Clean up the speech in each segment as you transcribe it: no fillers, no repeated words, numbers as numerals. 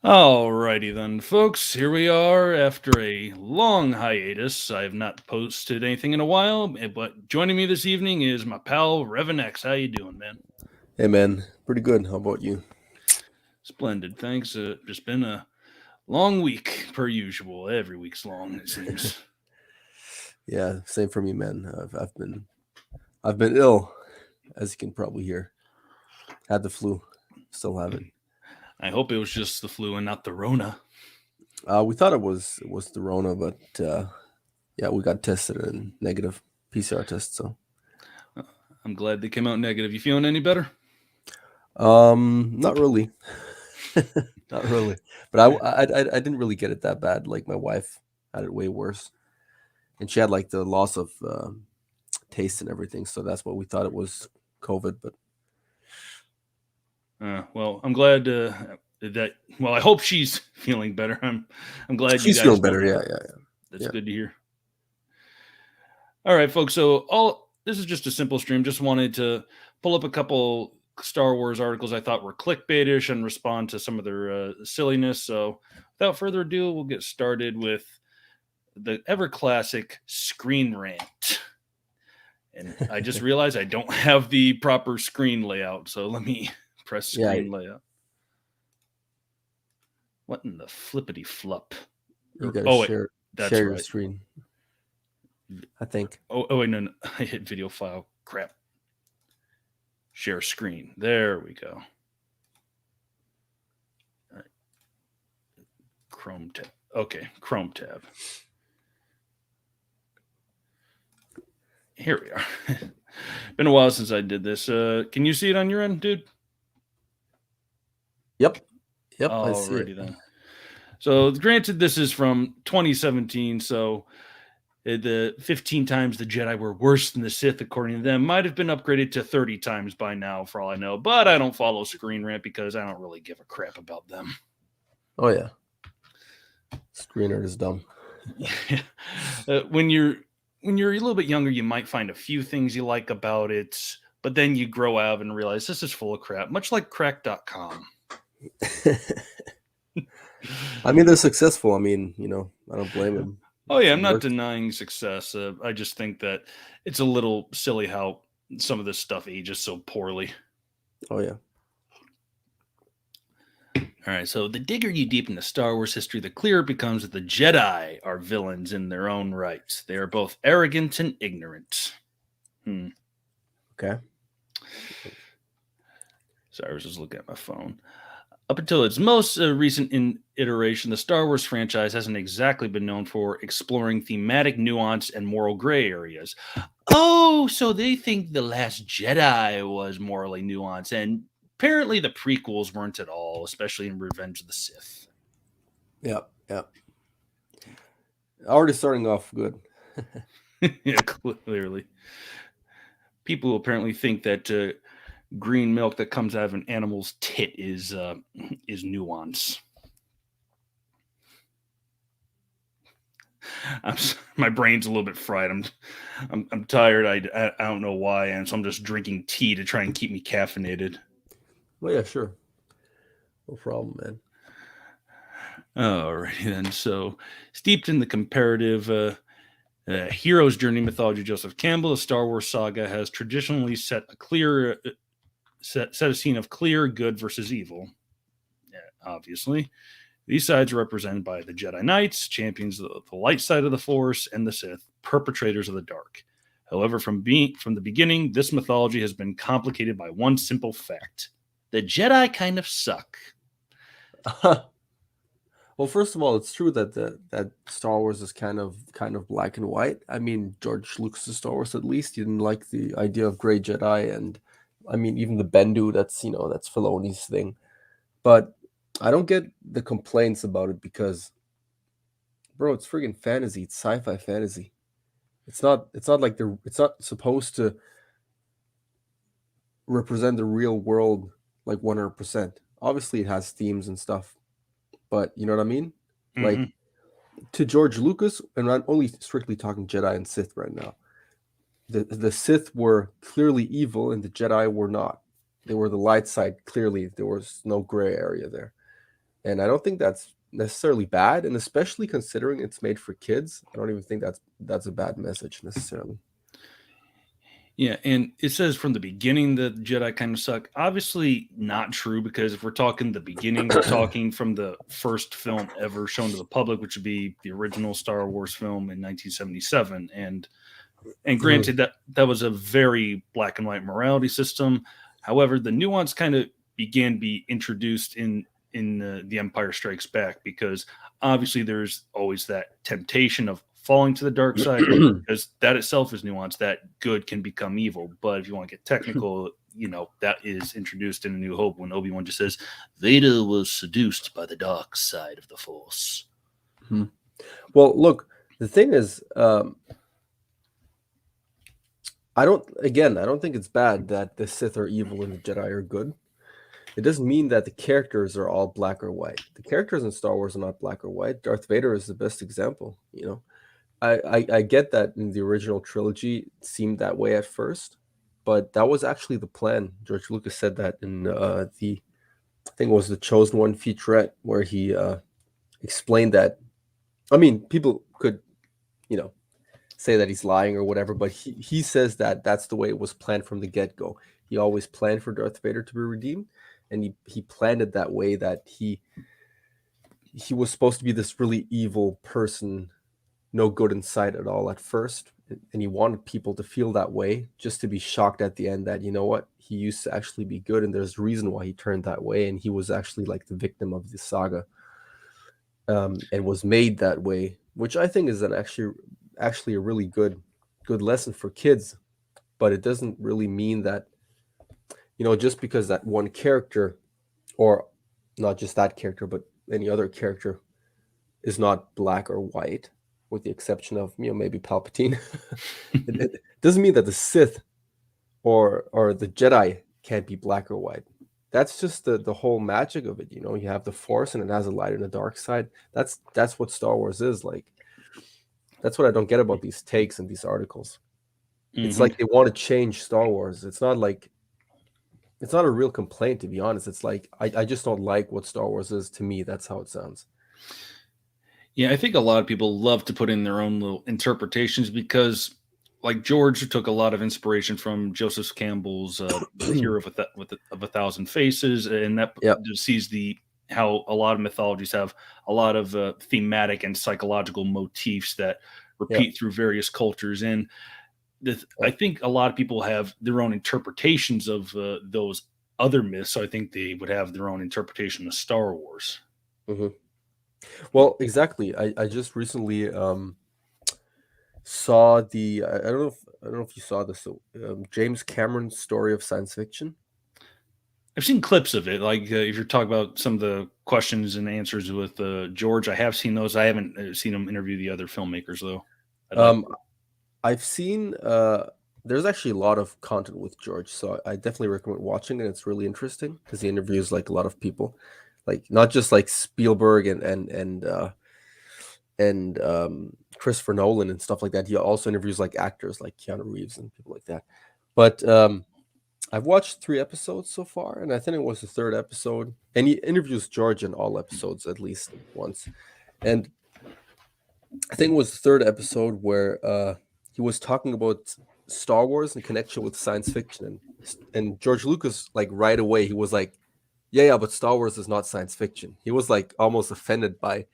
Alrighty then, folks. Here we are after a long hiatus. I have not posted anything in a while, but joining me this evening is my pal RevanX. How you doing, man? Hey man, pretty good. How about you? Splendid, thanks. Just been a long week per usual. Every week's long, it seems. Yeah, same for me, man. I've been ill, as you can probably hear. Had the flu, still have it. I hope it was just the flu and not the Rona. We thought it was the Rona, but yeah, we got tested and negative PCR test. So Uh, I'm glad they came out negative. You feeling any better? not really, not really. But I didn't really get it that bad. Like my wife had it way worse, and she had like the loss of taste and everything. So that's what we thought it was COVID. But Well, I'm glad that. Well, I hope she's feeling better. I'm glad you she's guys feeling both better. are. Yeah, yeah, yeah, That's yeah. good to hear. All right, folks. So all this is just a simple stream. Just wanted to pull up a couple Star Wars articles I thought were clickbaitish and respond to some of their silliness. So without further ado, we'll get started with the ever classic screen rant. And I just realized I don't have the proper screen layout. So let me press Yeah, screen layout. What in the flippity flop? you gotta Oh wait, share that's your right. screen. I think. Oh wait, no, I hit video file. Crap. Share screen. There we go. All right. Chrome tab. Okay, Chrome tab. Here we are. Been a while since I did this. Can you see it on your end, dude? Yep, yep, I see it. Alrighty then. So, granted, this is from 2017, so the 15 times the Jedi were worse than the Sith, according to them, might have been upgraded to 30 times by now, for all I know. But I don't follow Screen Rant because I don't really give a crap about them. Oh yeah, screener is dumb. When you're a little bit younger, you might find a few things you like about it, but then you grow out and realize this is full of crap, much like crack.com. I mean, they're successful. I mean, I don't blame them. Oh yeah, It I'm not works. denying success. I just think that it's a little silly how some of this stuff ages so poorly. Oh yeah. All right, so the digger you deep into Star Wars history, the clearer it becomes that the Jedi are villains in their own right. They are both arrogant and ignorant. Okay. Sorry, I was just looking at my phone. Up until its most recent iteration, the Star Wars franchise hasn't exactly been known for exploring thematic nuance and moral gray areas. Oh, so they think The Last Jedi was morally nuanced, and apparently the prequels weren't at all, especially in Revenge of the Sith. Yeah, yeah. Already starting off good. Yeah, clearly. People apparently think that green milk that comes out of an animal's tit is nuance. My brain's a little bit fried. I'm tired. I don't know why, and so I'm just drinking tea to try and keep me caffeinated. Well, yeah, sure. No problem, man. Alrighty then. So, steeped in the comparative hero's journey mythology, Joseph Campbell, the Star Wars saga has traditionally set a scene of clear good versus evil. Obviously, these sides are represented by the Jedi Knights, champions of the light side of the Force, and the Sith, perpetrators of the dark. However, from the beginning, this mythology has been complicated by one simple fact: the Jedi kind of suck. Well, first of all, it's true that that Star Wars is kind of black and white. I mean, George Lucas's Star Wars, at least, he didn't like the idea of gray Jedi, and I mean, even the Bendu. That's Filoni's thing. But I don't get the complaints about it because, bro, it's friggin' fantasy. It's sci-fi fantasy. It's not like it's not supposed to represent the real world like 100%. Obviously, it has themes and stuff, but you know what I mean? Like Mm-hmm. to George Lucas, and I'm only strictly talking Jedi and Sith right now. The Sith were clearly evil, and the Jedi were not. They were the light side. Clearly, there was no gray area there. And I don't think that's necessarily bad, and especially considering it's made for kids, I don't even think that's a bad message necessarily. Yeah, and it says from the beginning that Jedi kind of suck. Obviously, not true, because if we're talking the beginning, we're talking from the first film ever shown to the public, which would be the original Star Wars film in 1977. And Mhm. granted, that was a very black and white morality system. However, the nuance kind of began to be introduced in the Empire Strikes Back, because obviously there's always that temptation of falling to the dark side, because that itself is nuance, that good can become evil. But if you want to get technical, that is introduced in A New Hope, when Obi-Wan just says Vader was seduced by the dark side of the Force. Mhm. Well, look, the thing is, I don't think it's bad that the Sith are evil and the Jedi are good. It doesn't mean that the characters are all black or white. The characters in Star Wars are not black or white. Darth Vader is the best example, you know. I get that in the original trilogy it seemed that way at first, but that was actually the plan. George Lucas said that in the I think it was the Chosen One featurette, where he explained that. I mean, people could, you know, say that he's lying or whatever, but he says that that's the way it was planned from the get-go. He always planned for Darth Vader to be redeemed, and he planned it that way, that he was supposed to be this really evil person, no good inside at all at first, and he wanted people to feel that way, just to be shocked at the end that, you know what, he used to actually be good, and there's a reason why he turned that way, and he was actually like the victim of the saga, and was made that way, which I think is an actually a really good lesson for kids. But it doesn't really mean that, just because that one character, or not just that character, but any other character, is not black or white, with the exception of, maybe Palpatine. It doesn't mean that the Sith or the Jedi can't be black or white. That's just the whole magic of it. You have the Force, and it has a light and a dark side. That's what Star Wars is like. That's what I don't get about these takes and these articles. It's Mm-hmm. like they want to change Star Wars. It's not a real complaint, to be honest. It's like I just don't like what Star Wars is to me. That's how it sounds. Yeah, I think a lot of people love to put in their own little interpretations, because, like, George took a lot of inspiration from Joseph Campbell's "The Hero of a Thousand Faces," and that Yep. just sees the how a lot of mythologies have a lot of thematic and psychological motifs that Yep. repeat through various cultures. And I Yep. think a lot of people have their own interpretations of those other myths. So I think they would have their own interpretation of Star Wars. Hmm. Well, exactly. I just recently saw the I don't know if you saw this, James Cameron's story of science fiction. I've seen clips of it. Like, if you're talking about some of the questions and answers with George, I have seen those. I haven't seen him interview the other filmmakers, though. I'd like Um, to. I've seen there's actually a lot of content with George, so I definitely recommend watching it. It's really interesting because he interviews like a lot of people, like not just like Spielberg and Christopher Nolan and stuff like that. He also interviews like actors like Keanu Reeves and people like that. But I've watched 3 episodes so far, and I think it was the third episode. And he interviews George in all episodes at least once. And I think it was the third episode where he was talking about Star Wars in connection with science fiction, and George Lucas, like right away, he was like, yeah, but Star Wars is not science fiction. He was like almost offended by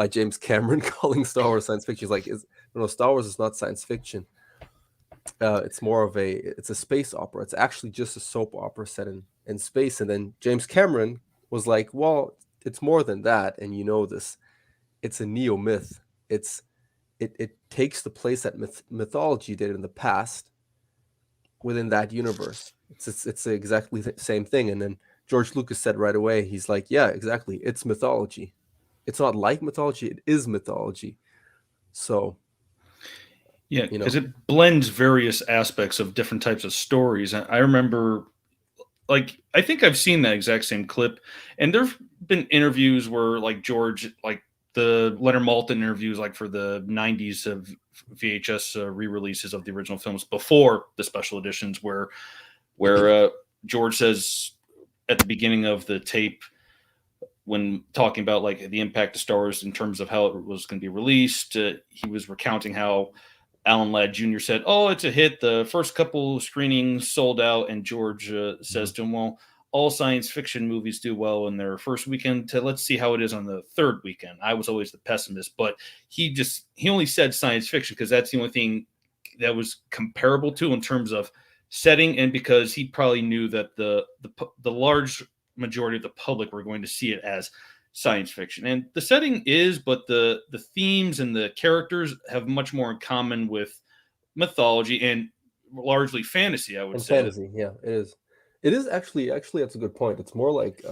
James Cameron calling Star Wars science fiction. He's like, no, Star Wars is not science fiction. It's more of it's a space opera. It's actually just a soap opera set in space. And then James Cameron was like, well, it's more than that, and you know this. It's a neo myth. It takes the place that mythology did in the past within that universe. It's exactly the same thing. And then George Lucas said right away, he's like, yeah, exactly. It's mythology. It's not like mythology. It is mythology. So, Yeah, you because know, it blends various aspects of different types of stories. I remember, like, I think I've seen that exact same clip, and there've been interviews where, like, George, like the Leonard Maltin interviews, like for the '90s of VHS re-releases of the original films before the special editions, where George says at the beginning of the tape, when talking about like the impact of Star Wars in terms of how it was going to be released. He was recounting how Alan Ladd Jr. said, "Oh, it's a hit. The first couple screenings sold out." And George says to him, "Well, all science fiction movies do well in their first weekend. Let's see how it is on the third weekend." I was always the pessimist, but he only said science fiction because that's the only thing that was comparable to in terms of setting, and because he probably knew that the large majority of the public were going to see it as science fiction. And the setting is, but the themes and the characters have much more in common with mythology and largely fantasy, I would And say. fantasy, yeah, it is. It is actually that's a good point. It's more like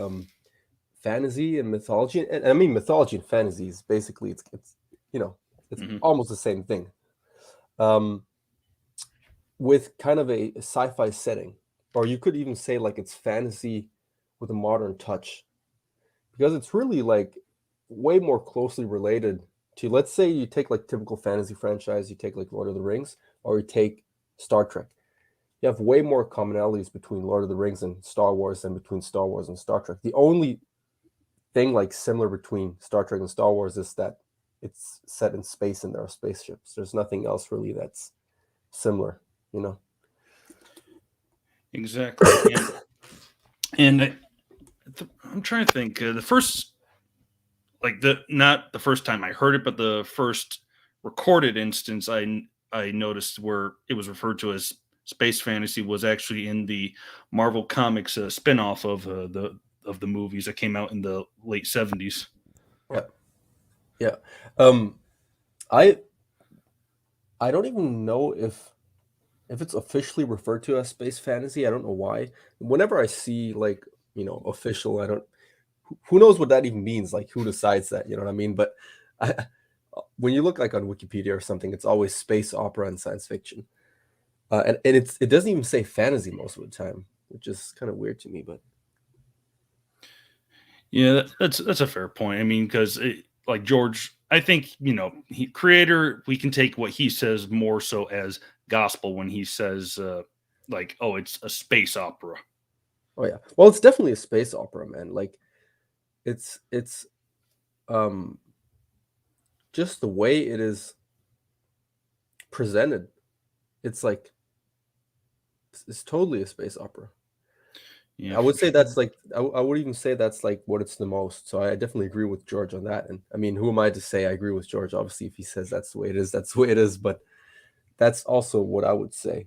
fantasy and mythology, and I mean mythology and fantasy is basically it's it's almost the same thing. With kind of a sci-fi setting, or you could even say like it's fantasy with a modern touch, because it's really like way more closely related to, let's say you take like typical fantasy franchise, you take like Lord of the Rings, or you take Star Trek. You have way more commonalities between Lord of the Rings and Star Wars than between Star Wars and Star Trek. The only thing like similar between Star Trek and Star Wars is that it's set in space and there are spaceships. There's nothing else really that's similar, you know. Exactly. And I'm trying to think. The first, not the first time I heard it, but the first recorded instance I noticed where it was referred to as space fantasy was actually in the Marvel Comics spinoff of the movies that came out in the late 70s. Yeah. Yeah. Um, I I don't even know if it's officially referred to as space fantasy. I don't know why. Whenever I see like, official, I don't who knows what that even means? Like who decides that? You know what I mean? But I, when you look like on Wikipedia or something, it's always space opera and science fiction. And it doesn't even say fantasy most of the time, which is kind of weird to me, but Yeah, that's a fair point. I mean, because like George, I think he creator. We can take what he says more so as gospel when he says like, "Oh, it's a space opera." oh yeah. Well, it's definitely a space opera, man. Like it's um just the way it is presented. It's like it's totally a space opera. Yeah, I would for say sure. that's like I would even say that's like what it's the most. So I definitely agree with George on that. And I mean, who am I to say I agree with George? Obviously, if he says that's the way it is, that's the way it is. But that's also what I would say.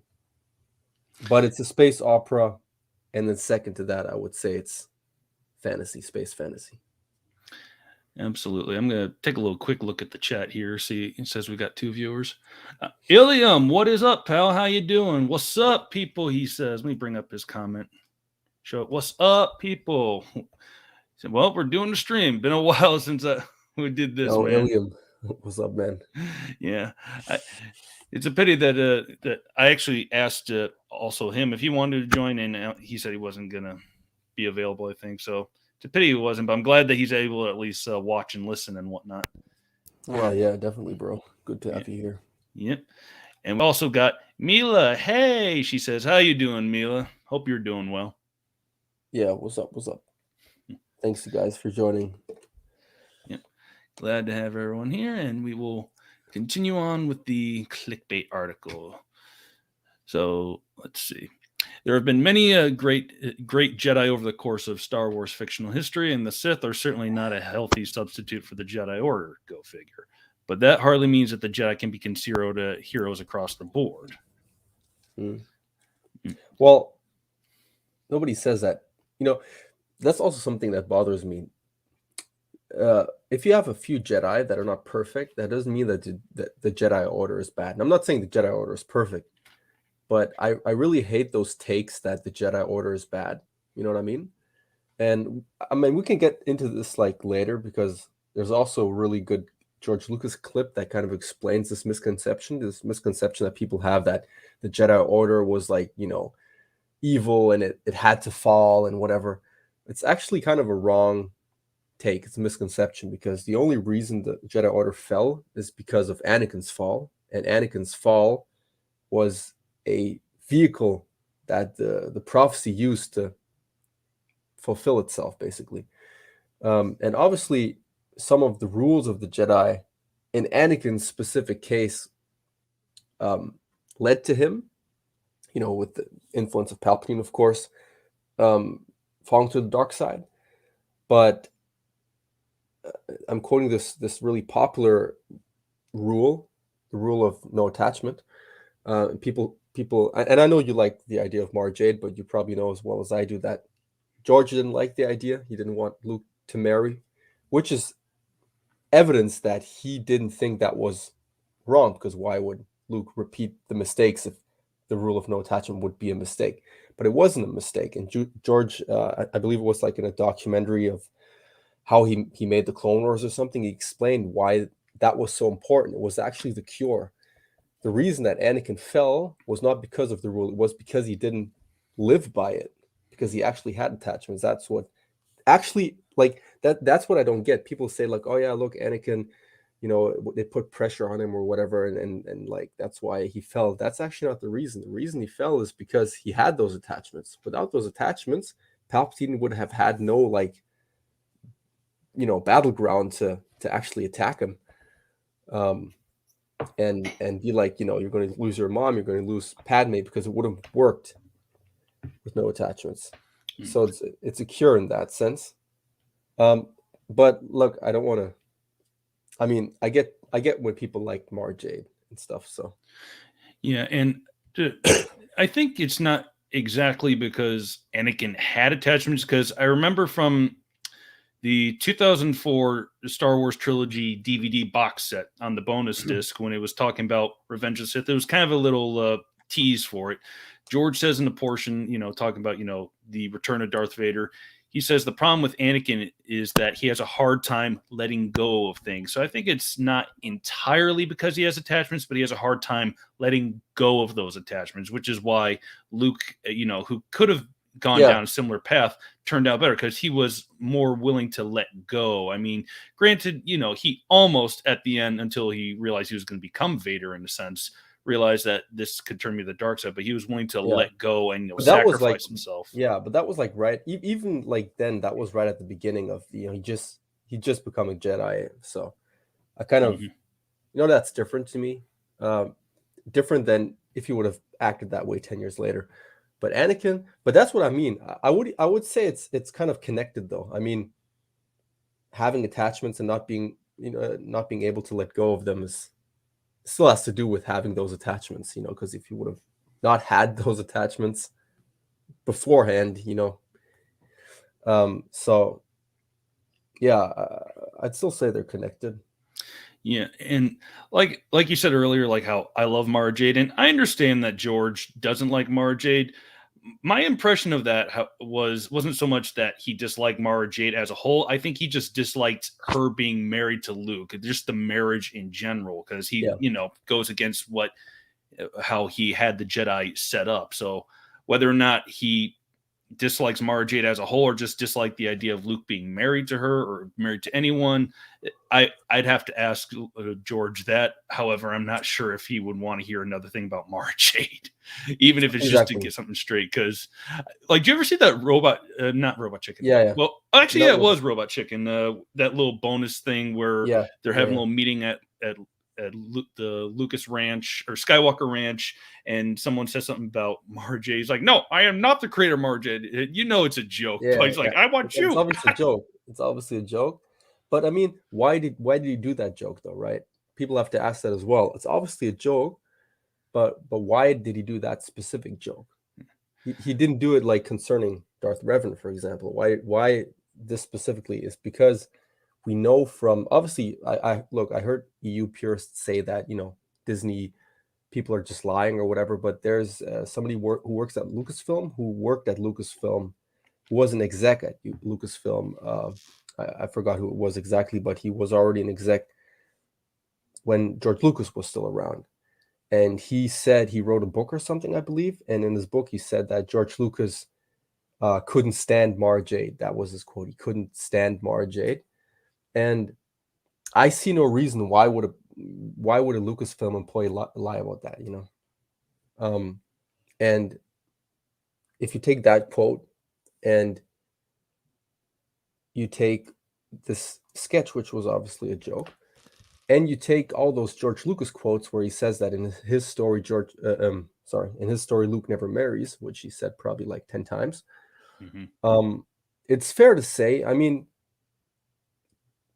But it's a space opera, and then second to that, I would say it's fantasy, space fantasy. Absolutely. I'm gonna take a little quick look at the chat here. See, it says we got two viewers. Ilium, what is up, pal? How you doing? What's up, people? He says. Let me bring up his comment. Show it. What's up, people? He said, well, we're doing the stream. Been a while since we did this, Oh, man. Ilium, what's up, man? Yeah, it's a pity that I actually asked also him if he wanted to join, and he said he wasn't gonna be available. I think so. It's a pity he wasn't, but I'm glad that he's able to at least watch and listen and whatnot. Yeah, yeah, definitely, bro. Good to Yeah. have you here. Yep. And we also got Mila. Hey, she says, "How you doing, Mila? Hope you're doing well." Yeah, what's up? What's up? Thanks, you guys, for joining. Yep. Glad to have everyone here, and we will continue on with the clickbait article. So let's see. There have been many great Jedi over the course of Star Wars fictional history, and the Sith are certainly not a healthy substitute for the Jedi Order. Go figure. But that hardly means that the Jedi can be considered heroes across the board. Mm. Well, nobody says that. You know, that's also something that bothers me. If you have a few Jedi that are not perfect, that doesn't mean that the Jedi Order is bad. And I'm not saying the Jedi Order is perfect, but I really hate those takes that the Jedi Order is bad. You know what I mean? And I mean, we can get into this like later because there's also a really good George Lucas clip that kind of explains this misconception that people have that the Jedi Order was like, evil and it had to fall and whatever. It's actually kind of a wrong take. It's a misconception because the only reason the Jedi Order fell is because of Anakin's fall, and Anakin's fall was a vehicle that the prophecy used to fulfill itself, basically. And obviously, some of the rules of the Jedi, in Anakin's specific case, led to him, with the influence of Palpatine, of course, falling to the dark side. But I'm quoting this really popular rule, the rule of no attachment. People, and I know you like the idea of Mara Jade, but you probably know as well as I do that George didn't like the idea. He didn't want Luke to marry, which is evidence that he didn't think that was wrong, because why would Luke repeat the mistakes if the rule of no attachment would be a mistake? But it wasn't a mistake. And George, I believe it was like in a documentary of how he made the Clone Wars or something, he explained why that was so important. It was actually the cure. The reason that Anakin fell was not because of the rule, it was because he didn't live by it, because he actually had attachments. That's what actually, like, that's what I don't get. People say like, oh yeah, look, Anakin, they put pressure on him or whatever, and like that's why he fell. That's actually not the reason. The reason he fell is because he had those attachments. Without those attachments, Palpatine would have had no, like, battleground to actually attack him, and be like, you're going to lose your mom, you're going to lose Padme, because it would have worked with no attachments. So it's a cure in that sense. But look, I don't want to. I mean, I get when people like Mara Jade and stuff. So Yeah, and I think it's not exactly because Anakin had attachments, because I remember from the 2004 Star Wars trilogy DVD box set on the bonus disc, when it was talking about Revenge of the Sith, there was kind of a little tease for it. George says in the portion, talking about, the return of Darth Vader, he says the problem with Anakin is that he has a hard time letting go of things. So I think it's not entirely because he has attachments, but he has a hard time letting go of those attachments, which is why Luke, who could have gone yeah, down a similar path, turned out better, because he was more willing to let go. I mean, granted, he almost at the end, until he realized he was going to become Vader in a sense, realized that this could turn me to the dark side, but he was willing to yeah. let go and But that was like, sacrifice himself. yeah, but that was like right, even like then, that was right at the beginning of he just become a Jedi. So I kind of, Mhm. that's different to me. Different than if he would have acted that way 10 years later. But Anakin, but that's what I mean. I would say it's kind of connected though. I mean, having attachments and not being able to let go of them is still has to do with having those attachments. Because if you would have not had those attachments beforehand, so yeah, I'd still say they're connected. Yeah, and like you said earlier, like how I love Mara Jade, and I understand that George doesn't like Mara Jade. My impression of that wasn't so much that he disliked Mara Jade as a whole. I think he just disliked her being married to Luke, just the marriage in general, because he, Yeah, goes against how he had the Jedi set up. So whether or not he dislikes Mara Jade as a whole, or just disliked the idea of Luke being married to her or married to anyone, I'd have to ask George that. However, I'm not sure if he would want to hear another thing about Mara Jade, even if it's just to exactly. get something straight. Because, like, do you ever see that robot? Not Robot Chicken. Yeah, yeah. Well, actually, yeah, Not it Robot. was Robot Chicken. That little bonus thing where Yeah, they're yeah, having a yeah. little meeting at the Lucas Ranch or Skywalker Ranch, and someone says something about Marjade. He's like, "No, I am not the creator of Marjade. You know it's a joke." But Yeah, he's yeah. like, "I want It's you." obviously a joke. It's obviously a joke. But I mean, why did he do that joke though, right? People have to ask that as well. It's obviously a joke, but why did he do that specific joke? He didn't do it like concerning Darth Revan, for example. Why this specifically is because we know from, obviously, I heard EU purists say that, Disney people are just lying or whatever, but there's somebody who works at Lucasfilm, who worked at Lucasfilm, who was an exec at Lucasfilm. I forgot who it was exactly, but he was already an exec when George Lucas was still around. And he said he wrote a book or something, I believe. And in his book, he said that George Lucas couldn't stand Mara Jade. That was his quote. He couldn't stand Mara Jade. And I see no reason why would a Lucasfilm employee lie about that, and if you take that quote and you take this sketch, which was obviously a joke, and you take all those George Lucas quotes where he says that in his story, in his story, Luke never marries, which he said probably like 10 times. Mhm. It's fair to say, I mean,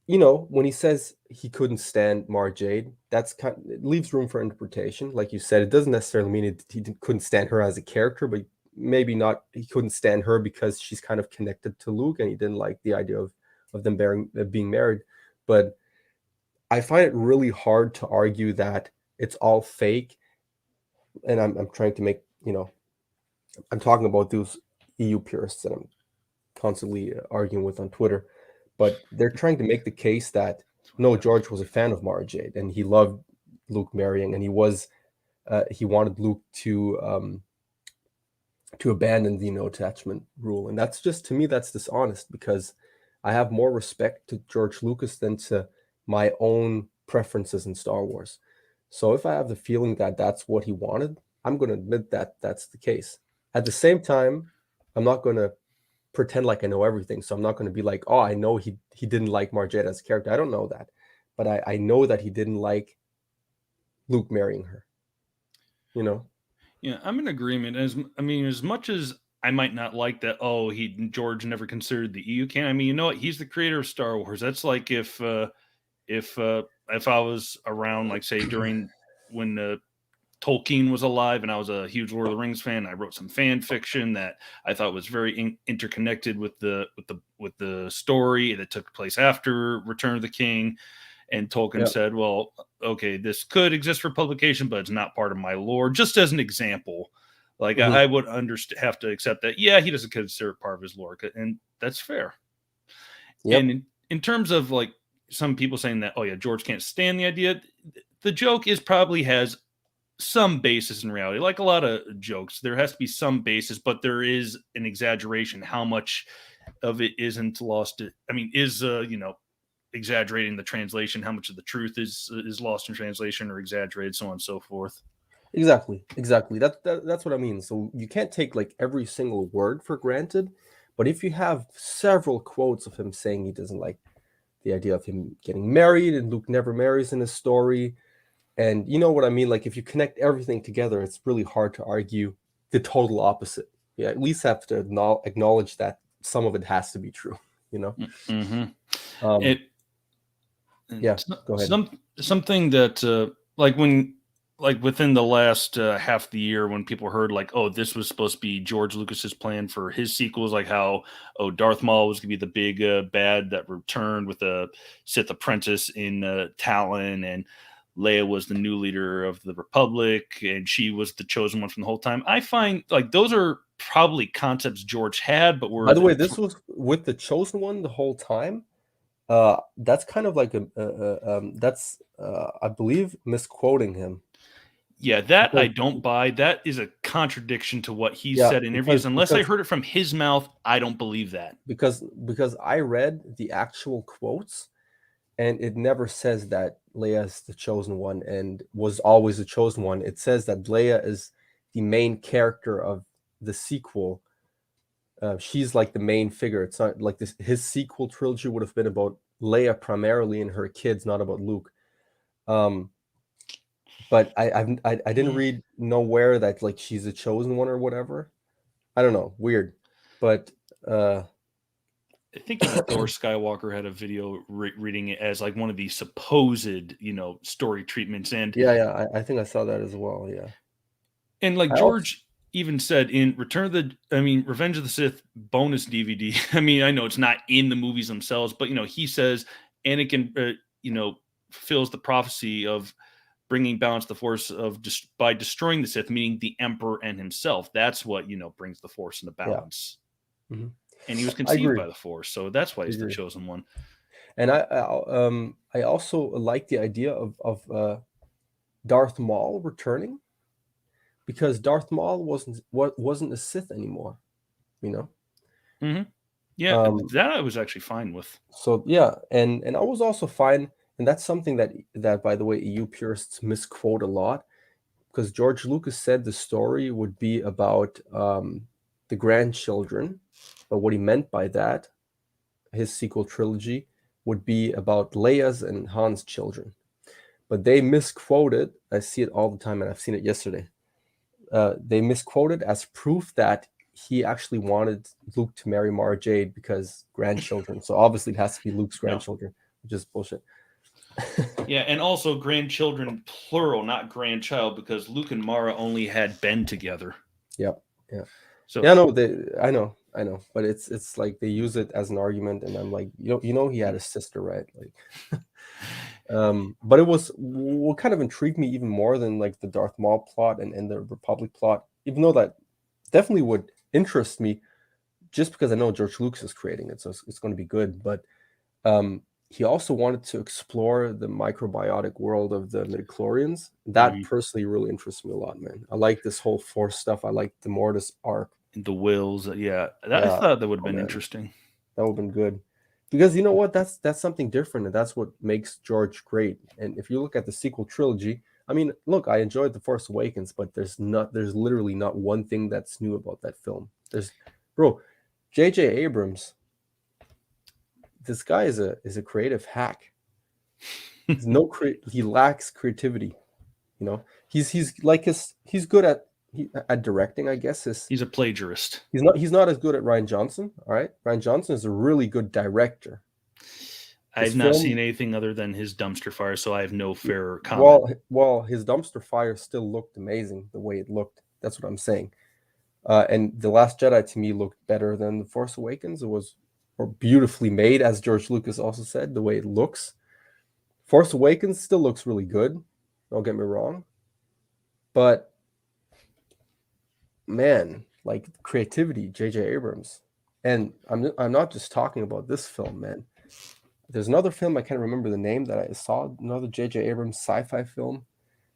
when he says he couldn't stand Mara Jade, it leaves room for interpretation. Like you said, it doesn't necessarily mean he couldn't stand her as a character, but maybe not. He couldn't stand her because she's kind of connected to Luke, and he didn't like the idea of them being married. But I find it really hard to argue that it's all fake, and I'm trying to make I'm talking about those EU purists that I'm constantly arguing with on Twitter, but they're trying to make the case that no, George was a fan of Mara Jade and he loved Luke marrying, and he wanted Luke to abandon the no attachment rule, and that's just, to me, that's dishonest, because I have more respect to George Lucas than to my own preferences in Star Wars. So if I have the feeling that that's what he wanted, I'm going to admit that that's the case. At the same time, I'm not going to pretend like I know everything. So I'm not going to be like, oh, I know he didn't like Marjette as a character. I don't know that. But I know that he didn't like Luke marrying her. Yeah, I'm in agreement. As much as I might not like that, oh, George never considered the EU canon. I mean, you know what? He's the creator of Star Wars. That's like if I was around, like say during when Tolkien was alive, and I was a huge Lord of the Rings fan. I wrote some fan fiction that I thought was very interconnected with the story that took place after Return of the King. And Tolkien Yeah. said, "Well, okay, this could exist for publication, but it's not part of my lore." Just as an example, like Mm-hmm. I would have to accept that. Yeah, he doesn't consider it part of his lore, and that's fair. Yep. And in terms of like some people saying that, oh yeah, George can't stand the idea. The joke probably has some basis in reality. Like a lot of jokes, there has to be some basis, but there is an exaggeration. How much of it isn't lost? I mean, is exaggerating the translation? How much of the truth is lost in translation or exaggerated, so on and so forth? Exactly. That's what I mean. So you can't take like every single word for granted, but if you have several quotes of him saying he doesn't like the idea of him getting married and Luke never marries in his story, and you know what I mean, like if you connect everything together, it's really hard to argue the total opposite. Yeah, at least have to acknowledge that some of it has to be true, you know. Mm-hmm. Um, It yeah, go ahead. something that like within the last half of the year, when people heard like, oh, this was supposed to be George Lucas's plan for his sequels, like how, oh, Darth Maul was gonna be the big bad that returned with a Sith apprentice in Talon, and Leia was the new leader of the Republic, and she was the chosen one from the whole time. I find like those are probably concepts George had, but By were the way, this was with the chosen one the whole time. That's kind of like that's I believe misquoting him. yeah, that I Because, don't buy. That is a contradiction to what he yeah, said in interviews. Unless I heard it from his mouth, I don't believe that. because I read the actual quotes, and it never says that Leia is the chosen one and was always the chosen one. It says that Leia is the main character of the sequel. She's like the main figure. It's not like this. His sequel trilogy would have been about Leia primarily and her kids, not about Luke. Um, but I didn't Mm. read nowhere that like she's a chosen one or whatever. I don't know, weird, but uh, I think even Thor Skywalker had a video reading it as like one of the supposed, story treatments, yeah, I think I saw that as well. Yeah, and like I also George even said in Revenge of the Sith bonus DVD. I mean, I know it's not in the movies themselves, but he says Anakin, fulfills the prophecy of bringing balance to the Force of just by destroying the Sith, meaning the Emperor and himself. That's what brings the Force into yeah, balance. mhm. And he was I conceived agree, by the Force, so that's why I he's the agree, chosen one. and I also like the idea of Darth Maul returning, because Darth Maul wasn't a Sith anymore, you know. Mm-hmm. Yeah, Um, that I was actually fine with. so yeah, and I was also fine, and that's something that by the way EU purists misquote a lot, because George Lucas said the story would be about the grandchildren, but what he meant by that, his sequel trilogy, would be about Leia's and Han's children. But they misquoted, I see it all the time, and I've seen it yesterday. They misquoted as proof that he actually wanted Luke to marry Mara Jade because grandchildren. So obviously it has to be Luke's grandchildren, which is bullshit. Yeah, and also grandchildren plural, not grandchild, because Luke and Mara only had Ben together. Yep. Yeah. So yeah, no, I know, but it's like they use it as an argument, and I'm like, he had a sister, right? Like, but it was what kind of intrigued me even more than like the Darth Maul plot and the Republic plot, even though that definitely would interest me, just because I know George Lucas is creating it, so it's going to be good. But he also wanted to explore the microbiotic world of the midichlorians. That personally really interests me a lot, man. I like this whole Force stuff. I like the Mortis arc. The wills, I thought that would have been interesting. That would have been good. Because you know what? That's something different, and that's what makes George great. And if you look at the sequel trilogy, I mean, look, I enjoyed The Force Awakens, but there's literally not one thing that's new about that film. Bro, J.J. Abrams, this guy is a creative hack. He lacks creativity. You know, he's good at directing, I guess. He's a plagiarist. He's not as good at Rian Johnson. All right, Rian Johnson is a really good director. I've not seen anything other than his dumpster fire, so I have no fair comment. Well, his dumpster fire still looked amazing the way it looked. That's what I'm saying. And The Last Jedi to me looked better than The Force Awakens. It was more beautifully made, as George Lucas also said, the way it looks. Force Awakens still looks really good. Don't get me wrong. But man, like creativity, J.J. Abrams. And I'm not just talking about this film, man. There's another film, I can't remember the name, that I saw, another J.J. Abrams sci-fi film.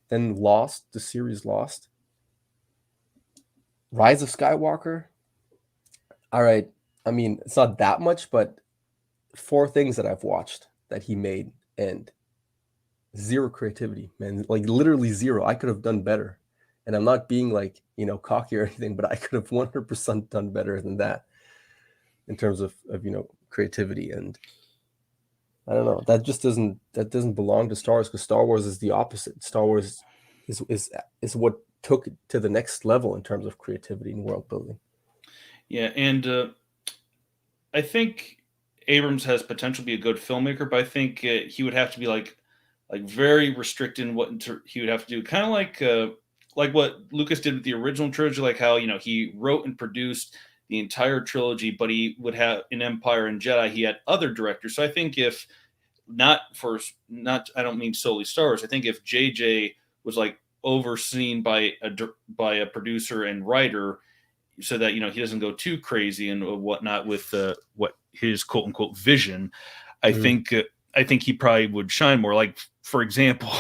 Then Lost, the series Lost. Rise of Skywalker. All right. I mean, it's not that much, but 4 things that I've watched that he made, and zero creativity, man. Like literally zero. I could have done better. And I'm not being like, cocky or anything, but I could have 100% done better than that in terms of creativity. And I don't know. That doesn't belong to Star Wars, because Star Wars is the opposite. Star Wars is what took it to the next level in terms of creativity and world building. Yeah, and I think Abrams has potential to be a good filmmaker, but I think he would have to be like very restricted in what he would have to do. Kind of like what Lucas did with the original trilogy, like how he wrote and produced the entire trilogy, but he would have in Empire and Jedi he had other directors. So I think if I don't mean solely Star Wars. I think if JJ was like overseen by a producer and writer, so that he doesn't go too crazy and whatnot with what his quote unquote vision, I think he probably would shine more. Like, for example,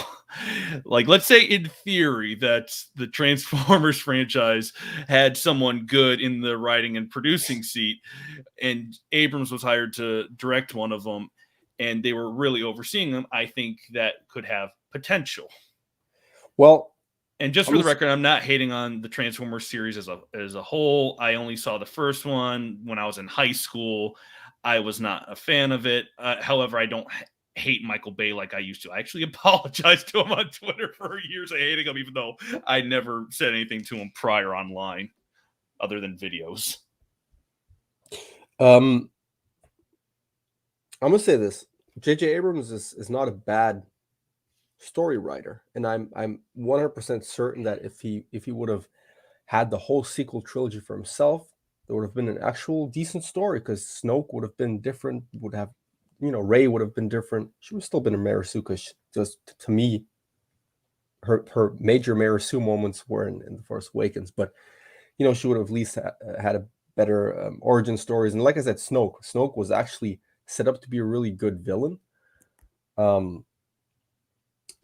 like let's say in theory that the Transformers franchise had someone good in the writing and producing seat, and Abrams was hired to direct one of them, and they were really overseeing them. I think that could have potential. Well, and just for the record, I'm not hating on the Transformers series as a whole. I only saw the first one when I was in high school. I was not a fan of it. However, I don't hate Michael Bay like I used to. I actually apologized to him on Twitter for years of hating him, even though I never said anything to him prior online other than videos. I'm gonna say this: J.J. Abrams is not a bad story writer, and I'm 100% certain that if he would have had the whole sequel trilogy for himself, there would have been an actual decent story, because Snoke would have been different, would have, Rey would have been different. She would have still been a Mara Sue, because just to me, her major Mara Sue moments were in The Force Awakens, but she would have at least had a better origin stories. And like I said, Snoke was actually set up to be a really good villain.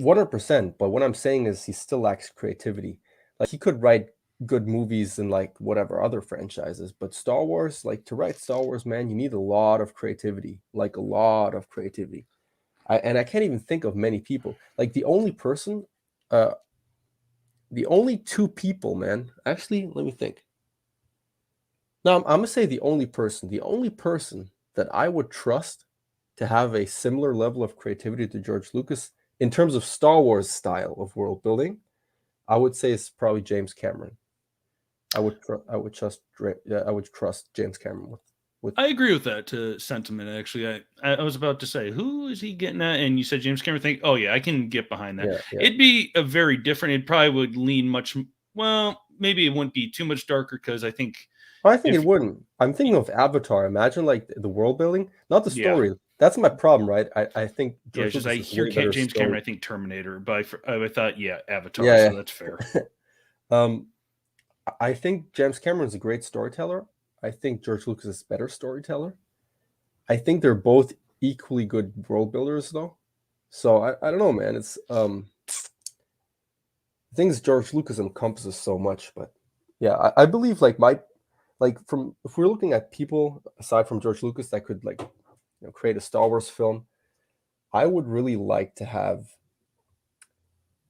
100%, but what I'm saying is he still lacks creativity. Like, he could write good movies in like whatever other franchises, but Star Wars, like, to write Star Wars, man, you need a lot of creativity, like a lot of creativity. I can't even think of many people. Like the only 2 people, man. Actually, let me think. No, I'm gonna say the only person that I would trust to have a similar level of creativity to George Lucas in terms of Star Wars style of world building, I would say it's probably James Cameron. I would trust James Cameron with I agree with that sentiment. Actually, I was about to say, who is he getting at? And you said James Cameron. Think, oh yeah, I can get behind that. yeah. It'd be a very different. It probably would lean much. Well, maybe it wouldn't be too much darker because I think I think if it wouldn't. I'm thinking of Avatar. Imagine like the world building, not the yeah, story. That's my problem, right? I think yeah, George it's just I Lucas is hear way better James Cameron. story. I think Terminator, but I thought yeah, Avatar. Yeah, So that's fair. yeah. um, I think James Cameron is a great storyteller. I think George Lucas is a better storyteller. I think they're both equally good world builders, though. So I don't know, man. It's things George Lucas encompasses so much, but yeah, I believe from if we're looking at people aside from George Lucas that could create a Star Wars film, I would really like to have.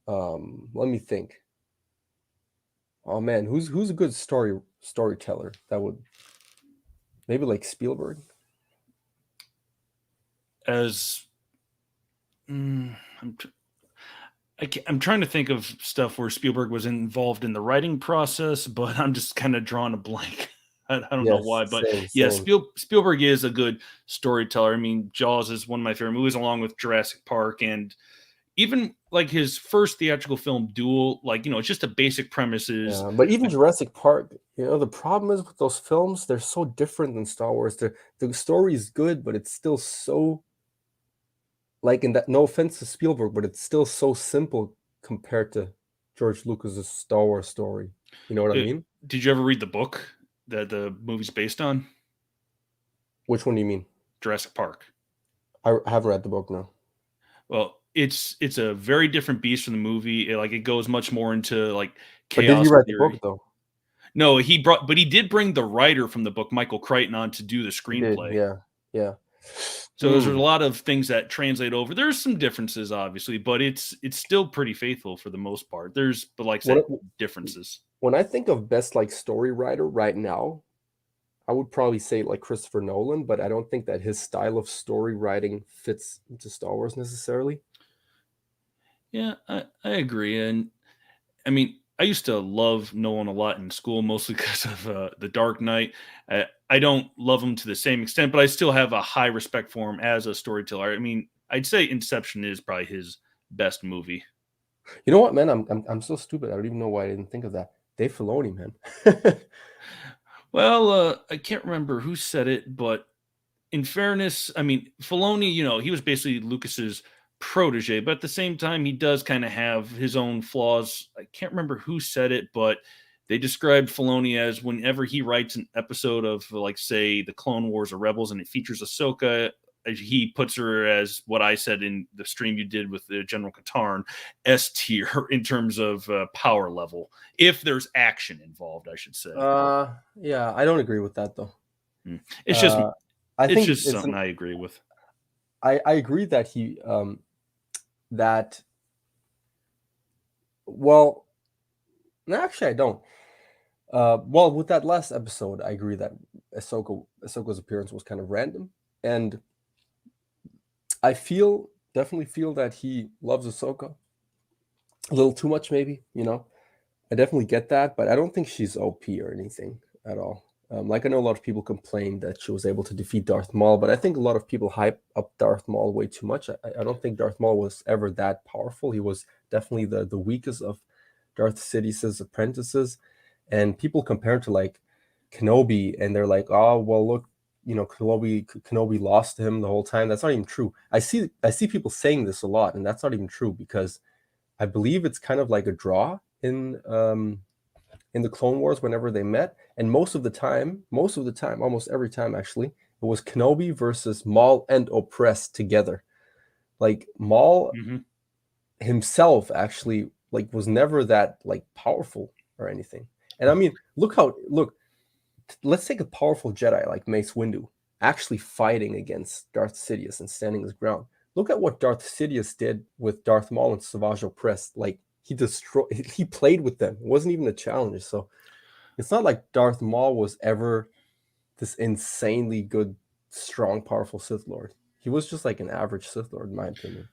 Let me think. Oh man, who's a good storyteller that would maybe like Spielberg? As I'm trying to think of stuff where Spielberg was involved in the writing process, but I'm just kind of drawing a blank. I don't know Yes, why, but same, yeah, same. Spielberg is a good storyteller. I mean, Jaws is one of my favorite movies, along with Jurassic Park, and even like his first theatrical film, Duel. Like it's just a basic premises. Yeah, but even Jurassic Park, the problem is with those films, they're so different than Star Wars. The story is good, but it's still so like in that. No offense to Spielberg, but it's still so simple compared to George Lucas's Star Wars story. You know what I mean? Did you ever read the book that the movie's based on? Which one do you mean? Jurassic Park. I haven't read the book now. Well, it's a very different beast from the movie. It goes much more into like But did he chaos write the book theory. though? No, but he did bring the writer from the book, Michael Crichton, on to do the He did, screenplay. yeah, yeah. So there's a lot of things that translate over. There's some differences, obviously, but it's still pretty faithful for the most part. But like I said, What differences. when I think of best like story writer right now, I would probably say like Christopher Nolan, but I don't think that his style of story writing fits into Star Wars necessarily. Yeah, I agree. And I mean, I used to love Nolan a lot in school, mostly because of The Dark Knight. I don't love him to the same extent, but I still have a high respect for him as a storyteller. I mean, I'd say Inception is probably his best movie. You know what, man? I'm so stupid. I don't even know why I didn't think of that. Dave Filoni, man. Well, I can't remember who said it, but in fairness, I mean, Filoni, he was basically Lucas's protege, but at the same time, he does kind of have his own flaws. I can't remember who said it, but they described Filoni as whenever he writes an episode of, like, say, the Clone Wars or Rebels, and it features Ahsoka, he puts her as what I said in the stream you did with General Katarn, S tier in terms of power level. If there's action involved, I should say. Yeah, I don't agree with that though. It's just I it's think just something I agree with. I agree that that well, actually I don't. Well, with that last episode, I agree that Ahsoka's appearance was kind of random, and I definitely feel that he loves Ahsoka a little too much, maybe. I definitely get that, but I don't think she's OP or anything at all. Like I know a lot of people complain that she was able to defeat Darth Maul, but I think a lot of people hype up Darth Maul way too much. I don't think Darth Maul was ever that powerful. He was definitely the weakest of Darth Sidious's apprentices, and people compare him to like Kenobi, and they're like, oh well, look, Kenobi lost to him the whole time. That's not even true. I see people saying this a lot, and that's not even true because I believe it's kind of like a draw in the Clone Wars whenever they met, and most of the time, almost every time actually, it was Kenobi versus Maul and Oppressed together. Like Maul himself actually was never that powerful or anything. And I mean, look, let's take a powerful Jedi like Mace Windu actually fighting against Darth Sidious and standing his ground. Look at what Darth Sidious did with Darth Maul and Savage Opress. He played with them. It wasn't even a challenge. So it's not like Darth Maul was ever this insanely good, strong, powerful Sith Lord. He was just like an average Sith Lord, in my opinion.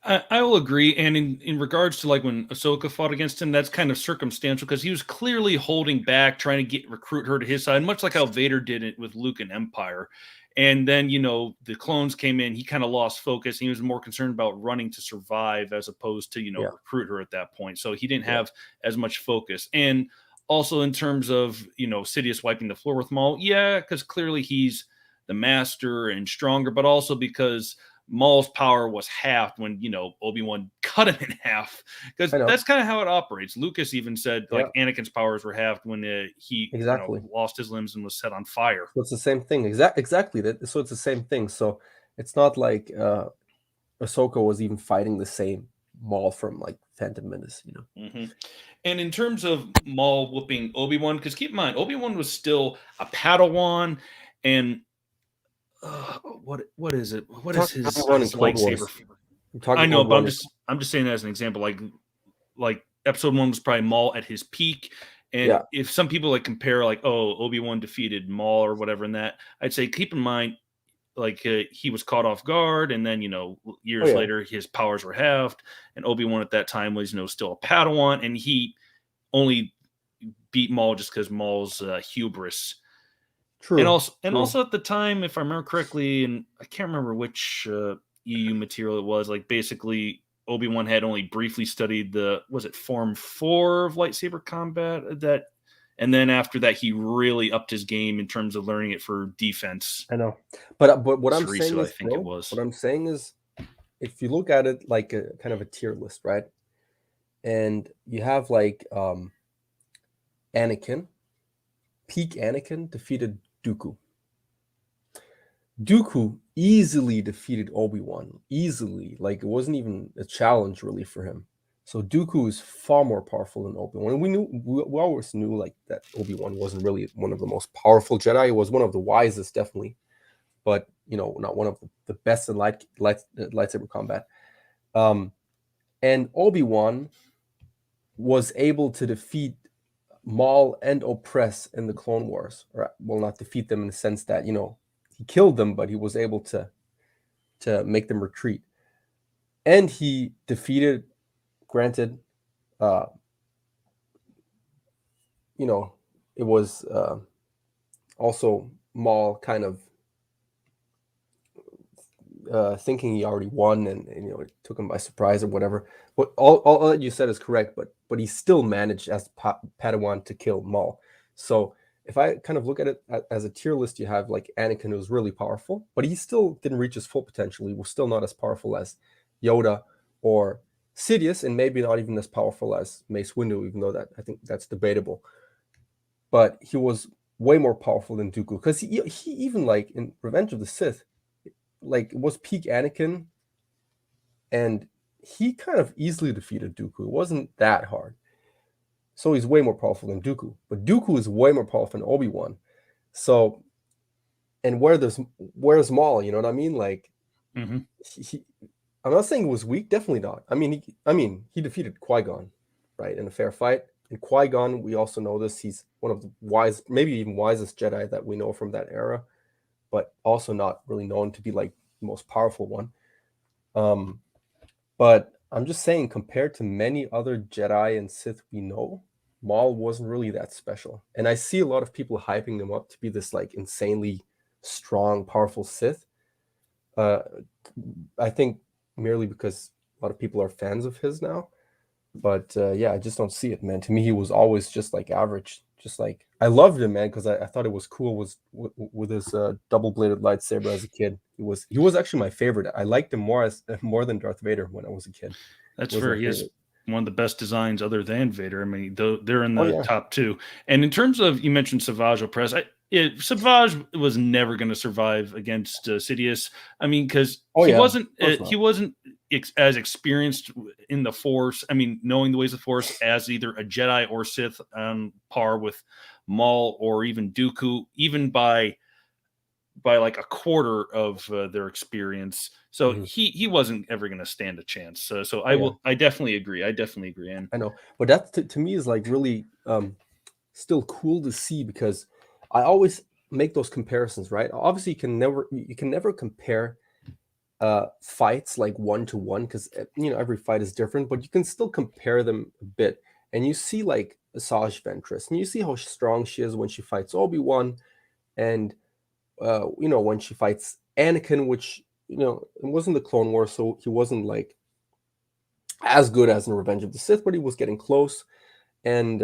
I will agree. And in regards to like when Ahsoka fought against him, that's kind of circumstantial because he was clearly holding back, trying to recruit her to his side, much like how Vader did it with Luke and Empire. And then, the clones came in, he kind of lost focus. He was more concerned about running to survive as opposed to, Yeah, recruit her at that point. So he didn't yeah, have as much focus. And also in terms of, Sidious wiping the floor with Maul, yeah, because clearly he's the master and stronger, but also because Maul's power was halved when Obi-Wan cut him in half, because I know. that's kind of how it operates. Lucas even said Yeah, like Anakin's powers were halved when he exactly. lost his limbs and was set on fire. So it's the same thing. Exactly. So it's the same thing. So it's not like Ahsoka was even fighting the same Maul from like Phantom Menace. Mm-hmm. And in terms of Maul whooping Obi-Wan, because keep in mind Obi-Wan was still a Padawan, and what is it? What is Talking his Obi-Wan in his Clone lightsaber? Wars. I'm talking I know, but Obi-Wan. I'm just saying that as an example. Like episode 1 was probably Maul at his peak. And Yeah, if some people like compare like, oh, Obi-Wan defeated Maul or whatever in that, I'd say keep in mind like he was caught off guard, and then oh years yeah, later his powers were halved, and Obi-Wan at that time was still a Padawan, and he only beat Maul just because Maul's hubris. And true, also at the time, if I remember correctly, and I can't remember which EU material it was, like basically Obi-Wan had only briefly studied was it Form 4 of lightsaber combat, and then after that he really upped his game in terms of learning it for defense. I know. But what I'm saying Sarisu, I is, think it bro, was. what I'm saying is, if you look at it like a kind of a tier list, right? And you have like Anakin, peak Anakin defeated Dooku. Dooku easily defeated Obi-Wan, easily. Like it wasn't even a challenge really for him. So Dooku is far more powerful than Obi-Wan. And we always knew like that Obi-Wan wasn't really one of the most powerful Jedi. He was one of the wisest, definitely, but not one of the best in lightsaber combat. And Obi-Wan was able to defeat Maul and Oppress in the Clone Wars. Or, well, not defeat them in the sense that he killed them, but he was able to make them retreat. And he defeated, granted, uh, it was also Maul kind of thinking he already won, and it took him by surprise or whatever. But all that you said is correct, but he still managed as Padawan to kill Maul. So if I kind of look at it as a tier list, you have like Anakin, who was really powerful, but he still didn't reach his full potential. He was still not as powerful as Yoda or Sidious, and maybe not even as powerful as Mace Windu, even though I think that's debatable. But he was way more powerful than Dooku, because he even like in Revenge of the Sith, like it was peak Anakin, and he kind of easily defeated Dooku. It wasn't that hard. So he's way more powerful than Dooku. But Dooku is way more powerful than Obi-Wan. So, and where's Maul? You know what I mean? Like Mm-hmm. he I'm not saying he was weak, definitely not. He defeated Qui-Gon, right, in a fair fight. And Qui-Gon, we also know this, he's one of the maybe even wisest Jedi that we know from that era, but also not really known to be like the most powerful one. But I'm just saying, compared to many other Jedi and Sith we know, Maul wasn't really that special. And I see a lot of people hyping him up to be this like insanely strong, powerful Sith. Uh, I think merely because a lot of people are fans of his now. But yeah, I just don't see it, man. To me, he was always just like average. Just like I loved him, man, because I thought it was cool. Was with his double bladed lightsaber as a kid. He was actually my favorite. I liked him more than Darth Vader when I was a kid. That's He was fair. my He has favorite. one of the best designs other than Vader. I mean, they're in Oh the yeah, top two. And in terms of, you mentioned Savage Opress, Savage was never going to survive against Sidious. I mean, because oh yeah. Of course not. he wasn't as experienced in the Force. I mean, knowing the ways of the Force as either a Jedi or Sith on par with Maul or even Dooku, even by like a quarter of their experience. So Mhm. he wasn't ever going to stand a chance. So Oh yeah, I definitely agree. I definitely agree. And I know. But that to me is like really still cool to see, because I always make those comparisons, right? Obviously, you can never compare fights like 1-to-1, because every fight is different, but you can still compare them a bit, and you see like Asajj Ventress, and you see how strong she is when she fights Obi-Wan, and when she fights Anakin, which it wasn't the Clone Wars, so he wasn't like as good as in Revenge of the Sith, but he was getting close, and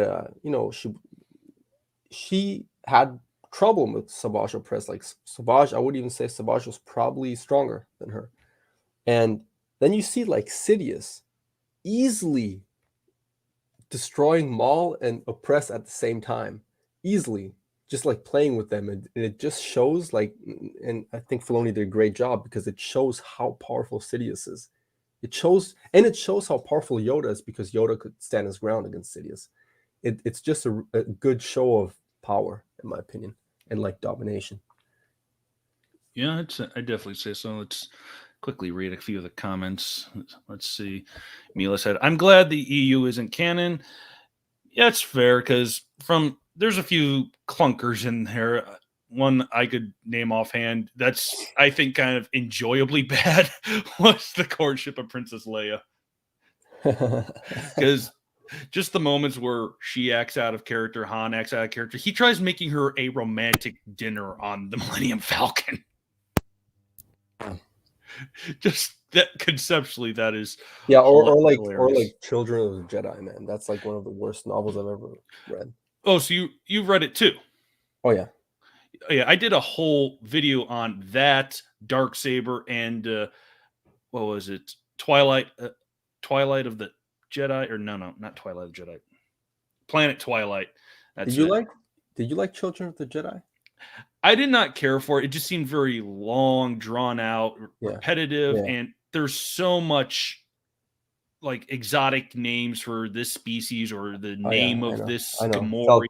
she had trouble with Savage Opress. Like Savage, I would even say Savage was probably stronger than her. And then you see like Sidious easily destroying Maul and Oppress at the same time, easily, just like playing with them, and it just shows like, and I think Filoni did a great job because it shows how powerful Sidious is. It shows how powerful Yoda is, because Yoda could stand his ground against Sidious. It's just a good show of power, in my opinion, and like domination. Yeah, I definitely say so. Let's quickly read a few of the comments. Let's see. Mila said, "I'm glad the EU isn't canon." Yeah, it's fair because there's a few clunkers in there. One I could name offhand that's, I think, kind of enjoyably bad was the courtship of Princess Leia. Because just the moments where she acts out of character, Han acts out of character. He tries making her a romantic dinner on the Millennium Falcon. Just that conceptually, that is or like hilarious. Children of the Jedi, man. That's like one of the worst novels I've ever read. Oh, so you've read it too? Oh yeah. Yeah, I did a whole video on that, Dark Saber, and what was it? Twilight of the Jedi, or no, not Twilight of the Jedi. Planet Twilight. That's it. Did you like Children of the Jedi? I did not care for it. It just seemed very long, drawn out, repetitive, Yeah. and there's so much like exotic names for this species or the name of this I know. Gamorrean.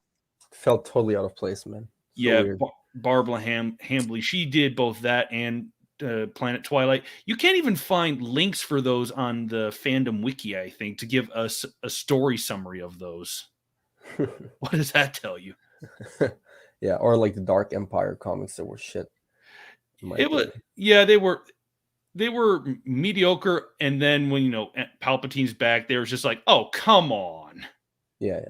Felt totally out of place, man. So weird. Barbara Hambley, she did both that and Planet Twilight. You can't even find links for those on the fandom wiki, I think, to give us a story summary of those. What does that tell you? Yeah, or like the Dark Empire comics that were shit. They were mediocre, and then when Palpatine's back, they were just like, oh, come on. Yeah.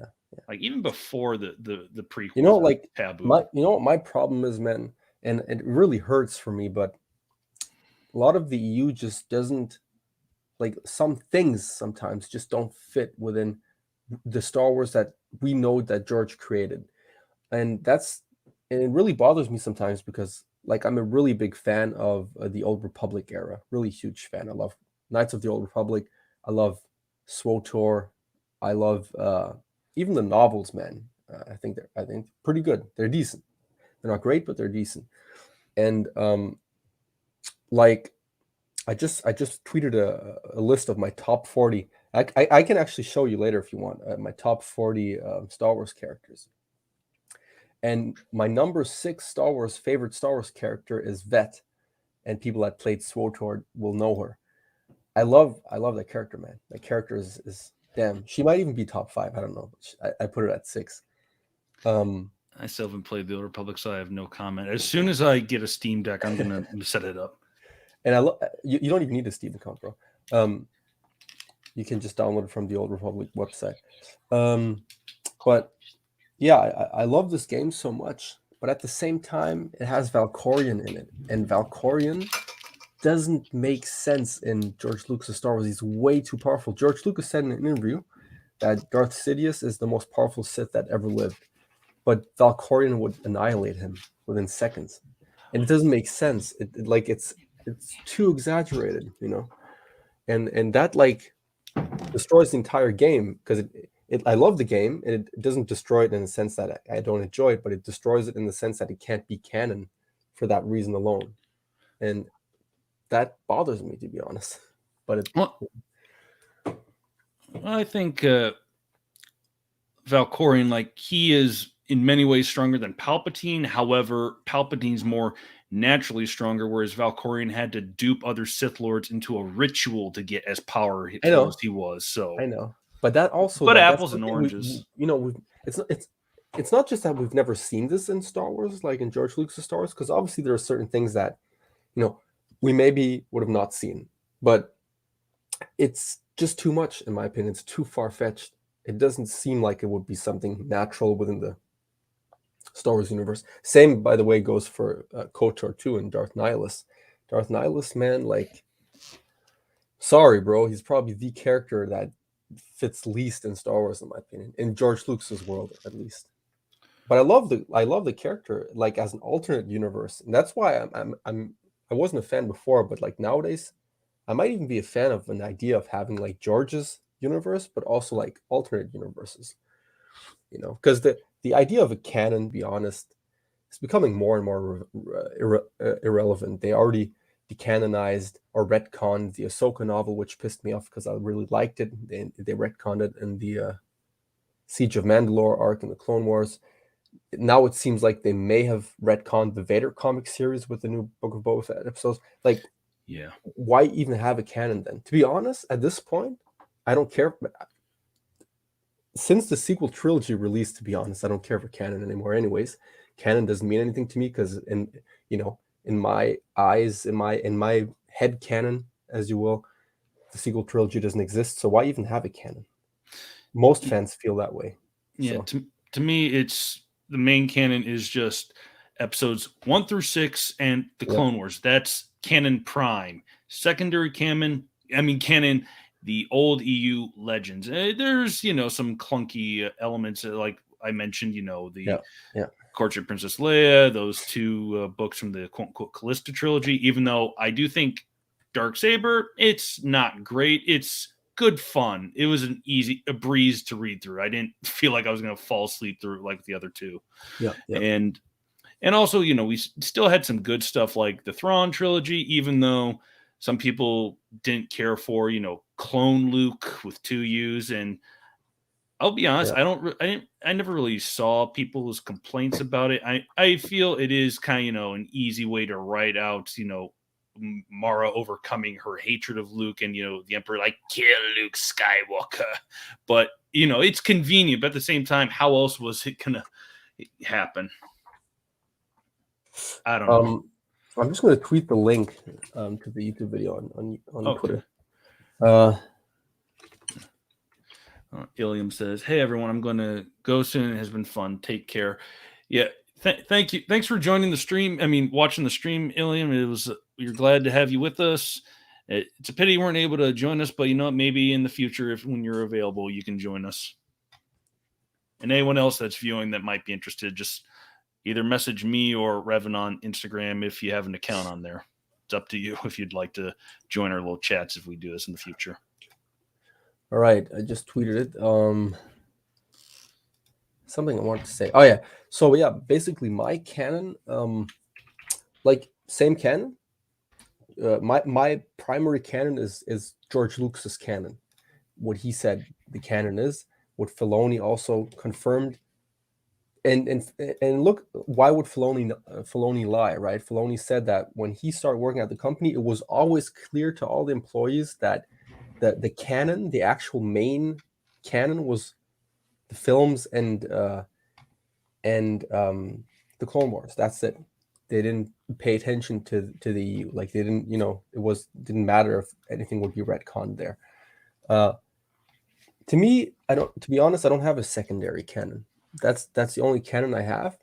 Like even before the prequel. Like taboo. What my problem is, man, and it really hurts for me, but a lot of the EU just doesn't, like, some things sometimes just don't fit within the Star Wars that we know that George created. And it really bothers me sometimes, because like I'm a really big fan of the Old Republic era, really huge fan. I love Knights of the Old Republic. I love SWTOR. I love even the novels, man. I think they're pretty good. They're decent. They're not great, but they're decent. And like I just tweeted a list of my top 40. I can actually show you later if you want, my top 40 Star Wars characters. And my number 6 favorite Star Wars character is Vet, and people that played SWTOR will know her. I love that character, man. That character is damn. She might even be top 5. I don't know. I put her at 6. I still haven't played the Old Republic, so I have no comment. As soon as I get a Steam Deck, I'm gonna set it up. And you don't even need a Steam account, bro. You can just download it from the Old Republic website. But yeah, I love this game so much, but at the same time, it has Valkorion in it, and Valkorion doesn't make sense in George Lucas' Star Wars. He's way too powerful. George Lucas said in an interview that Darth Sidious is the most powerful Sith that ever lived, but Valkorion would annihilate him within seconds, and it doesn't make sense. It's too exaggerated, and that like destroys the entire game, because I love the game, and it doesn't destroy it in the sense that I don't enjoy it, but it destroys it in the sense that it can't be canon for that reason alone, and that bothers me, to be honest. But I think Valkorion, like, he is in many ways stronger than Palpatine. However, Palpatine's more naturally stronger, whereas Valkorion had to dupe other Sith Lords into a ritual to get as powerful as he was. So I know, but that also, but apples and oranges. it's not just that we've never seen this in Star Wars, like in George Lucas' Star Wars, because obviously there are certain things that we maybe would have not seen. But it's just too much, in my opinion. It's too far-fetched. It doesn't seem like it would be something natural within the Star Wars universe. Same, by the way, goes for KOTOR 2 and Darth Nihilus. Darth Nihilus, man, like, sorry, bro, he's probably the character that fits least in Star Wars, in my opinion, in George Lucas's world, at least. But I love the character, like, as an alternate universe, and that's why I wasn't a fan before, but like nowadays, I might even be a fan of an idea of having like George's universe, but also like alternate universes. Because the idea of a canon, to be honest, is becoming more and more irrelevant. They already decanonized or retconned the Ahsoka novel, which pissed me off because I really liked it. They retconned it in the Siege of Mandalore arc in the Clone Wars. Now it seems like they may have retconned the Vader comic series with the new Book of Boba Fett episodes. Like, Yeah. why even have a canon then? To be honest, at this point, I don't care. Since the sequel trilogy released, to be honest, I don't care for canon anymore. Anyways, canon doesn't mean anything to me because in my eyes, in my head canon, as you will, the sequel trilogy doesn't exist. So why even have a canon? Most fans feel that way. Yeah. So To me, it's the main canon is just episodes 1 through 6 and the yeah, Clone Wars. That's canon prime. Secondary canon, the old EU legends. There's, some clunky elements like I mentioned, yeah, the yeah, Courtship Princess Leia, those two books from the quote unquote Callista trilogy, even though I do think Dark Saber, it's not great. It's good fun. It was a breeze to read through. I didn't feel like I was going to fall asleep through like the other two. yeah, yeah, And also, we still had some good stuff like the Thrawn trilogy, even though some people didn't care for, clone Luke with two U's. And I'll be honest, yeah. I never really saw people's complaints about it. I feel it is kind of, an easy way to write out, Mara overcoming her hatred of Luke and, the Emperor like, kill Luke Skywalker. But, it's convenient, but at the same time, how else was it going to happen? I don't know. I'm just going to tweet the link to the YouTube video on Okay. Twitter. Ilium says, "Hey everyone, I'm going to go soon. It has been fun. Take care." Yeah, thank you. Thanks for joining the stream. I mean, watching the stream, Ilium. We're glad to have you with us. It's a pity you weren't able to join us, but maybe in the future, when you're available, you can join us. And anyone else that's viewing that might be interested, just either message me or Revan on Instagram if you have an account on there. It's up to you if you'd like to join our little chats if we do this in the future. All right, I just tweeted it. Something I wanted to say. Oh yeah, so yeah, basically my canon, like same canon. My primary canon is George Lucas's canon. What he said the canon is. What Filoni also confirmed. And look, why would Filoni lie, right? Filoni said that when he started working at the company, it was always clear to all the employees that the canon, the actual main canon, was the films and the Clone Wars. That's it. They didn't pay attention to the, like, they didn't, didn't matter if anything would be retconned there. To me, to be honest, I don't have a secondary canon. That's the only canon I have.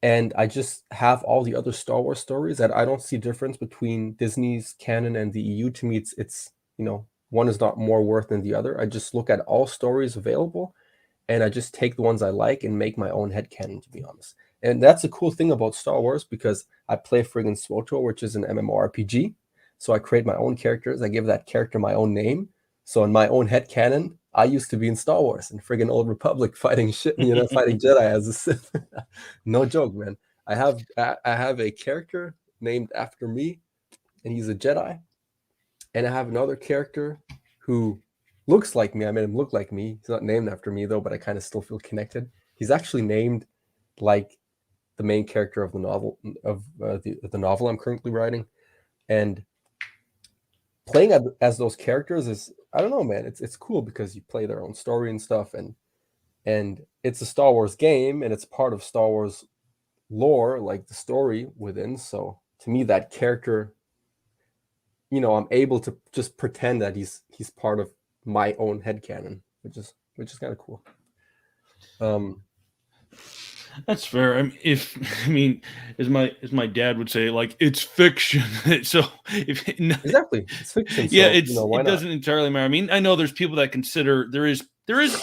And I just have all the other Star Wars stories that I don't see difference between Disney's canon and the EU. To me, it's one is not more worth than the other. I just look at all stories available and I just take the ones I like and make my own headcanon, to be honest. And that's the cool thing about Star Wars, because I play friggin' SWTOR, which is an MMORPG. So I create my own characters. I give that character my own name. So in my own headcanon, I used to be in Star Wars in friggin' Old Republic fighting shit, fighting Jedi as a Sith. No joke, man. I have a character named after me, and he's a Jedi. And I have another character who looks like me. I made him look like me. He's not named after me though, but I kind of still feel connected. He's actually named like the main character of the novel the novel I'm currently writing, and playing as those characters is, I don't know, man. It's cool because you play their own story and stuff, and it's a Star Wars game and it's part of Star Wars lore, like the story within. So to me, that character I'm able to just pretend that he's part of my own headcanon, which is kind of cool. That's fair. As my dad would say, like, it's fiction. So if Exactly, it's fiction, yeah, so why it not? doesn't entirely matter. I mean, I know there's people that consider there is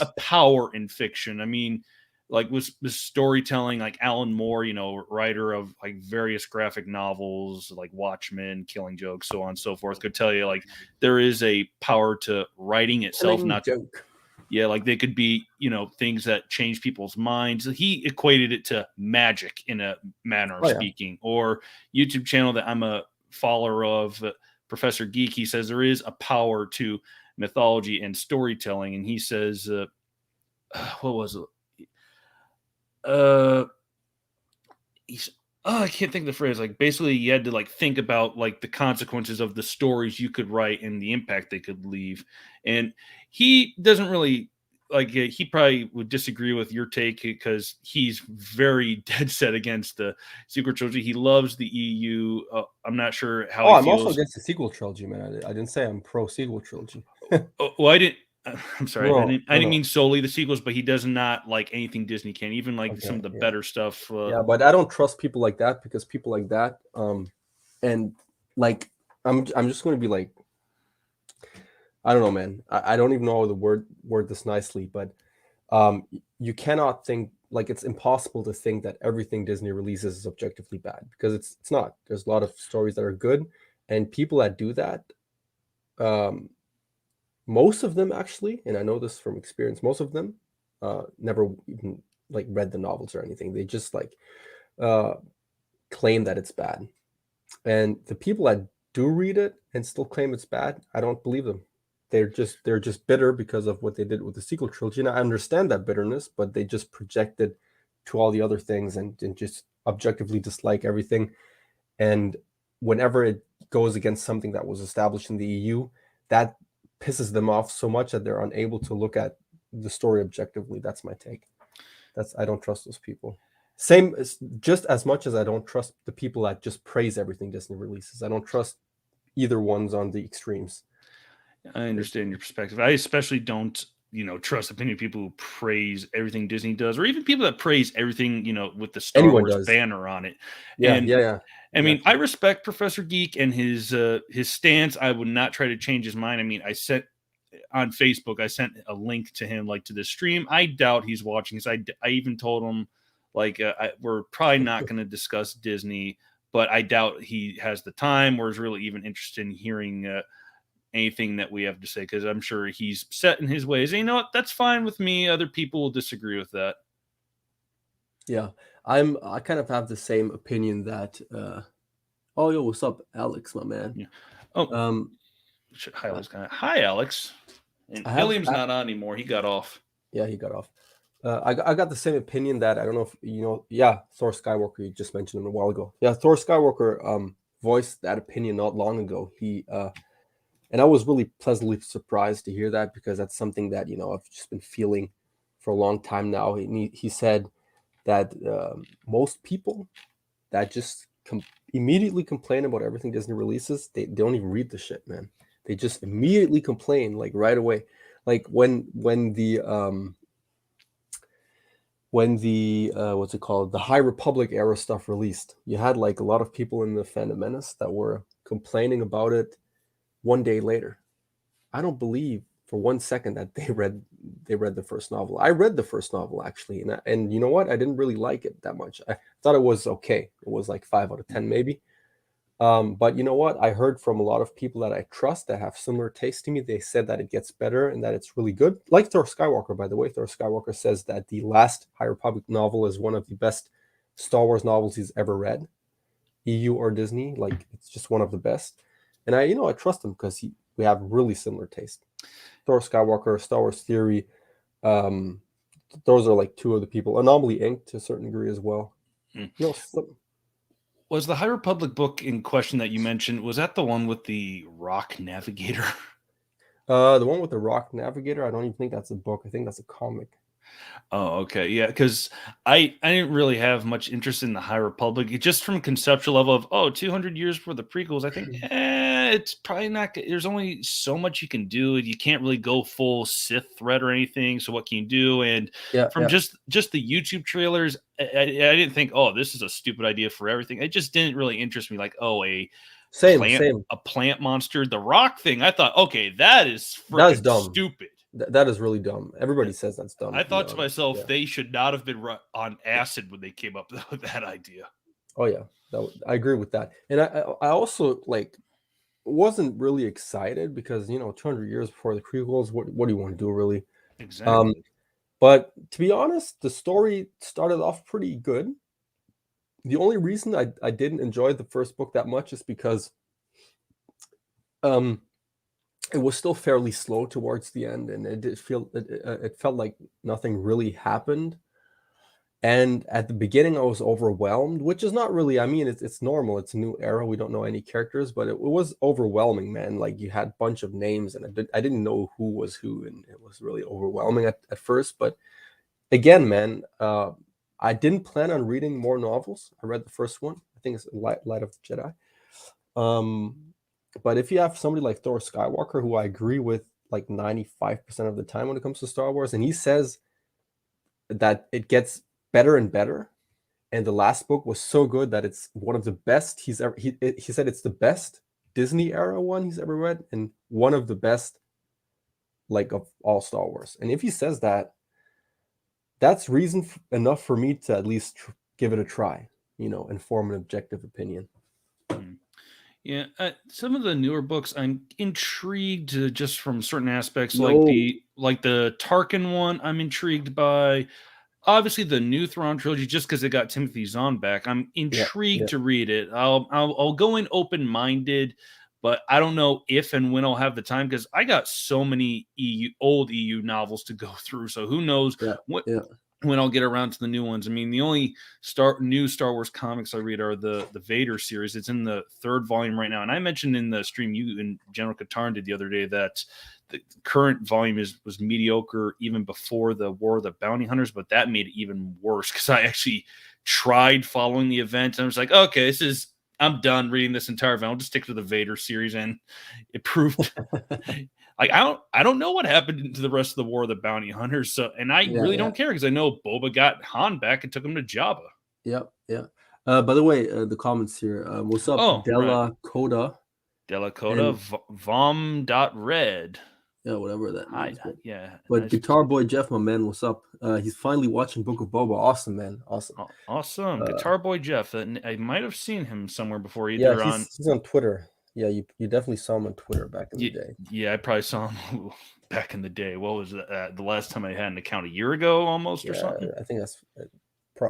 a power in fiction. I mean, like with storytelling, like Alan Moore, writer of like various graphic novels like Watchmen, Killing Joke, so on and so forth, could tell you like there is a power to writing itself, Killing not joke. yeah, like they could be, things that change people's minds. He equated it to magic in a manner of Oh yeah. speaking. Or YouTube channel that I'm a follower of, Professor Geek. He says there is a power to mythology and storytelling, and he says, what was it? He's I can't think of the phrase. Like basically, you had to like think about like the consequences of the stories you could write and the impact they could leave. And he doesn't really like. He probably would disagree with your take because he's very dead set against the sequel trilogy. He loves the EU. I'm not sure how Oh, he I'm also feels. against the sequel trilogy, man. I didn't say I'm pro sequel trilogy. Oh, well, I didn't. I'm sorry. I No, didn't. I no, didn't no. mean solely the sequels, but he does not like anything Disney can. Even like some Okay, of the yeah. better stuff. Yeah, but I don't trust people like that, because people like that, and like I'm just going to be like, I don't know, man. I don't even know how to word this nicely, but you cannot think, like, it's impossible to think that everything Disney releases is objectively bad, because it's not. There's a lot of stories that are good, and people that do that, um, most of them actually, and I know this from experience, most of them never even like read the novels or anything. They just like uh, claim that it's bad. And the people that do read it and still claim it's bad, I don't believe them. They're just bitter because of what they did with the sequel trilogy. And I understand that bitterness, but they just project it to all the other things, and just objectively dislike everything. And whenever it goes against something that was established in the EU, that pisses them off so much that they're unable to look at the story objectively. That's my take. I don't trust those people. Same as, just as much as I don't trust the people that just praise everything Disney releases. I don't trust either one's on the extremes. I understand your perspective. I especially don't, trust opinion of people who praise everything Disney does, or even people that praise everything, with the Star Anyone Wars does. banner on it. Yeah, And yeah, yeah. I mean, I Exactly. respect Professor Geek and his stance. I would not try to change his mind. I mean, I sent on Facebook, I sent a link to him like to the stream. I doubt he's watching this. I even told him like we're probably not going to discuss Disney, but I doubt he has the time or is really even interested in hearing anything that we have to say, because I'm sure he's set in his ways. And you know what? That's fine with me. Other people will disagree with that. Yeah. I kind of have the same opinion that oh yo, what's up, Alex, my man? Yeah. Oh, Um hi, I, Hi, Alex. And I have Illiam's not on anymore. He got off. yeah, he got off. I got the same opinion that, I don't know if you know, yeah, Thor Skywalker, you just mentioned him a while ago. Yeah, Thor Skywalker voiced that opinion not long ago. He and I was really pleasantly surprised to hear that, because that's something that, I've just been feeling for a long time now. He said that most people that just immediately complain about everything Disney releases, they don't even read the shit, man. They just immediately complain, like, right away. Like when the what's it called, the High Republic era stuff released, you had like a lot of people in the Phantom Menace that were complaining about it one day later. I don't believe for one second that they read the first novel. I read the first novel actually, and you know what? I didn't really like it that much. I thought it was okay. It was like 5 out of 10 maybe. But you know what? I heard from a lot of people that I trust that have similar taste to me. They said that it gets better and that it's really good. Like Thor Skywalker, by the way. Thor Skywalker says that the last High Republic novel is one of the best Star Wars novels he's ever read, EU or Disney. Like, it's just one of the best. And I trust him, because we have really similar taste. Thor Skywalker, Star Wars Theory. Um, those are like two of the people. Anomaly Inc. to a certain degree as well. Mm. You know, some, Was the High Republic book in question that you mentioned, was that the one with the rock navigator? the one with the Rock Navigator. I don't even think that's a book. I think that's a comic. Oh, okay. Yeah, because I didn't really have much interest in the High Republic. It just from conceptual level of 200 years for the prequels. I think it's probably not. There's only so much you can do. You can't really go full Sith threat or anything. So what can you do? And Yeah, from yeah. just the YouTube trailers, I didn't think, oh, this is a stupid idea for everything. It just didn't really interest me. Like, oh, Same, same. a plant monster, the Rock thing. I thought, okay, that is That's freaking dumb. stupid. That is really dumb. Everybody says that's dumb, I to be thought to honest. myself, Yeah. they should not have been on acid when they came up with that idea. Oh yeah. I agree with that. And I also like wasn't really excited because 200 years before the prequels, what do you want to do really? Um, Exactly. but to be honest, the story started off pretty good. The only reason I didn't enjoy the first book that much is because um it was still fairly slow towards the end, and it felt like nothing really happened. And at the beginning, I was overwhelmed, which is not really. I mean, it's normal. It's a new era. We don't know any characters, but it was overwhelming, man. Like you had a bunch of names, and I didn't know who was who, and it was really overwhelming at first. But again, man, I didn't plan on reading more novels. I read the first one. I think it's Light of the Jedi. Um, but if you have somebody like Thor Skywalker, who I agree with like 95% of the time when it comes to Star Wars, and he says that it gets better and better, and the last book was so good that it's one of the best he's ever. He said it's the best Disney era one he's ever read, and one of the best like of all Star Wars. And if he says that, that's reason enough for me to at least give it a try, and form an objective opinion. Mm. Yeah, some of the newer books, I'm intrigued just from certain aspects, like No, the Tarkin one. I'm intrigued by obviously the new Thrawn trilogy, just because it got Timothy Zahn back. I'm yeah, intrigued yeah, to read it. I'll go in open minded, but I don't know if and when I'll have the time because I got so many old EU novels to go through. So who knows yeah, what yeah, when I'll get around to the new ones. I mean, the only new Star Wars comics I read are the Vader series. It's in the third volume right now, and I mentioned in the stream you and General Katarn did the other day that the current volume was mediocre even before the War of the Bounty Hunters, but that made it even worse because I actually tried following the event and I was like, okay, I'm done reading this entire event. I'll just stick to the Vader series, and it proved like I don't know what happened to the rest of the War of the Bounty Hunters. So, and I yeah, really yeah, don't care because I know Boba got Han back and took him to Jabba. yeah, yeah. By the way, the comments here. What's up, Oh, right. Della Coda? Delakota And Vom.red. yeah, whatever that Hi. means. But Yeah. but Nice to Guitar see. Boy Jeff, my man, what's up? He's finally watching Book of Boba. Awesome, man. Awesome. Awesome. Uh, Guitar Boy Jeff. I might have seen him somewhere before, yeah, either on. he's on Twitter. Yeah, you definitely saw him on Twitter back in the Yeah, day. yeah, I probably saw him back in the day. What was that? The last time I had an account a year ago almost or Yeah, something? I think that's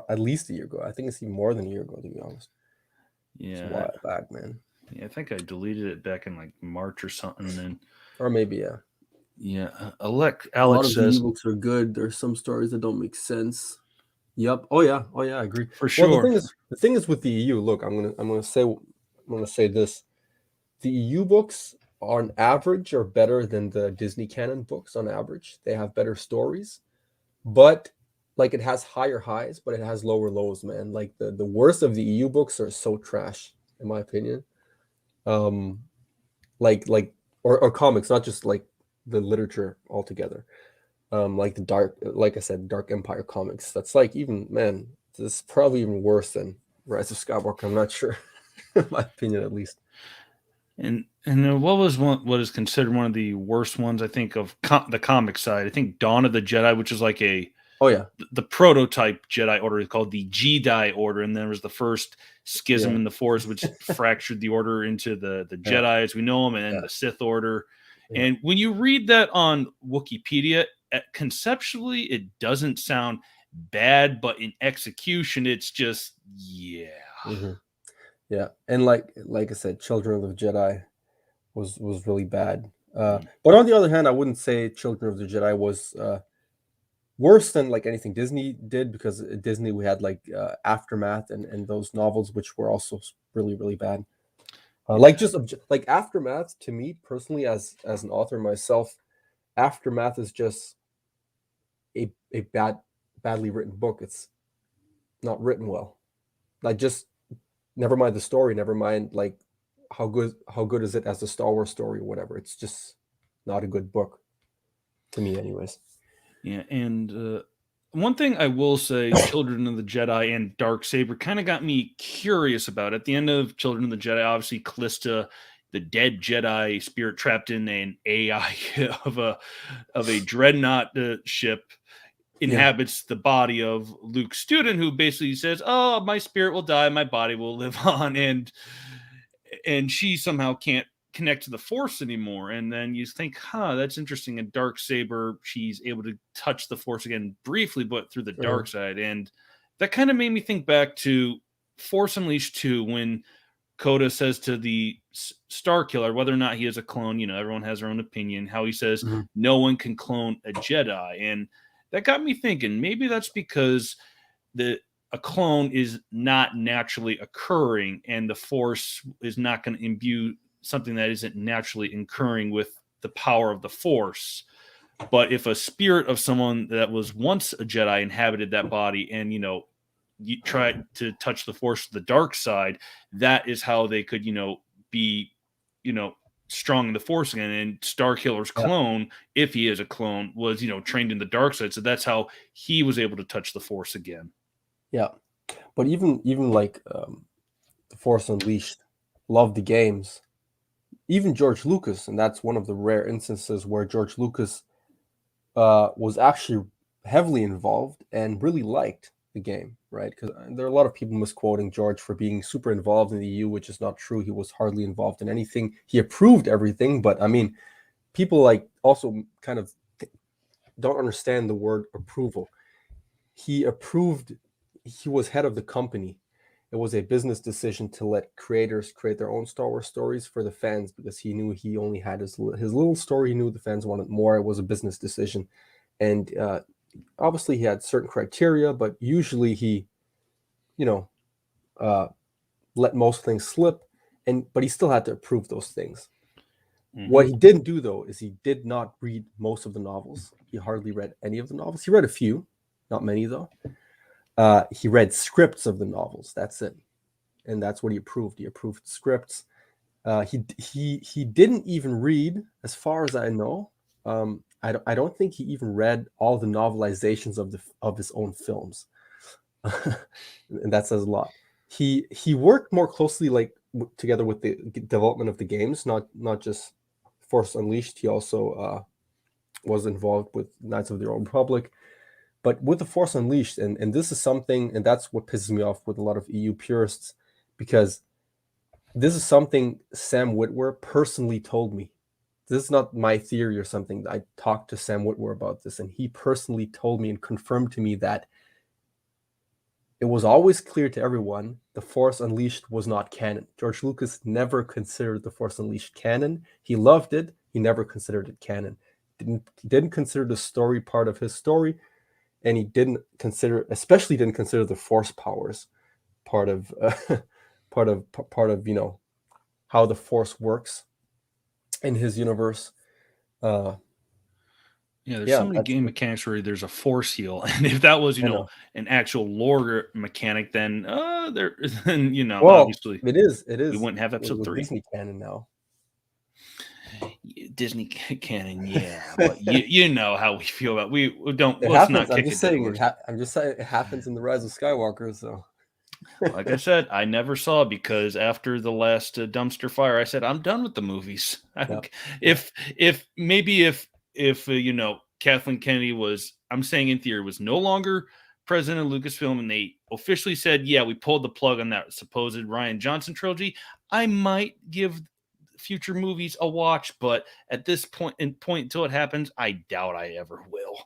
at least a year ago. I think it's even more than a year ago, to be honest. It's a Yeah. while back, man. Yeah, I think I deleted it back in like March or something. And Or maybe, yeah. yeah, A lot Alex of the says ebooks are good. There's some stories that don't make sense. Yep. Oh yeah. Oh yeah. I agree. for Well, sure. the thing is with the EU. Look, I'm gonna say this. The EU books on average are better than the Disney canon books on average. They have better stories, but like it has higher highs, but it has lower lows, man. Like the worst of the EU books are so trash, in my opinion. Um, like or comics, not just like the literature altogether. Like the dark, like I said, Dark Empire comics. That's like even man, this is probably even worse than Rise of Skywalker. I'm not sure, in my opinion, at least. And what is considered one of the worst ones I think of the comic side. I think Dawn of the Jedi, which is like Oh yeah, the prototype Jedi Order is called the Jedi Order, and there was the first schism yeah, in the Force, which fractured the Order into the yeah, Jedi as we know them, and then yeah, the Sith Order. yeah. And when you read that on Wikipedia, conceptually it doesn't sound bad, but in execution, it's just yeah. Hmm. Yeah, and like I said, Children of the Jedi was really bad. Mm. But on the other hand, I wouldn't say Children of the Jedi was worse than like anything Disney did because at Disney we had like Aftermath and those novels which were also really bad. Like Yeah. just like Aftermath to me personally as an author myself, Aftermath is just a badly written book. It's not written well. Like, just never mind the story, never mind like how good is it as a Star Wars story or whatever. It's just not a good book to me, anyways. Yeah, and one thing I will say, Children of the Jedi and Dark Saber kind of got me curious about. At the end of Children of the Jedi, obviously Callista, the dead Jedi spirit trapped in an AI of a dreadnought ship, Yeah. inhabits the body of Luke's student, who basically says, "Oh, my spirit will die, my body will live on," and she somehow can't connect to the Force anymore. And then you think, "Huh, that's interesting." In Dark Saber, she's able to touch the Force again briefly, but through the dark side, and that kind of made me think back to Force Unleashed 2 when Coda says to the Star Killer, whether or not he is a clone, everyone has their own opinion, how he says Mm-hmm. no one can clone a Jedi. And that got me thinking, maybe that's because a clone is not naturally occurring, and the Force is not going to imbue something that isn't naturally occurring with the power of the Force. But if a spirit of someone that was once a Jedi inhabited that body, and you try to touch the Force to the dark side, that is how they could be you know strong in the Force again. And Starkiller's Yeah. clone, if he is a clone, was trained in the dark side, so that's how he was able to touch the Force again. Yeah. But even like The Force Unleashed, love the games. Even George Lucas, and that's one of the rare instances where George Lucas was actually heavily involved and really liked the game, right? Because there are a lot of people misquoting George for being super involved in the EU, which is not true. He was hardly involved in anything. He approved everything, but I mean, people like also kind of don't understand the word approval. He approved. He was head of the company. It was a business decision to let creators create their own Star Wars stories for the fans because he knew he only had his little story. He knew the fans wanted more. It was a business decision, and obviously he had certain criteria, but usually he, you know, uh, let most things slip, but he still had to approve those things. What he didn't do though is he did not read most of the novels. He hardly read any of the novels. He read a few, not many though. He read scripts of the novels. That's it, and that's what he approved. He approved scripts. He didn't even read, as far as I know. I don't think he even read all the novelizations of his own films, and that says a lot. He worked more closely together with the development of the games, not just Force Unleashed. He also was involved with Knights of the Old Republic. But with the Force Unleashed, and this is something, and that's what pisses me off with a lot of EU purists, because this is something Sam Witwer personally told me. This is not my theory or something. I talked to Sam Witwer about this, and he personally told me and confirmed to me that it was always clear to everyone The Force Unleashed was not canon. George Lucas never considered The Force Unleashed canon. He loved it. He never considered it canon. Didn't consider the story part of his story, and he especially didn't consider the Force powers part of part of how the Force works in his universe. Yeah, there's Yeah, so many game mechanics where there's a force heal, and if that was, I know. an actual lore mechanic, then then Well, obviously it is. It we is wouldn't have episode with 3. Disney canon now. Disney canon, yeah, but you know how we feel about It let's happens. not I'm kick a just dead saying horse. I'm just saying it happens in the Rise of Skywalker. So Like I said, I never saw it because after the last dumpster fire, I said I'm done with the movies. I yeah, don't, yeah. if maybe if Kathleen Kennedy was, I'm saying in theory, was no longer president of Lucasfilm, and they officially said, yeah, we pulled the plug on that supposed Ryan Johnson trilogy, I might give future movies a watch, but at this point until it happens, I doubt I ever will.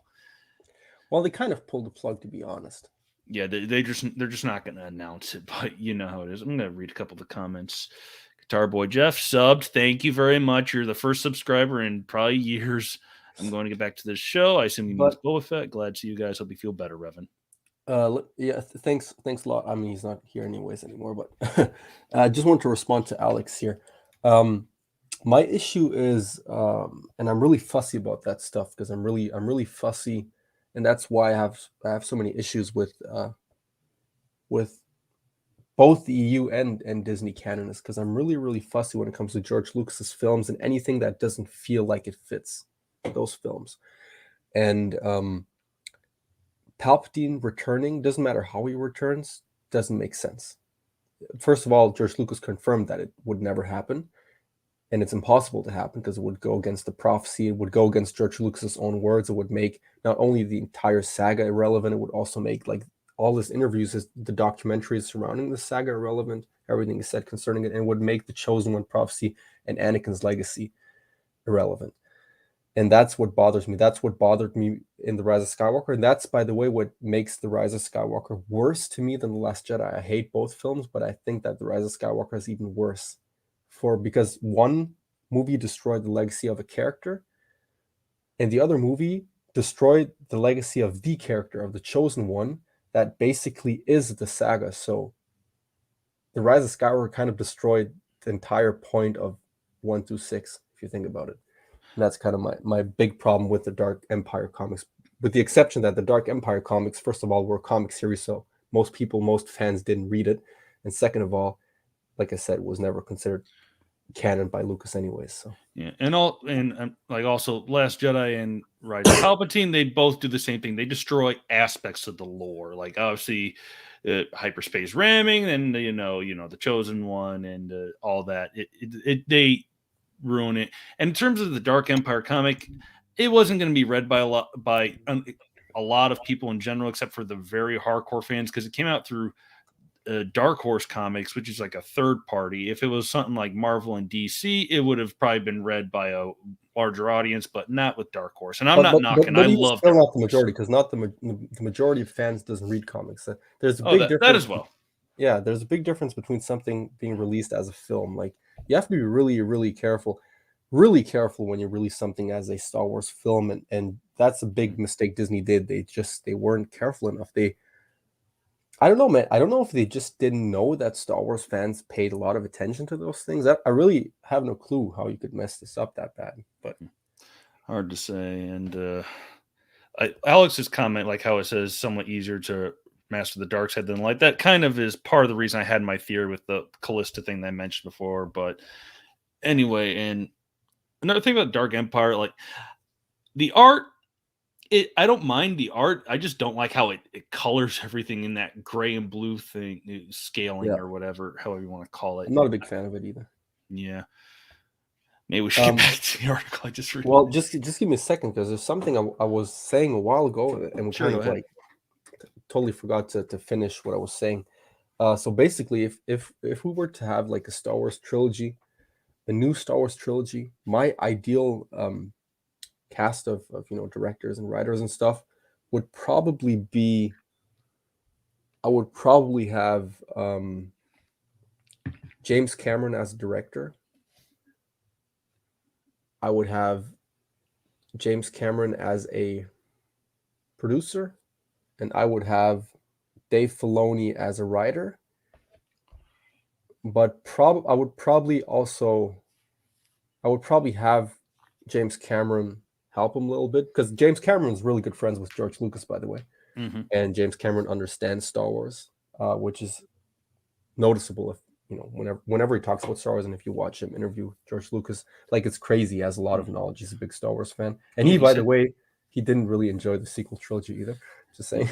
Well, they kind of pulled the plug, to be honest. Yeah, they're just not going to announce it, but you know how it is. I'm going to read a couple of the comments. Guitar Boy Jeff subbed. Thank you very much. You're the first subscriber in probably years. I'm going to get back to this show. I assume he means But Boba Fett. Glad to see you guys. Hope you feel better, Revan. yeah, thanks a lot. I mean, he's not here anyways anymore. But I just wanted to respond to Alex here. My issue is, and I'm really fussy about that stuff because I'm really fussy and that's why I have so many issues with both the EU and Disney canon, is because I'm really fussy when it comes to George Lucas's films and anything that doesn't feel like it fits those films. And Palpatine returning, doesn't matter how he returns, doesn't make sense. First of all, George Lucas confirmed that it would never happen, and it's impossible to happen because it would go against the prophecy. It would go against George Lucas's own words. It would make not only the entire saga irrelevant, it would also make like all his interviews, the documentaries surrounding the saga irrelevant. Everything he said concerning it, and would make the Chosen One prophecy and Anakin's legacy irrelevant. And that's what bothers me. That's what bothered me in The Rise of Skywalker. And that's, by the way, what makes The Rise of Skywalker worse to me than The Last Jedi. I hate both films, but I think that The Rise of Skywalker is even worse because one movie destroyed the legacy of a character, and the other movie destroyed the legacy of the character, of the Chosen One, that basically is the saga. So The Rise of Skywalker kind of destroyed the entire point of 1 through 6, if you think about it. And that's kind of my big problem with the Dark Empire comics, with the exception that the Dark Empire comics, first of all, were a comic series, so most fans didn't read it. And second of all, like I said, was never considered canon by Lucas anyways. So Yeah, and like also Last Jedi and Rise of Palpatine, they both do the same thing. They destroy aspects of the lore, like obviously hyperspace ramming, and the Chosen One, and all that. They ruin it. And in terms of the Dark Empire comic, it wasn't going to be read by a lot of people in general, except for the very hardcore fans, because it came out through Dark Horse Comics, which is like a third party. If it was something like Marvel and DC, it would have probably been read by a larger audience, but not with Dark Horse. And I'm not knocking. I even love still Dark not the Horse. majority, because not the majority of fans doesn't read comics. There's a Oh, big that difference. as well. Yeah, there's a big difference between something being released as a film. Like, you have to be really careful when you release something as a Star Wars film, and that's a big mistake Disney did. They weren't careful enough. I don't know, man. I don't know if they just didn't know that Star Wars fans paid a lot of attention to those things. I really have no clue how you could mess this up that bad. But Hard to say. And Alex's comment, like how it says somewhat easier to master the dark side than light, that kind of is part of the reason I had my theory with the Callista thing that I mentioned before. But anyway, and another thing about Dark Empire, like the art, I don't mind the art. I just don't like how it colors everything in that gray and blue thing, scaling yeah, or whatever, however you want to call it. I'm not a big fan of it either. Yeah. Maybe we should get back to the article I just read. Well, just give me a second, because there's something I was saying a while ago, and we Sure, kind go of ahead. like totally forgot to finish what I was saying. So basically, if we were to have like a Star Wars trilogy, a new Star Wars trilogy, my ideal cast of directors and writers and stuff would probably be, I would probably have James Cameron as a director. I would have James Cameron as a producer, and I would have Dave Filoni as a writer. But I would probably have James Cameron help him a little bit, because James Cameron's really good friends with George Lucas, by the way, Mhm. and James Cameron understands Star Wars, which is noticeable if whenever he talks about Star Wars, and if you watch him interview George Lucas, like, it's crazy. He has a lot of knowledge. He's a big Star Wars fan, and Yeah, he, he by the said way, he didn't really enjoy the sequel trilogy either. Just saying.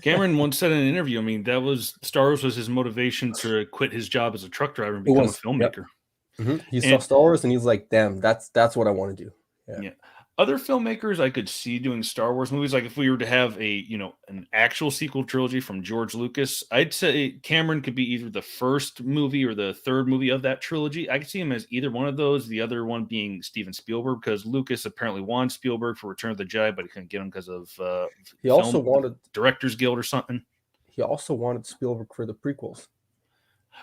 Cameron once said in an interview, I mean, that was Star Wars was his motivation to quit his job as a truck driver and It become a was, yep. filmmaker. He saw And Star Wars and he's like, "Damn, that's what I want to do." Yeah, yeah. Other filmmakers I could see doing Star Wars movies, like if we were to have an actual sequel trilogy from George Lucas, I'd say Cameron could be either the first movie or the third movie of that trilogy. I could see him as either one of those, the other one being Steven Spielberg, because Lucas apparently wanted Spielberg for Return of the Jedi, but he couldn't get him because of he also film wanted Directors Guild or something. Spielberg for the prequels.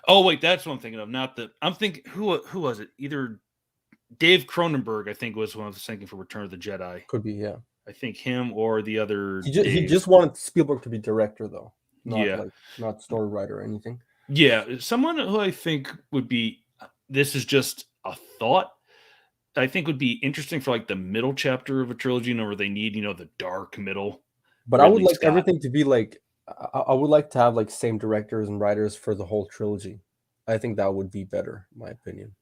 Oh wait, that's what I'm thinking of. Not the I'm thinking who was it? Either Dave Cronenberg, I think, was one I was thinking for Return of the Jedi. Could be, yeah. I think him or the other He Dave. just wanted Spielberg to be director, though, Yeah. not story writer or anything. Yeah. Someone who I think would be, this is just a thought, I think would be interesting for like the middle chapter of a trilogy, where they need, the dark middle. But I would Ridley like Scott. everything to be like I would like to have like same directors and writers for the whole trilogy. I think that would be better, in my opinion.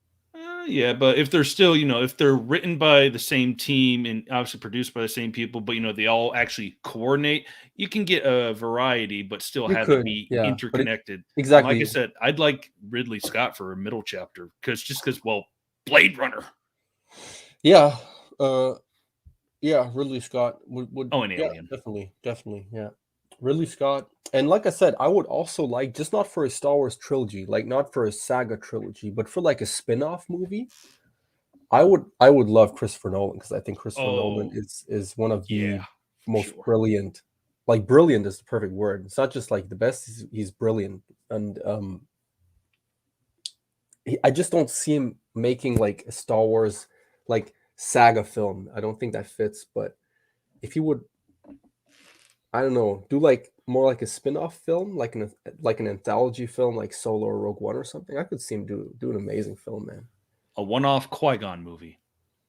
Yeah, but if they're still, if they're written by the same team and obviously produced by the same people, but they all actually coordinate, you can get a variety, but still You have it could, be yeah, but interconnected. And like I exactly, said, I'd like Ridley Scott for a middle chapter because well, Blade Runner. yeah, uh, yeah. Ridley Scott would Oh, an yeah, Alien. definitely, yeah. Ridley Scott, and like I said, I would also like just not for a Star Wars trilogy, like not for a saga trilogy, but for like a spin-off movie. I would love Christopher Nolan because I think Christopher Nolan Oh, is one of yeah, the for most sure. brilliant. Like brilliant is the perfect word. It's not just like the best. He's brilliant, and I just don't see him making like a Star Wars like saga film. I don't think that fits. But if he would, I don't know, do like more like a spin-off film, like an anthology film, like Solo or Rogue One or something. I could see him do an amazing film, man. A one-off Qui-Gon movie.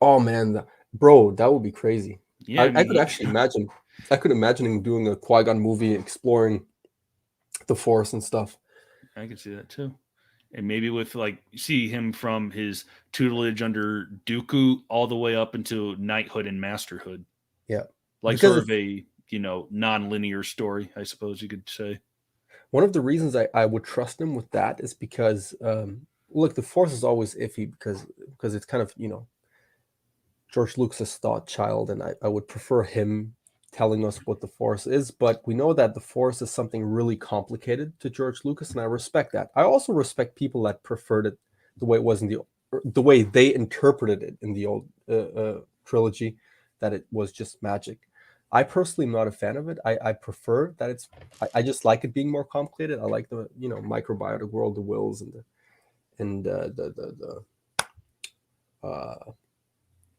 Oh man, bro, that would be crazy. Yeah, I could actually imagine. I could imagine him doing a Qui-Gon movie exploring the Force and stuff. I can see that too. And maybe with like see him from his tutelage under Dooku all the way up into knighthood and masterhood. Yeah, Like because sort of it's a non-linear story, I suppose you could say. one of the reasons I would trust him with that is because look, the Force is always iffy because it's kind of George Lucas' thought child, and I would prefer him telling us what the Force is. But we know that the Force is something really complicated to George Lucas, and I respect that. I also respect people that preferred it the way it was in the way they interpreted it in the old trilogy, that it was just magic. I personally am not a fan of it. I prefer that I just like it being more complicated. I like the microbiotic world, the wills, and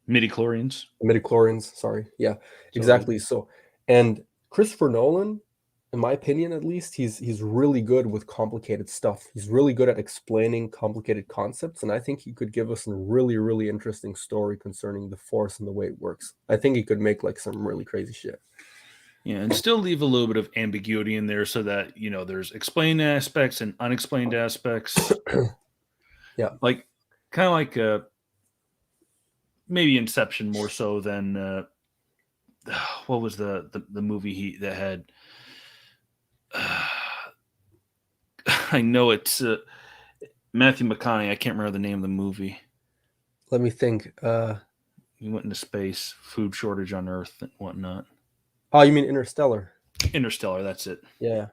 Midi-chlorians. midichlorians. Sorry, yeah, It's all good. exactly. So, and Christopher Nolan, in my opinion, at least, he's really good with complicated stuff. He's really good at explaining complicated concepts, and I think he could give us a really interesting story concerning the Force and the way it works. I think he could make like some really crazy shit. Yeah, and still leave a little bit of ambiguity in there so that, there's explained aspects and unexplained aspects. Yeah, Like kind of like maybe Inception more so than what was the movie he that had I know it's Matthew McConaughey. I can't remember the name of the movie. let me think. He went into space, food shortage on Earth and whatnot. Oh, you mean Interstellar? Interstellar, that's it. Yeah,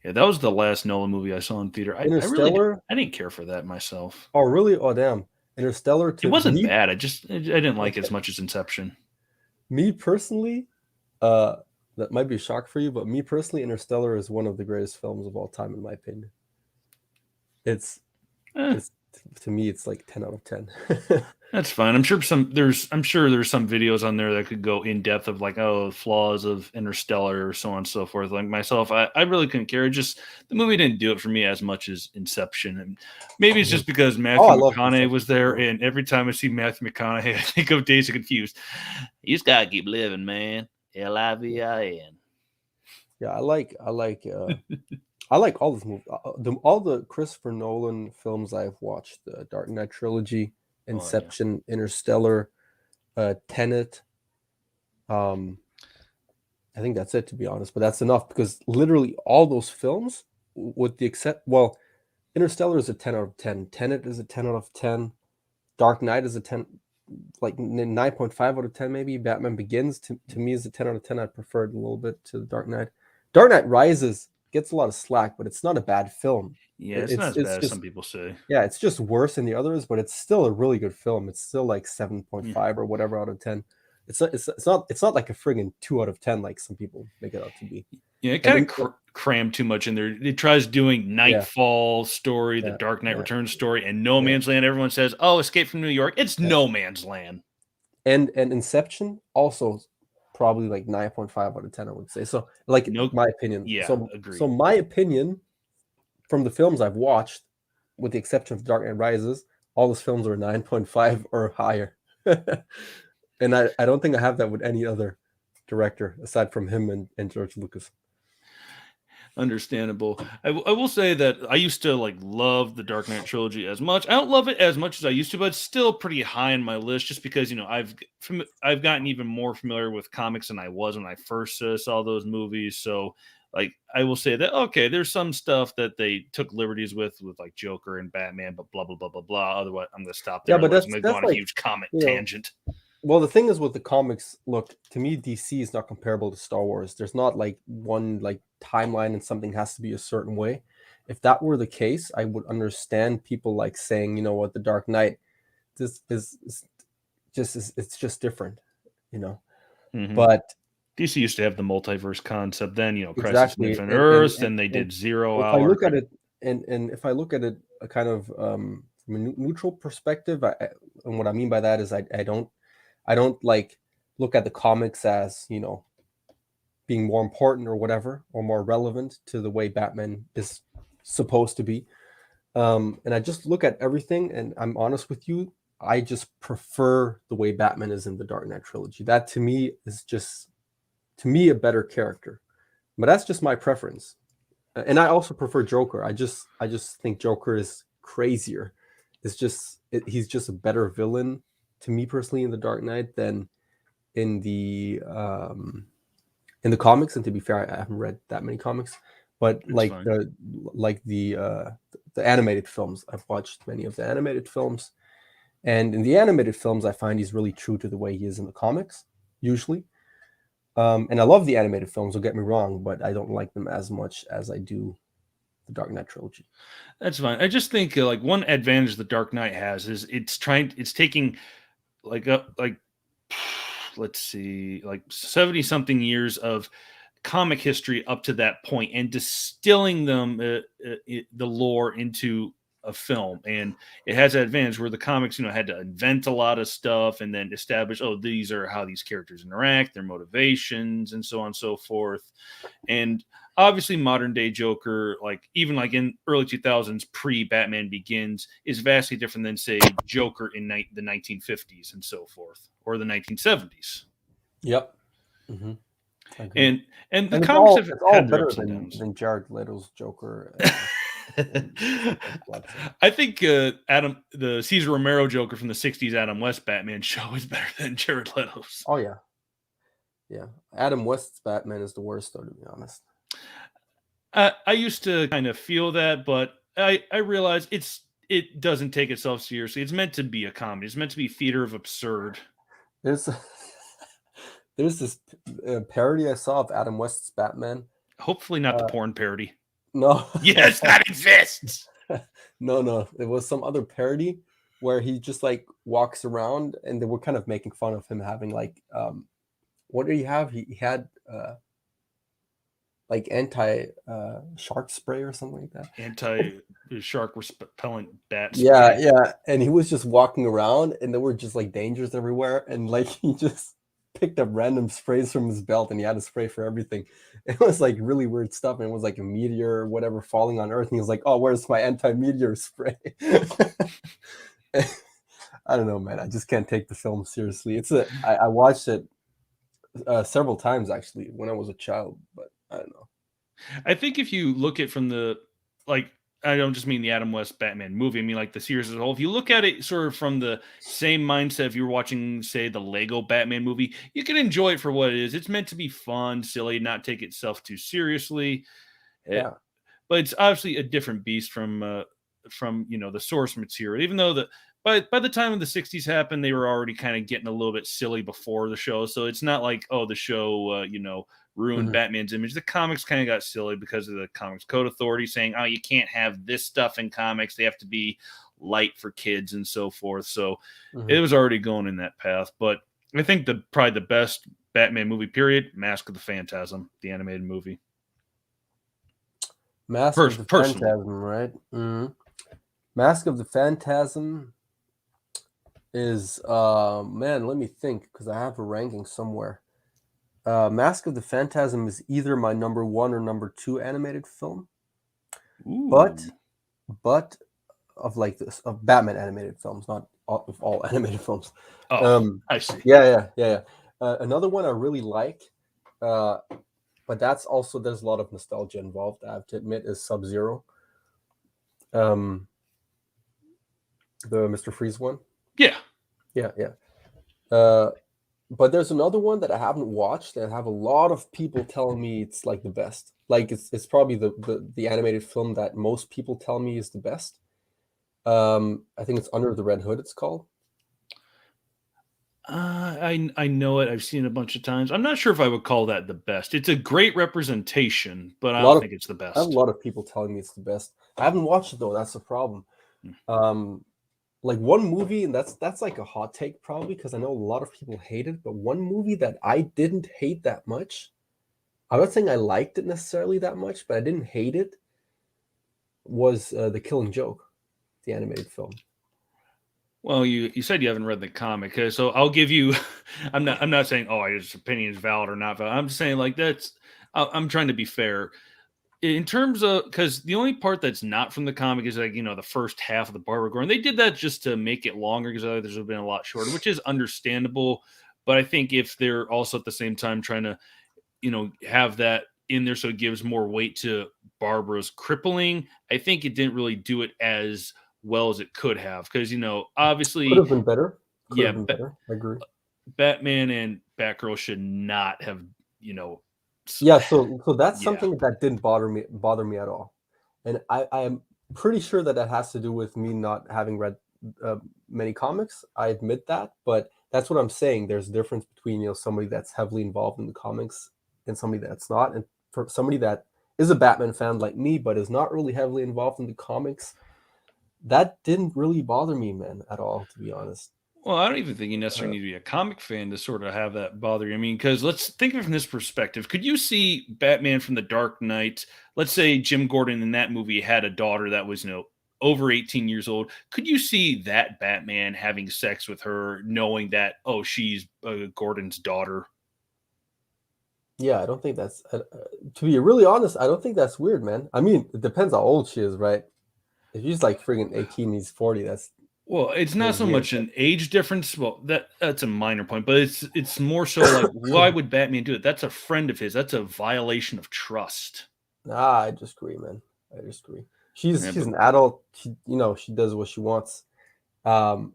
Yeah, that was the last Nolan movie I saw in theater. I really Interstellar. I didn't care for that myself. Oh, really? Oh, damn. Interstellar It to wasn't me. bad. I didn't like it as much as Inception. Me personally, uh, that might be a shock for you, but me personally, Interstellar is one of the greatest films of all time, in my opinion. It's Eh, it's to me, it's like 10 out of 10. that's fine. I'm sure there's some videos on there that could go in depth of like flaws of Interstellar or so on and so forth. Like myself, I really couldn't care. Just the movie didn't do it for me as much as Inception, and maybe it's just because Oh, I Matthew love McConaughey was Inception for there, sure. and every time I see Matthew McConaughey, I think of Days of Confused. You just gotta keep living, man. Livin. Yeah, I like all this movie. All the Christopher Nolan films I've watched: the Dark Knight trilogy, Oh yeah, Inception, Interstellar, Tenet. Um, I think that's it, to be honest. But that's enough because literally all those films, with the except, well, Interstellar is a 10 out of 10. Tenet is a 10 out of 10. Dark Knight is a 10, like 9.5 out of 10, maybe. Batman Begins to me is a 10 out of 10. I prefer it a little bit to the Dark Knight. Dark Knight Rises gets a lot of slack, but it's not a bad film. yeah. It, It's not it's as it's bad as some just people say. yeah, it's just worse than the others, but it's still a really good film. It's still like Yeah. 7.5 or whatever out of 10. It's not like a friggin' 2 out of 10 like some people make it out to be. Yeah, it And kind of crammed too much in there. It tries doing yeah, Nightfall story, the yeah, Dark Knight yeah, Returns story, and No yeah, Man's Land. Everyone says, "Oh, Escape from New York." It's yeah. No Man's Land. And Inception also probably like 9.5 out of 10, I would say. So like No, my opinion. yeah, So agreed. my opinion from the films I've watched, with the exception of Dark Knight Rises, all those films are 9.5 or higher. And I don't think I have that with any other. director aside from him and George Lucas. Understandable. I will say that I used to like love the Dark Knight trilogy as much. I don't love it as much as I used to, but it's still pretty high on my list just because I've gotten even more familiar with comics than I was when I first saw those movies. So like I will say that okay, there's some stuff that they took liberties with like Joker and Batman, but blah blah blah blah blah. Otherwise, I'm gonna stop there. Yeah, but Otherwise, I'm gonna go that's on a like, huge comic you know, tangent. well, the thing is with the comics, look, to me, DC is not comparable to Star Wars. There's not like one like timeline and something has to be a certain way. If that were the case, I would understand people like saying, you know what, the Dark Knight, this it's just different, you know. Hmm. But DC used to have the multiverse concept. Then Crisis on exactly, Infinite and and Earths. and, Then they and did Zero if I Hour. look at it, and if I look at it a kind of from a neutral perspective, and what I mean by that is I don't like look at the comics as, you know, being more important or whatever, or more relevant to the way Batman is supposed to be. And I just look at everything, and I'm honest with you, I just prefer the way Batman is in the Dark Knight trilogy. That to me is just, to me, a better character. But that's just my preference. And I also prefer Joker. I just think Joker is crazier. He's just a better villain to me personally in the Dark Knight than in the um in the comics. And to be fair, I haven't read that many comics, but It's fine. the animated films, I've watched many of the animated films, and in the animated films, I find he's really true to the way he is in the comics, usually. And I love the animated films. Don't get me wrong, but I don't like them as much as I do the Dark Knight trilogy. That's fine. I just think like one advantage the Dark Knight has is it's taking like let's see, like 70 something years of comic history up to that point and distilling them the lore into a film. And it has that advantage where the comics had to invent a lot of stuff and then establish, oh, these are how these characters interact, their motivations, and so on and so forth. And obviously modern day Joker, like even like in early 2000s pre Batman Begins, is vastly different than say Joker in the 1950s and so forth, or the 1970s. Yep. Hmm. I agree. And the And comics have it's all had their better ups and downs. than Jared Leto's Joker and Heath Ledger. I think the Cesar Romero Joker from the '60s Adam West Batman show is better than Jared Leto's. Oh yeah, yeah. Adam West's Batman is the worst, though, to be honest. I used to kind of feel that, but I realize it doesn't take itself seriously. It's meant to be a comedy. It's meant to be theater of absurd. There's there's this parody I saw of Adam West's Batman. Hopefully, not the Uh, porn parody. no, Yes, that exists. no. It was some other parody where he just like walks around, and they were kind of making fun of him having like what did he have? He had like anti shark spray or something like that. Anti-shark repellent bat Yeah, spray. yeah. And he was just walking around, and there were just like dangers everywhere. And like he just picked up random sprays from his belt, and he had a spray for everything. It was like really weird stuff. And it was like a meteor or whatever falling on Earth. And he was like, oh, where's my anti-meteor spray? I don't know, man. I just can't take the film seriously. I watched it several times actually when I was a child, but I don't know. I think if you look at from the like I don't just mean the Adam West Batman movie, I mean like the series as a whole. If you look at it sort of from the same mindset if you're watching, say, the Lego Batman movie, you can enjoy it for what it is. It's meant to be fun, silly, not take itself too seriously. Eh, Yeah. but it's obviously a different beast from the source material. Even though by the time of the '60s happened, they were already kind of getting a little bit silly before the show. So it's not like, oh, the show ruined Mhm. Batman's image. The comics kind of got silly because of the Comics Code Authority saying, oh, you can't have this stuff in comics. They have to be light for kids and so forth. So it Mhm. was already going in that path. But I think probably the best Batman movie period, Mask of the Phantasm, the animated movie. Mask of the Personally. Phantasm, right? Mask of the Phantasm is man, let me think because I have a ranking somewhere. Mask of the Phantasm is either my number one or number two animated film, but Ooh. but of like this of Batman animated films, not of all animated films. Oh, Um, I see. yeah. Another one I really like Uh, but that's also, there's a lot of nostalgia involved. I have to admit, is Sub-Zero, um, the Mr. Freeze one. Yeah. Yeah, yeah. Uh, but there's another one that I haven't watched that I have a lot of people telling me it's like the best. Like it's probably the animated film that most people tell me is the best. I think it's Under the Red Hood. It's called. I know it. I've seen it a bunch of times. I'm not sure if I would call that the best. It's a great representation, but I A lot don't of think it's the I have a best. lot of people telling me it's the best. I haven't watched it though. That's the problem. Mm. Um, like one movie, and that's like a hot take probably because I know a lot of people hate it. But one movie that I didn't hate that much, I'm not saying I liked it necessarily that much, but I didn't hate it, was The Killing Joke, the animated film. Well, you said you haven't read the comic, so I'll give you. I'm not saying his opinion is valid or not valid. I'm just saying like that's. I'm trying to be fair in terms of because the only part that's not from the comic is like the first half of the Barbara Gore, and they did that just to make it longer because others would have been a lot shorter, which is understandable. But I think if they're also at the same time trying to have that in there so it gives more weight to Barbara's crippling, I think it didn't really do it as well as it could have because Could obviously have been better. Could have yeah, been better. I agree. Batman and Batgirl should not have you know s- Yeah, so that's yeah. something that didn't bother me at all, and I am pretty sure that that has to do with me not having read many comics. I admit that, but that's what I'm saying. There's a difference between somebody that's heavily involved in the comics and somebody that's not, and for somebody that is a Batman fan like me but is not really heavily involved in the comics, that didn't really bother me, man, at all, to be honest. Well, I don't even think you Uh, necessarily need to be a comic fan to sort of have that bother you. I mean, because let's think of it from this perspective. Could you see Batman from the Dark Knight? Let's say Jim Gordon in that movie had a daughter that was, over 18 years old. Could you see that Batman having sex with her, knowing that, oh, she's Gordon's daughter? Yeah, I don't think that's to be really honest, I don't think that's weird, man. I mean, it depends how old she is, right? If she's like friggin' 18, he's 40, that's Well, it's kind not of so weird. much an age difference. Well, that's a minor point, but it's more so like why would Batman do it? That's a friend of his. That's a violation of trust. Nah, I disagree, man. I disagree. She's Yeah, she's but an adult. She does what she wants. Um,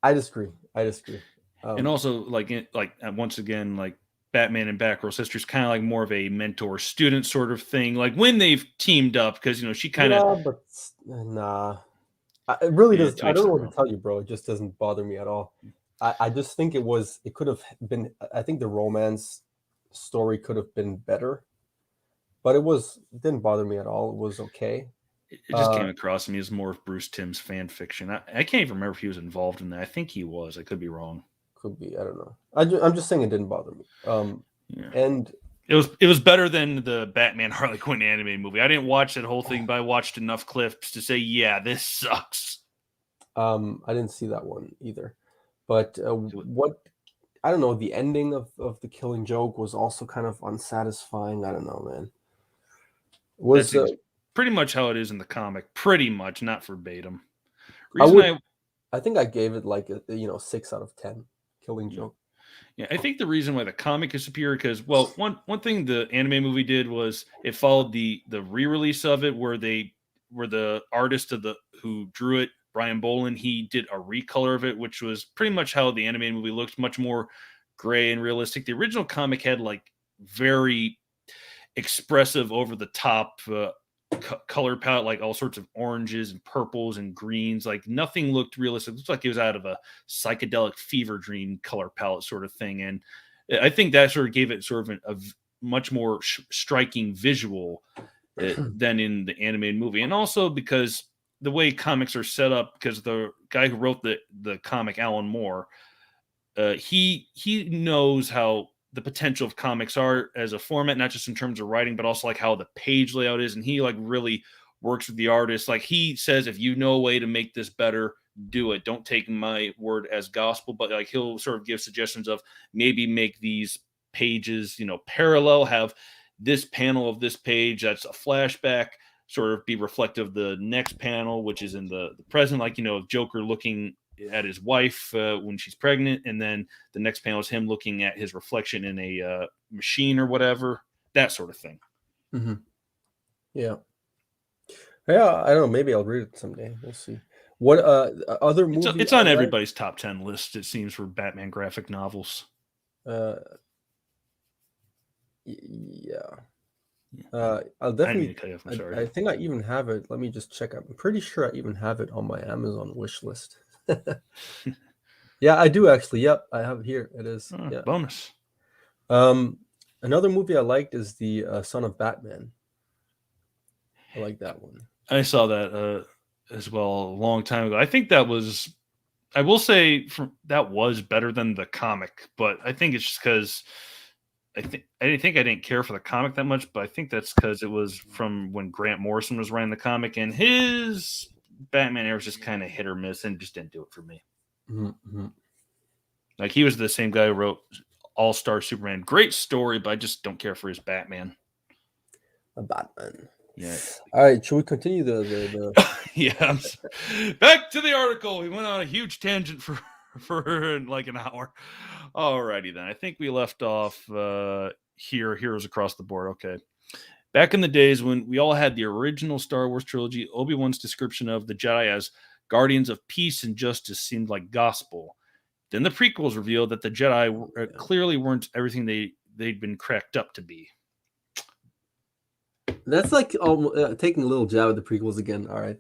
I disagree. I disagree. and Um, also once again like Batman and Batgirl sisters kind of like more of a mentor student sort of thing. Like when they've teamed up because she kind of yeah, but nah. It really yeah does. to I each don't know their what own. to tell you, bro. It just doesn't bother me at all. I just think it could have been, I think the romance story could have been better, but it didn't bother me at all. It was okay. It just Uh, came across to me as more of Bruce Timm's fan fiction. I can't even remember if he was involved in that. I think he was. I could be wrong. could be. I don't know. I'm just saying it didn't bother me. Yeah. And It was better than the Batman Harley Quinn animated movie. I didn't watch that whole thing, but I watched enough clips to say, yeah, this sucks. I didn't see that one either. But what I don't know, the ending of the Killing Joke was also kind of unsatisfying. I don't know, man. That's Was pretty much how it is in the comic. Pretty much, not verbatim. I Reason would I I think I gave it like a 6 out of 10. Killing yeah. Joke. Yeah, I think the reason why the comic is superior because well, one thing the anime movie did was it followed the re-release of it where the artist of the who drew it, Brian Boland, he did a recolor of it, which was pretty much how the animated movie looked, much more gray and realistic. The original comic had like very expressive, over the top color palette, like all sorts of oranges and purples and greens. Like nothing looked realistic. It looked like it was out of a psychedelic fever dream color palette sort of thing. And I think that sort of gave it sort of a much more striking visual than in the animated movie. And also because the way comics are set up, because the guy who wrote the comic, Alan Moore, he knows how the potential of comics are as a format, not just in terms of writing, but also like how the page layout is. And he like really works with the artist. Like he says, if you know a way to make this better, do it. Don't take my word as gospel, but like he'll sort of give suggestions of maybe make these pages, parallel, have this panel of this page that's a flashback sort of be reflective of the next panel, which is in the present, like, Joker looking at his wife when she's pregnant, and then the next panel is him looking at his reflection in a machine or whatever, that sort of thing. Mm-hmm. Yeah. Yeah, I don't know. Maybe I'll read it someday. We'll see. What other movie It's I on like? everybody's top 10 list, it seems, for Batman graphic novels. Yeah. I'll I didn't definitely. mean to cut you off. I'm sorry. I think I even have it. Let me just check. I'm pretty sure I even have it on my Amazon wish list. Yeah, I do actually. Yep, I have it here. It is. Yeah. Bonus. Another movie I liked is the Son of Batman. I like that one. I saw that as well a long time ago. I think that was, I will say, that was better than the comic, but I think it's just because I didn't care for the comic that much, but I think that's because it was from when Grant Morrison was writing the comic, and his Batman era was just kind of hit or miss, and just didn't do it for me. Mm-hmm. Like, he was the same guy who wrote All-Star Superman. Great story, but I just don't care for his Batman. A Batman. Yeah. All right, should we continue the Yeah. Back to the article. We went on a huge tangent for like an hour. Alrighty then. I think we left off here. Heroes across the board. Okay. Back in the days when we all had the original Star Wars trilogy, Obi-Wan's description of the Jedi as guardians of peace and justice seemed like gospel. Then the prequels revealed that the Jedi clearly weren't everything they'd been cracked up to be. That's like taking a little jab at the prequels again. All right.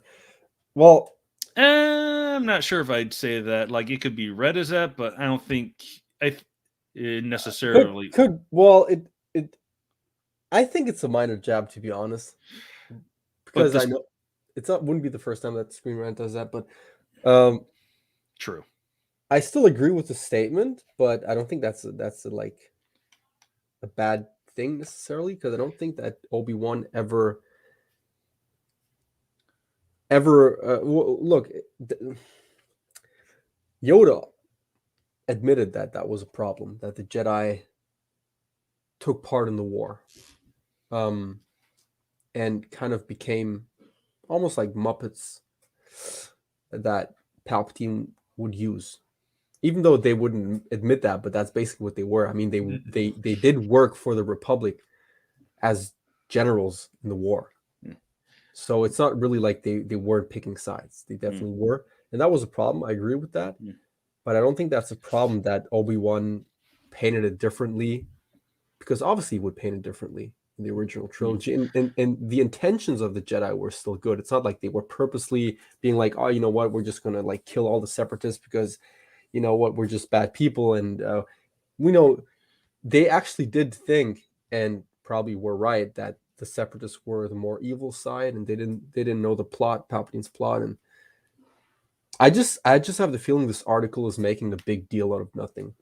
Well, I'm not sure if I'd say that. Like, it could be read as that, but I don't think it necessarily well, it. I think it's a minor jab, to be honest, because I know wouldn't be the first time that Screen Rant does that, but true. I still agree with the statement, but I don't think that's like a bad thing necessarily, because I don't think that Obi-Wan ever look. Yoda admitted that was a problem, that the Jedi took part in the war, and kind of became almost like Muppets that Palpatine would use, even though they wouldn't admit that, but that's basically what they were. I mean, they did work for the Republic as generals in the war. So it's not really like they weren't picking sides. They definitely were. And that was a problem. I agree with that. But I don't think that's a problem that Obi-Wan painted it differently, because obviously he would paint it differently in the original trilogy. And the intentions of the Jedi were still good. It's not like they were purposely being like, oh, you know what, we're just going to like kill all the separatists because, you know what, we're just bad people. And we know they actually did think, and probably were right, that the separatists were the more evil side, and they didn't know the plot, Palpatine's plot. And I just have the feeling this article is making a big deal out of nothing.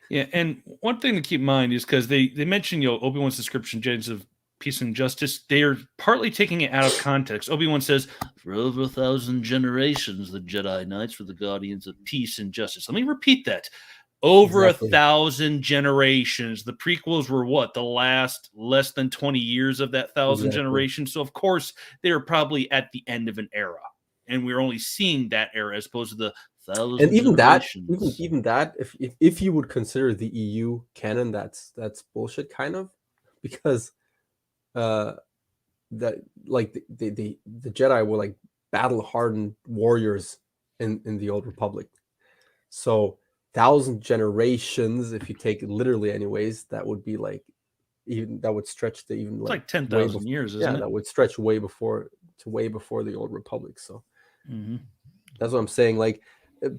Yeah, and one thing to keep in mind is, because they mention, Obi-Wan's description, Jedi of peace and justice, they are partly taking it out of context. Obi-Wan says, for over 1,000 generations, the Jedi Knights were the guardians of peace and justice. Let me repeat that. Over 1,000 generations. The prequels were what? The last less than 20 years of that 1,000 generations. So, of course, they are probably at the end of an era. And we're only seeing that era as opposed to the 1,000 and even generations. even that, if you would consider the EU canon, that's bullshit, kind of, because that, like, the Jedi were like battle hardened warriors in the Old Republic. So 1,000 generations, if you take it literally, anyways, that would be like, even that would stretch to even like 10,000 years, isn't it? That would stretch way before the Old Republic. So that's what I'm saying. Like,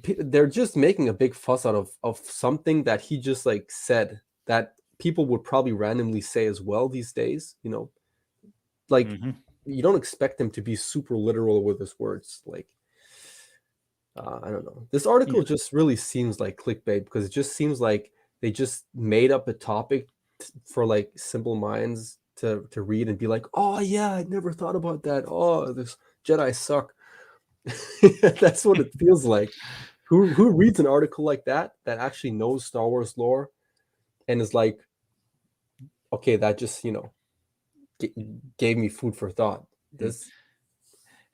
they're just making a big fuss out of something that he just like said, that people would probably randomly say as well these days. Like, you don't expect him to be super literal with his words. Like, I don't know. This article just really seems like clickbait, because it just seems like they just made up a topic for like simple minds to read and be like, oh yeah, I never thought about that. Oh, this Jedi suck. That's what it feels like. Who reads an article like that actually knows Star Wars lore and is like, okay, that just gave me food for thought. This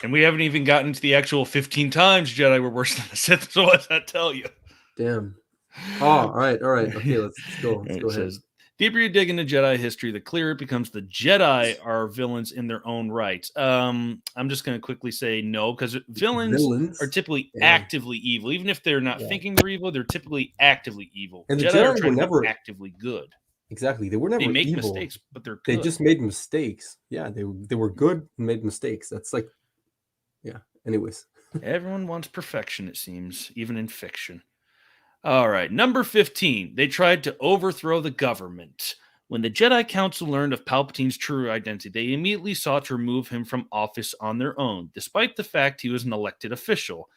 And we haven't even gotten to the actual 15 times Jedi were worse than the Sith. So what does that tell you? Damn. Oh, all right. Okay, let's go. Let's go It ahead. says, deeper you dig into Jedi history, the clearer it becomes the Jedi are villains in their own right. I'm just going to quickly say no, because villains are typically Damn. actively evil. Even if they're not Yeah. thinking they're evil, they're typically actively evil. And the Jedi are Jedi were trying to never be actively good. exactly. They were They never make evil. mistakes, but they're They good. just made mistakes. Yeah, they were good and made mistakes. That's like, yeah. Anyways, Everyone wants perfection, it seems, even in fiction. All right, number 15. They tried to overthrow the government. When the Jedi Council learned of Palpatine's true identity, they immediately sought to remove him from office on their own, despite the fact he was an elected official.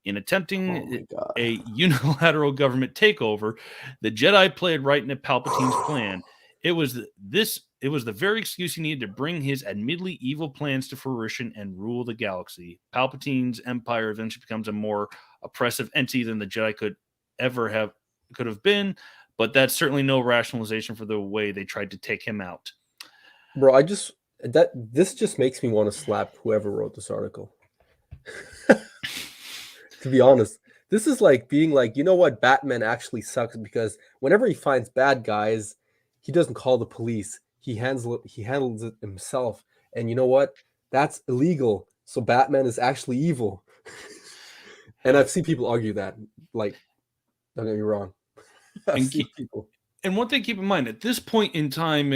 In oh attempting my god. a unilateral government takeover, the Jedi played right into Palpatine's plan. It was the very excuse he needed to bring his admittedly evil plans to fruition and rule the galaxy. Palpatine's empire eventually becomes a more oppressive entity than the Jedi could have been, but that's certainly no rationalization for the way they tried to take him out. Bro, this just makes me want to slap whoever wrote this article. To be honest, this is like being like, you know what, Batman actually sucks because whenever he finds bad guys, he doesn't call the police. He handles it himself. And you know what? That's illegal. So Batman is actually evil. And I've seen people argue that. Like, don't get me wrong. I've And seen people. And one thing, keep in mind, at this point in time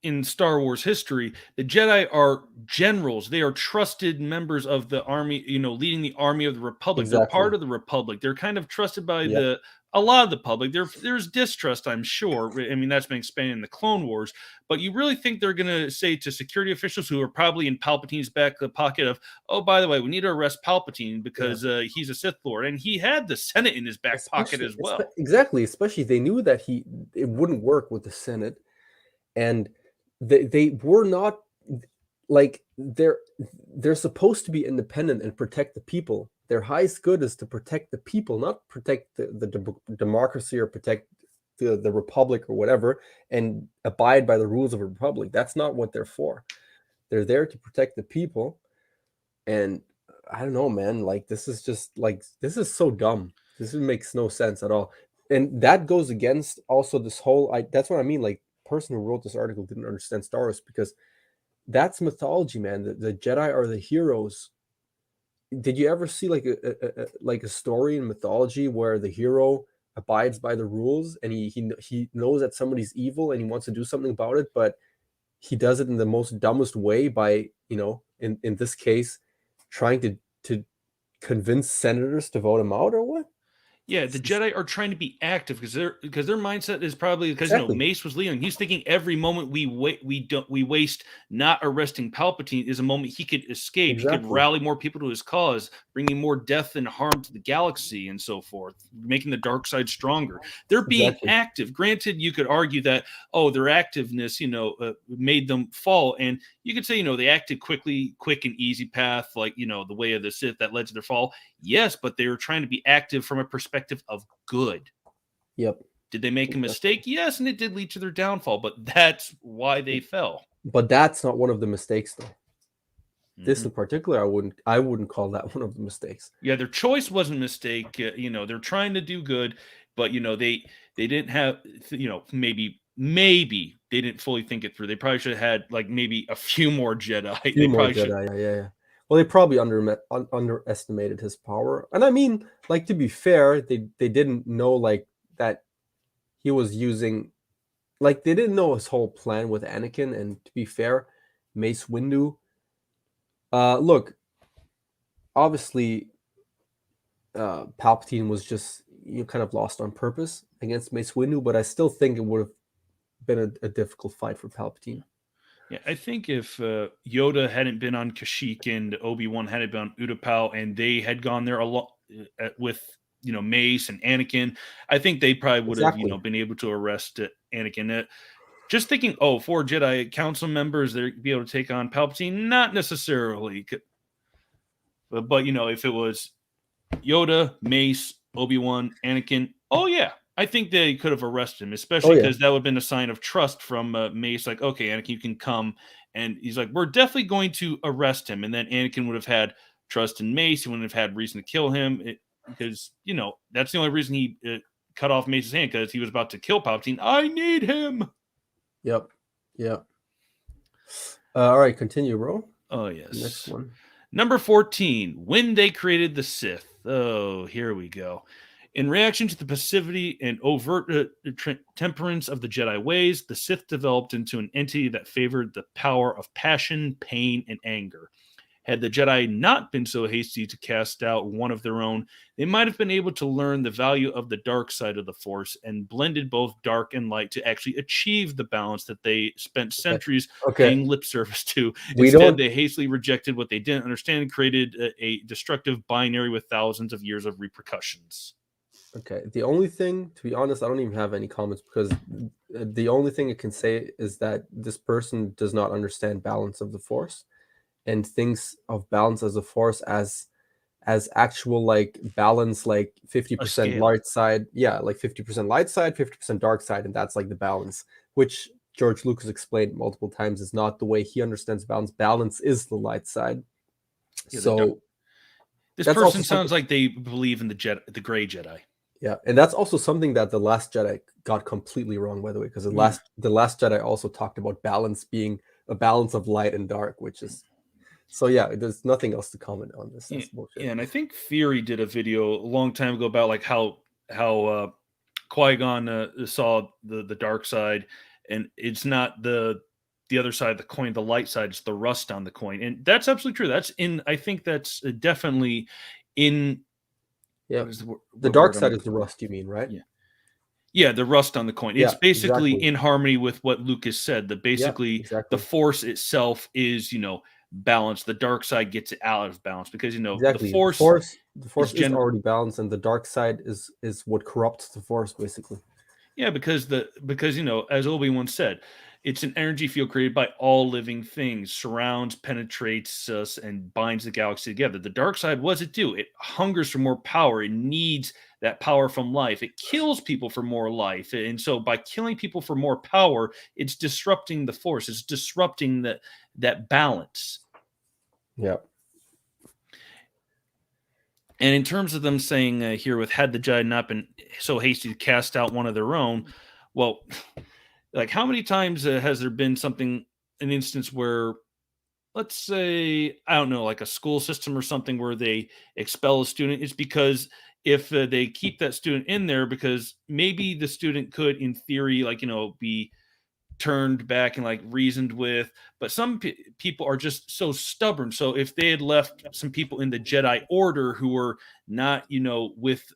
in Star Wars history, the Jedi are generals. They are trusted members of the army. Leading the army of the Republic. They're Exactly. part of the Republic. They're kind of trusted by Yep. a lot of the public. There's distrust, I'm sure. I mean, that's been expanded in the Clone Wars. But you really think they're going to say to security officials who are probably in Palpatine's back pocket of, oh, by the way, we need to arrest Palpatine because he's a Sith Lord, and he had the Senate in his back pocket as well. Exactly. Especially they knew that it wouldn't work with the Senate, and they were not like they're supposed to be independent and protect the people. Their highest good is to protect the people, not protect the democracy or protect the republic or whatever, and abide by the rules of a republic. That's not what they're for. They're there to protect the people. And I don't know, man. Like this is so dumb. This makes no sense at all. And that goes against also this whole. That's what I mean. Like, person who wrote this article didn't understand Star Wars because that's mythology, man. The Jedi are the heroes. Did you ever see like a story in mythology where the hero abides by the rules and he knows that somebody's evil and he wants to do something about it, but he does it in the most dumbest way by, in this case, trying to convince senators to vote him out or what? Yeah, the Jedi are trying to be active because their mindset is probably because Exactly. Mace was leading. He's thinking every moment we waste not arresting Palpatine is a moment he could escape. He could Exactly. rally more people to his cause, bringing more death and harm to the galaxy and so forth, making the dark side stronger. They're being Exactly. active. Granted, you could argue that their activeness made them fall, and you could say they acted quick and easy path, like the way of the Sith that led to their fall. Yes, but they were trying to be active from a perspective of good. Yep. Did they make a mistake? Yes, and it did lead to their downfall, but that's why they fell. But that's not one of the mistakes, though. This in particular, I wouldn't call that one of the mistakes. Yeah, their choice wasn't a mistake. They're trying to do good, but they didn't have maybe they didn't fully think it through. They probably should have had like maybe a few more Jedi. Few more Jedi, yeah. Well, they probably underestimated his power. And I mean, like, to be fair, they didn't know like that he was using, like, they didn't know his whole plan with Anakin. And to be fair, Mace Windu, look, obviously, Palpatine was just kind of lost on purpose against Mace Windu, but I still think it would have been a difficult fight for Palpatine. Yeah, I think if Yoda hadn't been on Kashyyyk and Obi-Wan hadn't been on Utapau and they had gone there a lot with Mace and Anakin, I think they probably would have been able to arrest Anakin. Just thinking, 4 Jedi Council members, they'd be able to take on Palpatine, not necessarily. But if it was Yoda, Mace, Obi-Wan, Anakin, oh yeah, I think they could have arrested him, Oh especially yeah, because that would have been a sign of trust from Mace. Like, okay, Anakin, you can come, and he's like, we're definitely going to arrest him, and then Anakin would have had trust in Mace. He wouldn't have had reason to kill him because that's the only reason he cut off Mace's hand, because he was about to kill Palpatine. I need him. yep, yep. All right, continue, bro. Oh Next yes. one. Number 14, when they created the Sith. Oh, here we go. In reaction to the passivity and overt temperance of the Jedi ways, the Sith developed into an entity that favored the power of passion, pain, and anger. Had the Jedi not been so hasty to cast out one of their own, they might have been able to learn the value of the dark side of the Force and blended both dark and light to actually achieve the balance that they spent centuries Okay. paying lip service to. We Instead, don't. they hastily rejected what they didn't understand and created a destructive binary with thousands of years of repercussions. Okay. The only thing, to be honest, I don't even have any comments because the only thing I can say is that this person does not understand balance of the Force and thinks of balance as a force as actual like balance, like 50% scale. light side, yeah, like 50% light side, 50% dark side, and that's like the balance, which George Lucas explained multiple times is not the way he understands balance. Balance is the light side. Yeah, So this that's also person something, sounds like they believe in the gray Jedi. yeah, and that's also something that the Last Jedi got completely wrong, by the way, because the last Jedi also talked about balance being a balance of light and dark, which is so yeah. There's nothing else to comment on this. That's bullshit. Yeah, and I think Fury did a video a long time ago about like how Qui-Gon saw the dark side, and it's not the other side of the coin, the light side, it's the rust on the coin, and that's absolutely true. That's in. I think that's definitely in. Yeah, What is the what dark word I'm side is looking the for? rust, you mean, right? Yeah. Yeah, the rust on the coin. It's Yeah, basically exactly. in harmony with what Lucas said. That Yeah, basically the exactly. force itself is, balanced. The dark side gets it out of balance because the Exactly. force The is force is already balanced, and the dark side is what corrupts the force, basically. Yeah, because as Obi-Wan said, it's an energy field created by all living things, surrounds, penetrates us, and binds the galaxy together. The dark side, what does it do? It hungers for more power. It needs that power from life. It kills people for more life. And so by killing people for more power, it's disrupting the force. It's disrupting that balance. Yeah. And in terms of them saying here with had the Jedi not been so hasty to cast out one of their own, well, like how many times has there been an instance where, let's say, I don't know, like a school system or something where they expel a student? It's because if they keep that student in there, because maybe the student could in theory like be turned back and like reasoned with, but some people are just so stubborn. So if they had left some people in the Jedi order who were not with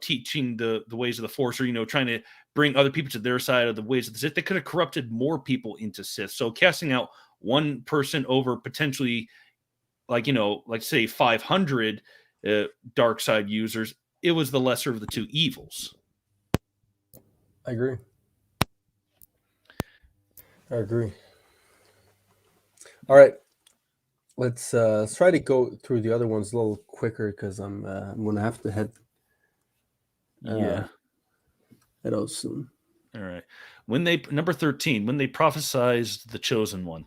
teaching the ways of the force, or trying to bring other people to their side of the ways of the Sith, they could have corrupted more people into Sith. So casting out one person over potentially like like say 500 dark side users, it was the lesser of the two evils. I agree. I agree. All right. Let's try to go through the other ones a little quicker because I'm gonna have to head Yeah. head out soon. All right. Number 13, when they prophesized the chosen one.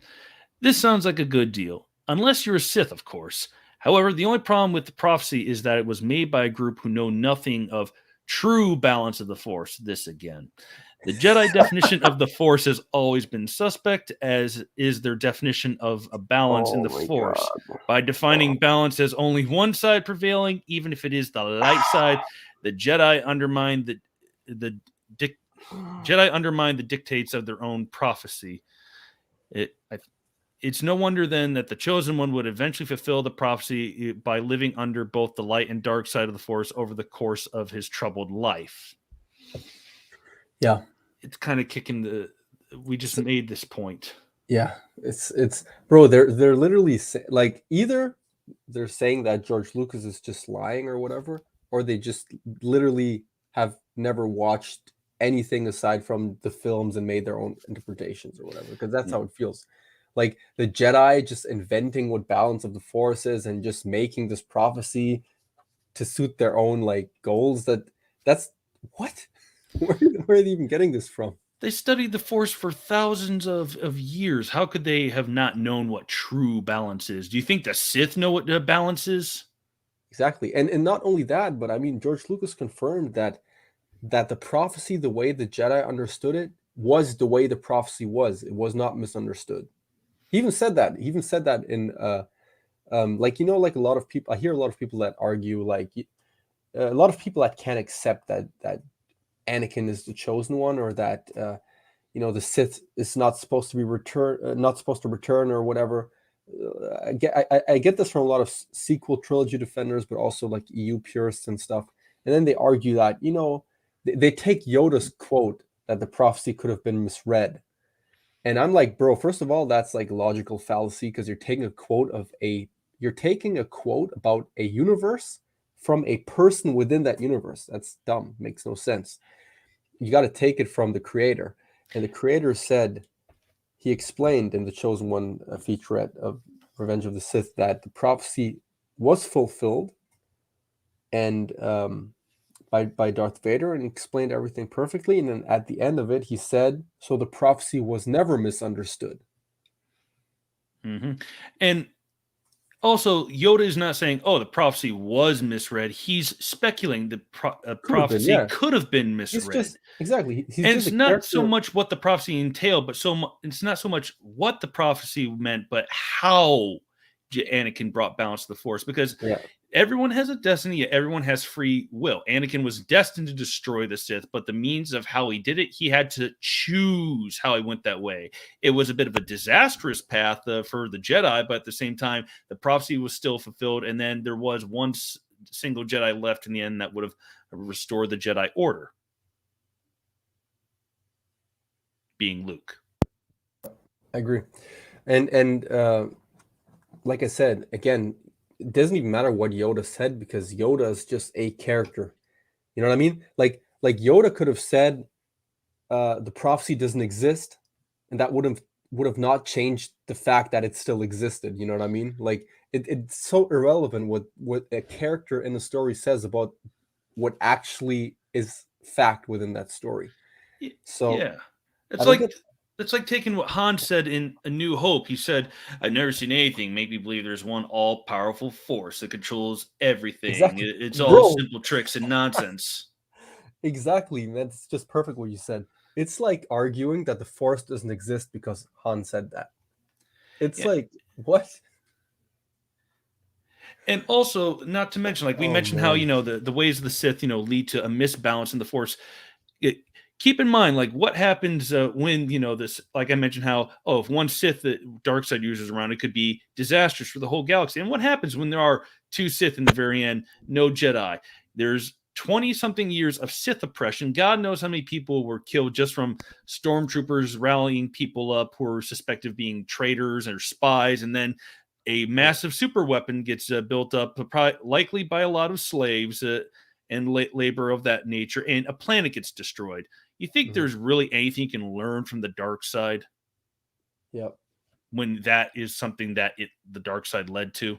This sounds like a good deal, unless you're a Sith, of course. However, the only problem with the prophecy is that it was made by a group who know nothing of true balance of the Force. This again. The Jedi definition of the Force has always been suspect, as is their definition of a balance in Oh the my Force. god. By defining balance as only one side prevailing, even if it is the light side, the Jedi undermine the Jedi undermine the dictates of their own prophecy. It's no wonder then that the chosen one would eventually fulfill the prophecy by living under both the light and dark side of the Force over the course of his troubled life. Yeah. It's kind of kicking we just made this point. Yeah, it's bro, they're literally like either they're saying that George Lucas is just lying or whatever, or they just literally have never watched anything aside from the films and made their own interpretations or whatever, because that's how it feels. Like the Jedi just inventing what balance of the Force is and just making this prophecy to suit their own like goals. That's What? Where are they even getting this from? They studied the Force for thousands of years. How could they have not known what true balance is? Do you think the Sith know what balance is? Exactly. And not only that, but I mean, George Lucas confirmed that the prophecy, the way the Jedi understood it, was the way the prophecy was. It was not misunderstood. He even said that. He even said that in like, you know, like a lot of people. I hear a lot of people that argue, like a lot of people that can't accept that Anakin is the chosen one, or that you know, the Sith is not supposed to be not supposed to return, or whatever. I get this from a lot of sequel trilogy defenders, but also like EU purists and stuff. And then they argue that, you know, they take Yoda's quote that the prophecy could have been misread. And I'm like, bro, first of all, that's like logical fallacy, because you're taking a quote about a universe from a person within that universe. That's dumb. Makes no sense. You got to take it from the creator. And the creator said, he explained in the Chosen One featurette of Revenge of the Sith that the prophecy was fulfilled, and by Darth Vader, and explained everything perfectly. And then at the end of it, he said, "So the prophecy was never misunderstood." Mm-hmm. And also, Yoda is not saying, "Oh, the prophecy was misread." He's speculating the Could have been, prophecy yeah. could have been He's misread. just exactly. He's And just it's a not so character. much what the prophecy entailed, but it's not so much what the prophecy meant, but how Anakin brought balance to the Force. Because Yeah, everyone has a destiny, everyone has free will. Anakin was destined to destroy the Sith, but the means of how he did it, he had to choose how he went that way. It was a bit of a disastrous path for the Jedi, but at the same time, the prophecy was still fulfilled, and then there was one single Jedi left in the end that would have restored the Jedi Order, being Luke. I agree. And like I said, again, it doesn't even matter what Yoda said, because Yoda is just a character. You know what I mean? Like Yoda could have said, the prophecy doesn't exist, and that would have not changed the fact that it still existed. You know what I mean? Like it's so irrelevant what a character in the story says about what actually is fact within that story. So Yeah. I It's don't like get it's like taking what Han said in A New Hope. He said, "I've never seen anything make me believe there's one all-powerful force that controls everything. exactly, It's all bro. simple tricks and nonsense." Exactly, man. It's just perfect what you said. It's like arguing that the force doesn't exist because Han said that. It's Yeah. like, what? And also, not to mention, like we Oh mentioned how, man. the ways of the Sith, lead to a misbalance in the Force. It, keep in mind, like what happens when, this, like I mentioned, how, oh, if one Sith that dark side users around, it could be disastrous for the whole galaxy. And what happens when there are two Sith in the very end, no Jedi? There's 20 something years of Sith oppression. God knows how many people were killed just from stormtroopers rallying people up who are suspected of being traitors or spies. And then a Yeah. massive super weapon gets built up, likely by a lot of slaves and labor of that nature, and a planet gets destroyed. You think Mhm. there's really anything you can learn from the dark side Yeah. when that is something that the dark side led to?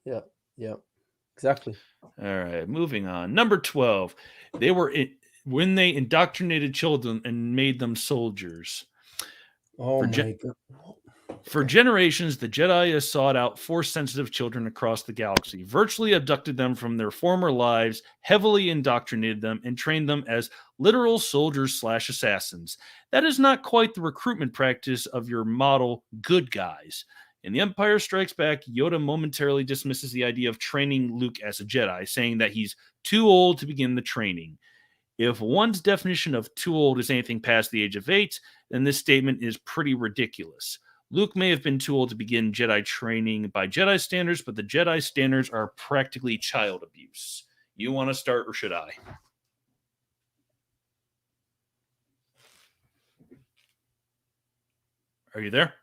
Yeah. Yeah. Exactly. All right, moving on. Number 12. They were when they indoctrinated children and made them soldiers. Oh For my god. For generations, the Jedi sought out force sensitive children across the galaxy, virtually abducted them from their former lives, heavily indoctrinated them, and trained them as literal soldiers/assassins. That is not quite the recruitment practice of your model good guys. In The Empire Strikes Back, Yoda momentarily dismisses the idea of training Luke as a Jedi, saying that he's too old to begin the training. If one's definition of too old is anything past the age of 8, then this statement is pretty ridiculous. Luke may have been too old to begin Jedi training by Jedi standards, but the Jedi standards are practically child abuse. You want to start, or should I? Are you there?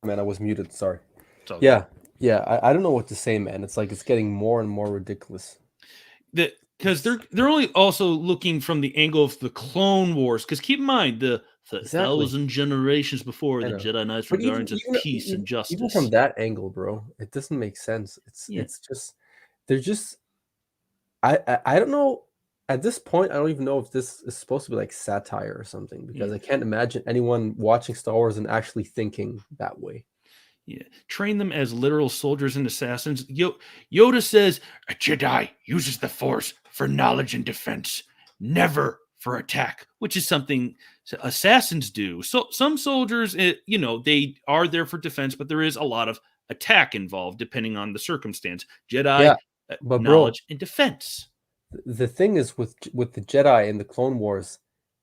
Man, I was muted. Sorry. It's all good. Yeah. Yeah. I don't know what to say, man. It's like it's getting more and more ridiculous. Because It's they're only also looking from the angle of the Clone Wars. Because keep in mind, the exactly. thousand generations before, I the know. Jedi Knights were But guardians of peace and even from justice. that angle, bro, it doesn't make sense. Yeah. It's just they're just I don't know. At this point, I don't even know if this is supposed to be like satire or something, Yeah. because I can't imagine anyone watching Star Wars and actually thinking that way. Yeah, train them as literal soldiers and assassins. Yoda says a Jedi uses the Force for knowledge and defense, never for attack, which is something assassins do. So some soldiers, they are there for defense, but there is a lot of attack involved depending on the circumstance. Jedi, Yeah, but bro, knowledge and defense. the thing is with the Jedi in the Clone Wars,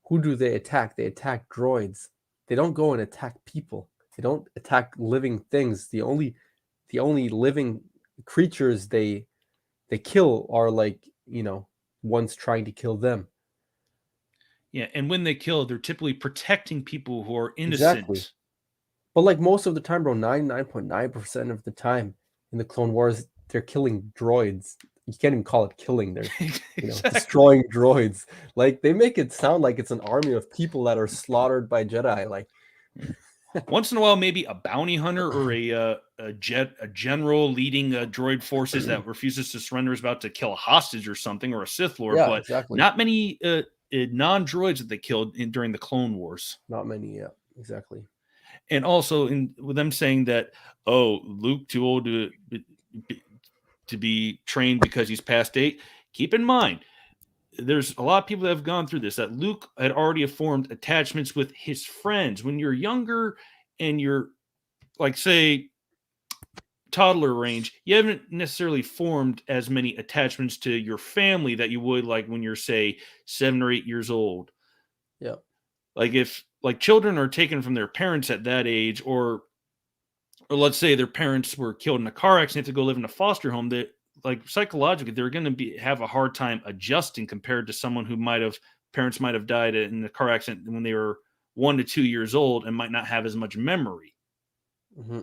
who do they attack? They attack droids. They don't go and attack people. They don't attack living things. The only living creatures they kill are like, ones trying to kill them. Yeah, and when they kill, they're typically protecting people who are Exactly. innocent. But like most of the time, bro, 99.9% of the time in the Clone Wars, they're killing droids. You can't even call it killing. They're, Exactly. destroying droids. Like they make it sound like it's an army of people that are slaughtered by Jedi. Like, Once in a while, maybe a bounty hunter or a general leading droid forces that refuses to surrender is about to kill a hostage or something, or a Sith Lord, yeah, but exactly. not many non droids that they killed during the Clone Wars. Not many. Yeah, exactly. And also, with them saying that, oh, Luke too old to be trained because he's past 8. Keep in mind, there's a lot of people that have gone through this, that Luke had already formed attachments with his friends. When you're younger and you're, like, say, toddler range, you haven't necessarily formed as many attachments to your family that you would like when you're, say, 7 or 8 years old. Yeah. Like if like children are taken from their parents at that age, or let's say their parents were killed in a car accident to go live in a foster home, that like psychologically they're going to be have a hard time adjusting compared to someone who might have parents might have died in a car accident when they were 1 to 2 years old and might not have as much memory. Mm-hmm.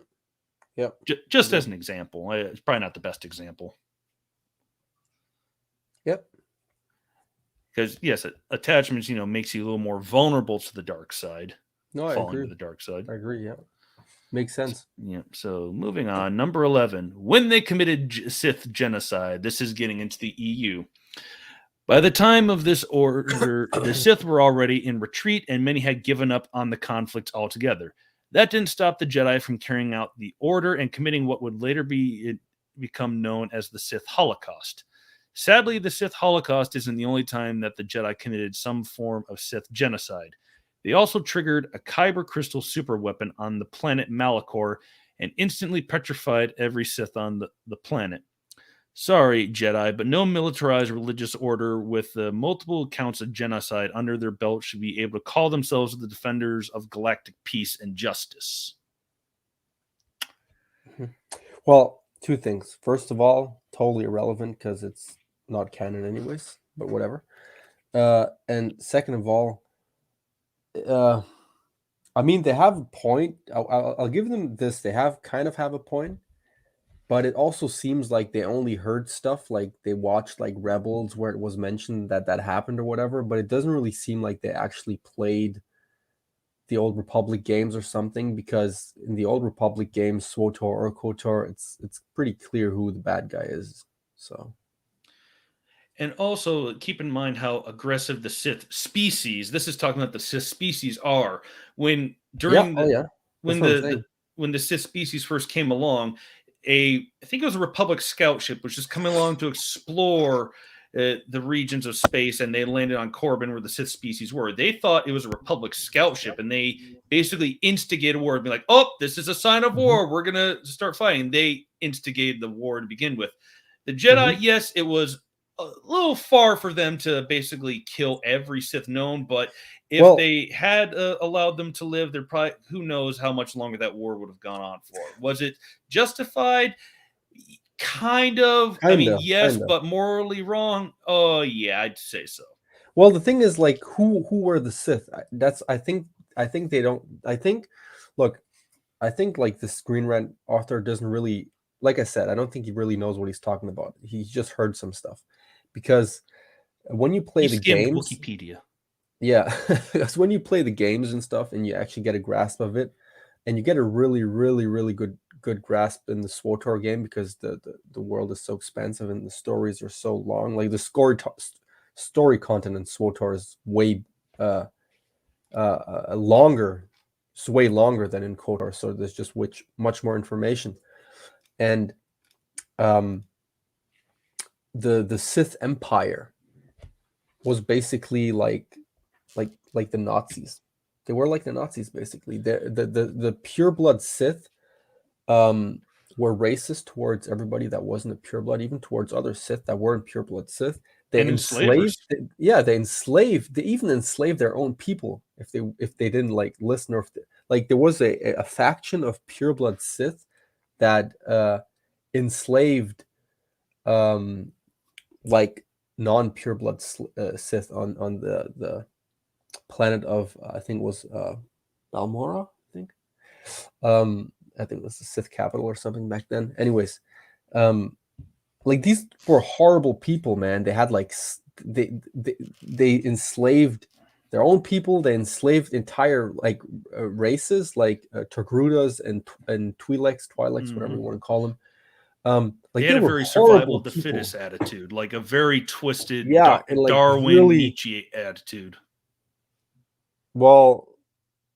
Yep. Just Agree. as an example, it's probably not the best example Yep. because yes, attachments makes you a little more vulnerable to the dark side, No, I falling agree. to the dark side. I agree. Yeah. Makes sense. Yeah. So moving on, number 11, when they committed Sith genocide. This is getting into the EU. By the time of this order, the Sith were already in retreat, and many had given up on the conflict altogether. That didn't stop the Jedi from carrying out the order and committing what would later become known as the Sith Holocaust. Sadly, the Sith Holocaust isn't the only time that the Jedi committed some form of Sith genocide. They also triggered a kyber crystal superweapon on the planet Malachor and instantly petrified every Sith on the planet. Sorry, Jedi, but no militarized religious order with multiple counts of genocide under their belt should be able to call themselves the defenders of galactic peace and justice. Mhm. Well, two things. First of all, totally irrelevant because it's not canon anyways, but whatever. And second of all, uh, I mean, they have a point. I'll give them this. They have a point, but it also seems like they only heard stuff, like they watched like Rebels where it was mentioned that that happened or whatever, but it doesn't really seem like they actually played the Old Republic games or something, because in the Old Republic games, SWOTOR or KOTOR, it's pretty clear who the bad guy is. So And also keep in mind how aggressive the Sith species, this is talking about the Sith species, are. When yeah, during oh the yeah, that's when what I'm the saying. when the Sith species first came along, I think it was a Republic scout ship was just coming along to explore the regions of space, and they landed on Corbin where the Sith species were. They thought it was a Republic scout ship, and they basically instigated war and be like, "Oh, this is a sign of Hmm. war. We're gonna start fighting." They instigated the war to begin with. The Hmm. Jedi, yes, it was a little far for them to basically kill every Sith known, but if Well, they had allowed them to live, they're probably, who knows how much longer that war would have gone on for. Was it justified? Kind of. I mean, yes, kind of. but morally wrong. Oh, yeah, I'd say so. Well, the thing is, like, who were the Sith? I think they don't. I think, look, I think like the Screen Rant author doesn't really, like I said, I don't think he really knows what he's talking about. He just heard some stuff, because when you play He the skimmed games, Wikipedia. yeah, that's when you play the games and stuff, and you actually get a grasp of it, and you get a really, really, really good grasp in the SWOTOR game, because the world is so expansive and the stories are so long. Like the story content in SWTOR is way longer. It's way longer than in KOTOR, so there's just much more information. And the Sith Empire was basically like the Nazis. They were like the Nazis basically. The pureblood Sith were racist towards everybody that wasn't a pureblood, even towards other Sith that weren't pureblood Sith. They And enslavers. they even enslaved their own people if they didn't like listen, or if like there was a faction of pureblood Sith that enslaved like non-pureblood Sith on the planet of I think it was Balmora, I think it was the Sith capital or something back then. Anyways, like these were horrible people, man. They had like they enslaved their own people. They enslaved entire like races, like Togrutas and Twi'leks, whatever you want to call them. They Like had they a were very survival horrible of the people. fittest attitude, like a very twisted Yeah, and like Darwin really, Nietzsche attitude. well,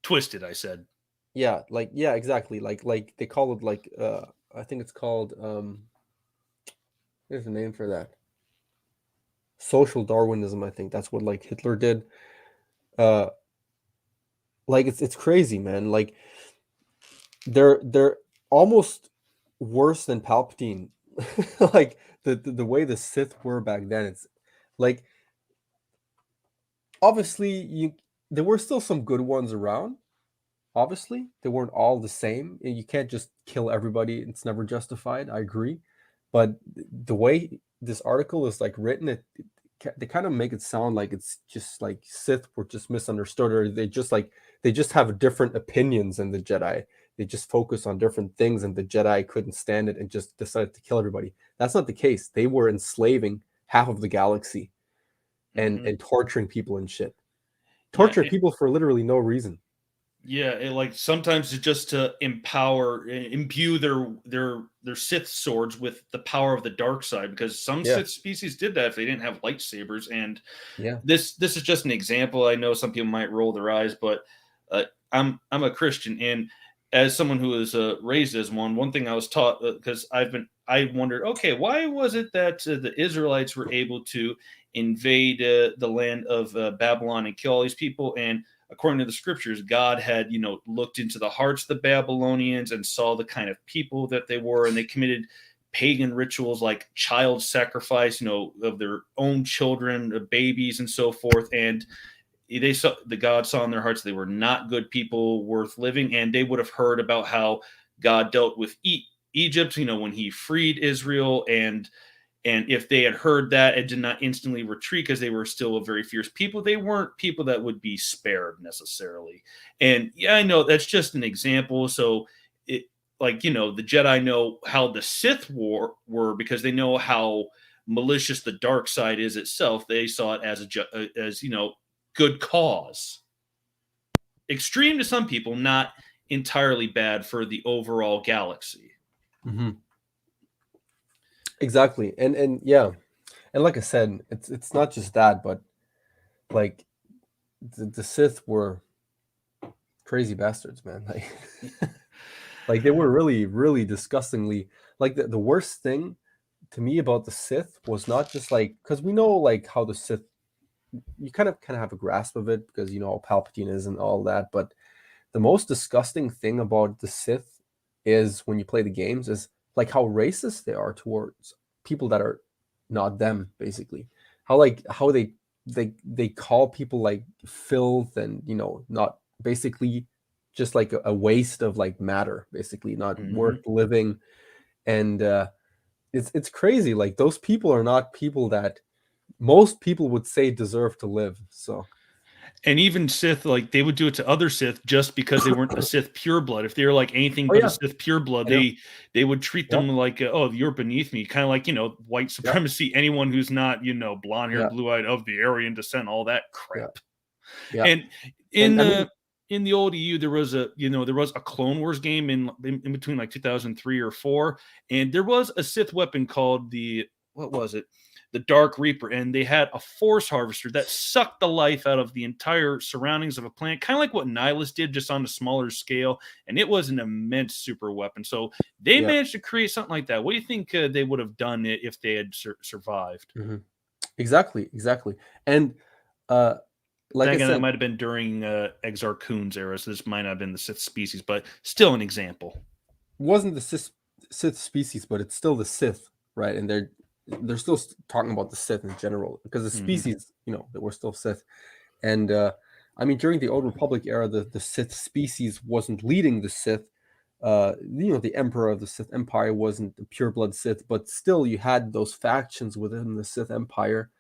Twisted, I said. yeah, like yeah, exactly. Like they call it like I think it's called there's a name for that. Social Darwinism, I think that's what like Hitler did. Like it's crazy, man. Like they're almost worse than Palpatine. Like the way the Sith were back then, it's like obviously there were still some good ones around. Obviously, they weren't all the same. And you can't just kill everybody. It's never justified. I agree. But the way this article is like written, they kind of make it sound like it's just like Sith were just misunderstood, or they just have different opinions than the Jedi. They just focus on different things, and the Jedi couldn't stand it and just decided to kill everybody. That's not the case. They were enslaving half of the galaxy and torturing people and shit. Torturing people for literally no reason. Yeah, like sometimes it's just to imbue their Sith swords with the power of the dark side, because some Yeah. Sith species did that if they didn't have lightsabers. And Yeah. this is just an example. I know some people might roll their eyes, but I'm a Christian, and as someone who was raised as one thing I was taught, because I wondered, okay, why was it that the Israelites were able to invade the land of Babylon and kill all these people? And according to the scriptures, God had, looked into the hearts of the Babylonians and saw the kind of people that they were, and they committed pagan rituals like child sacrifice, of their own children, babies, and so forth. And the God saw in their hearts they were not good people worth living, and they would have heard about how God dealt with Egypt, when He freed Israel, and if they had heard that and did not instantly retreat because they were still a very fierce people, they weren't people that would be spared necessarily. And yeah, I know that's just an example. So it, like, the Jedi know how the Sith were because they know how malicious the dark side is itself. They saw it as good cause. Extreme to some people, not entirely bad for the overall galaxy. Mm-hmm. Exactly. And yeah. And like I said, it's not just that, but like the Sith were crazy bastards, man. Like like they were really, really disgustingly like the worst thing to me about the Sith was not just like because we know like how the Sith you kind of have a grasp of it because you know how Palpatine is and all that, but the most disgusting thing about the Sith is when you play the games is like how racist they are towards people that are not them, basically. How they call people like filth and not basically just like a waste of like matter, basically not worth living. And it's crazy. Like those people are not people that most people would say deserve to live. So And even Sith, like they would do it to other Sith just because they weren't a Sith pureblood. If they were like anything oh but a yeah, Sith pureblood, I know. they would treat Yeah, them like, oh, you're beneath me, kind of like white yeah, supremacy. Anyone who's not blonde hair, yeah, blue eyed, of the Aryan descent, all that yeah, crap. yeah. And And I mean, in the old EU, there was a Clone Wars game in between like 2003 or 4, and there was a Sith weapon called what was it? the Dark Reaper, and they had a Force Harvester that sucked the life out of the entire surroundings of a planet, kind of like what Nihilus did, just on a smaller scale. And it was an immense super weapon. So they Yeah. managed to create something like that. What do you think they would have done if they had survived? Exactly. And like Then I again, that said, might have been during Exar Kun's era, so this might not have been the Sith species, but still an example. wasn't the Sith species, but it's still the Sith, right? And they're still talking about the Sith in general, because the species, that were still Sith. And I mean, during the Old Republic era, the Sith species wasn't leading the Sith. The Emperor of the Sith Empire wasn't a pureblood Sith, but still, you had those factions within the Sith Empire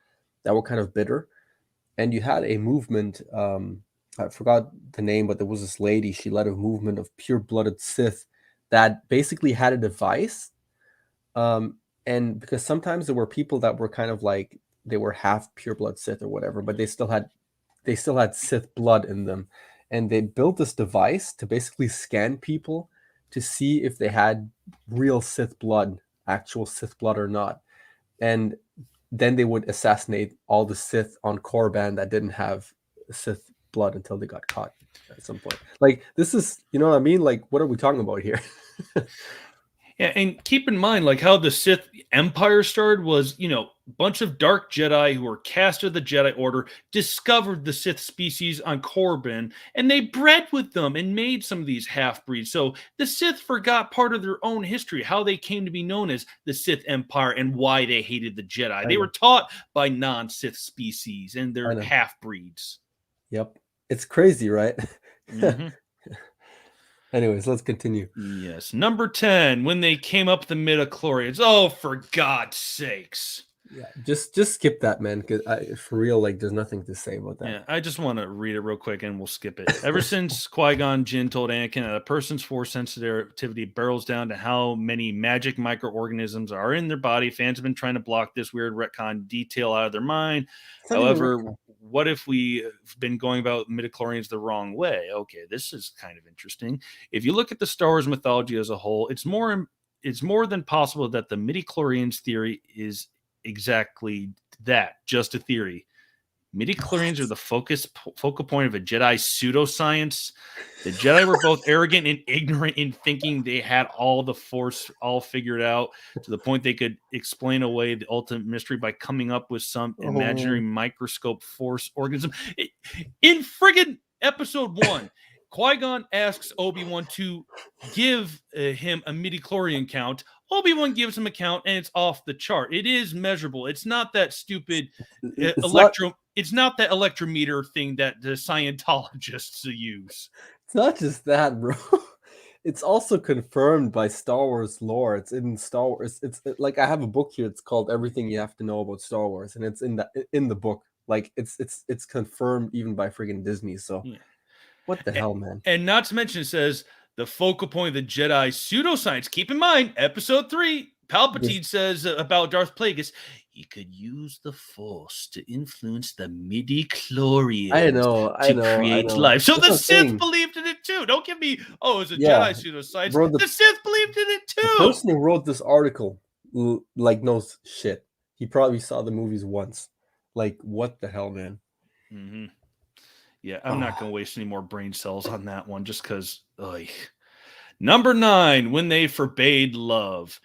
that were kind of bitter, and you had a movement. I forgot the name, but there was this lady. She led a movement of pure-blooded Sith that basically had a device. And because sometimes there were people that were kind of like they were half pure-blood Sith or whatever, but they still had Sith blood in them, and they built this device to basically scan people to see if they had real Sith blood, actual Sith blood or not. And then they would assassinate all the Sith on Korriban that didn't have Sith blood until they got caught at some point. Like, this is, you know what I mean? Like, what are we talking about here? Yeah, and keep in mind, like how the Sith Empire started was, a bunch of dark Jedi who were cast of the Jedi Order discovered the Sith species on Korriban, and they bred with them and made some of these half breeds. So the Sith forgot part of their own history, how they came to be known as the Sith Empire and why they hated the Jedi. They were taught by non-Sith species and their half breeds. Yep, it's crazy, right? Mm-hmm. Anyways, let's continue. Yes. Number 10, when they came up the midichlorians. Oh, for God's sakes. Yeah, just skip that, man, because for real, like, there's nothing to say about that. Yeah, I just want to read it real quick and we'll skip it. Ever since Qui-Gon Jinn told Anakin that a person's force sensitivity barrels down to how many magic microorganisms are in their body, fans have been trying to block this weird retcon detail out of their mind. However, what if we've been going about midichlorians the wrong way? Okay, this is kind of interesting. If you look at the Star Wars mythology as a whole, it's more than possible that the midichlorians theory is exactly that, just a theory. Midichlorians are the focal point of a Jedi pseudoscience. The Jedi were both arrogant and ignorant in thinking they had all the Force all figured out, to the point they could explain away the ultimate mystery by coming up with some imaginary microscope Force organism. In friggin' episode 1, Qui-Gon asks Obi-Wan to give him a midichlorian count. Obi-Wan gives him a count, and it's off the chart. It is measurable. It's not that stupid it's not that electrometer thing that the Scientologists use. It's not just that, bro. It's also confirmed by Star Wars lore. It's in Star Wars. It's like, I have a book here. It's called Everything You Have to Know About Star Wars, and it's in the book. Like, it's confirmed even by friggin' Disney. So, what the hell, man? And not to mention, it says the focal point of the Jedi pseudoscience. Keep in mind, Episode 3, Palpatine says about Darth Plagueis, he could use the Force to influence the midichlorians to create life. So the Sith believed in it too. Don't give me, it's a Jedi pseudoscience. Bro, the Sith believed in it too. The person who wrote this article, like, knows shit. He probably saw the movies once. Like, what the hell, man? Mm-hmm. Yeah, I'm not going to waste any more brain cells on that one, just because. Number 9, when they forbade love.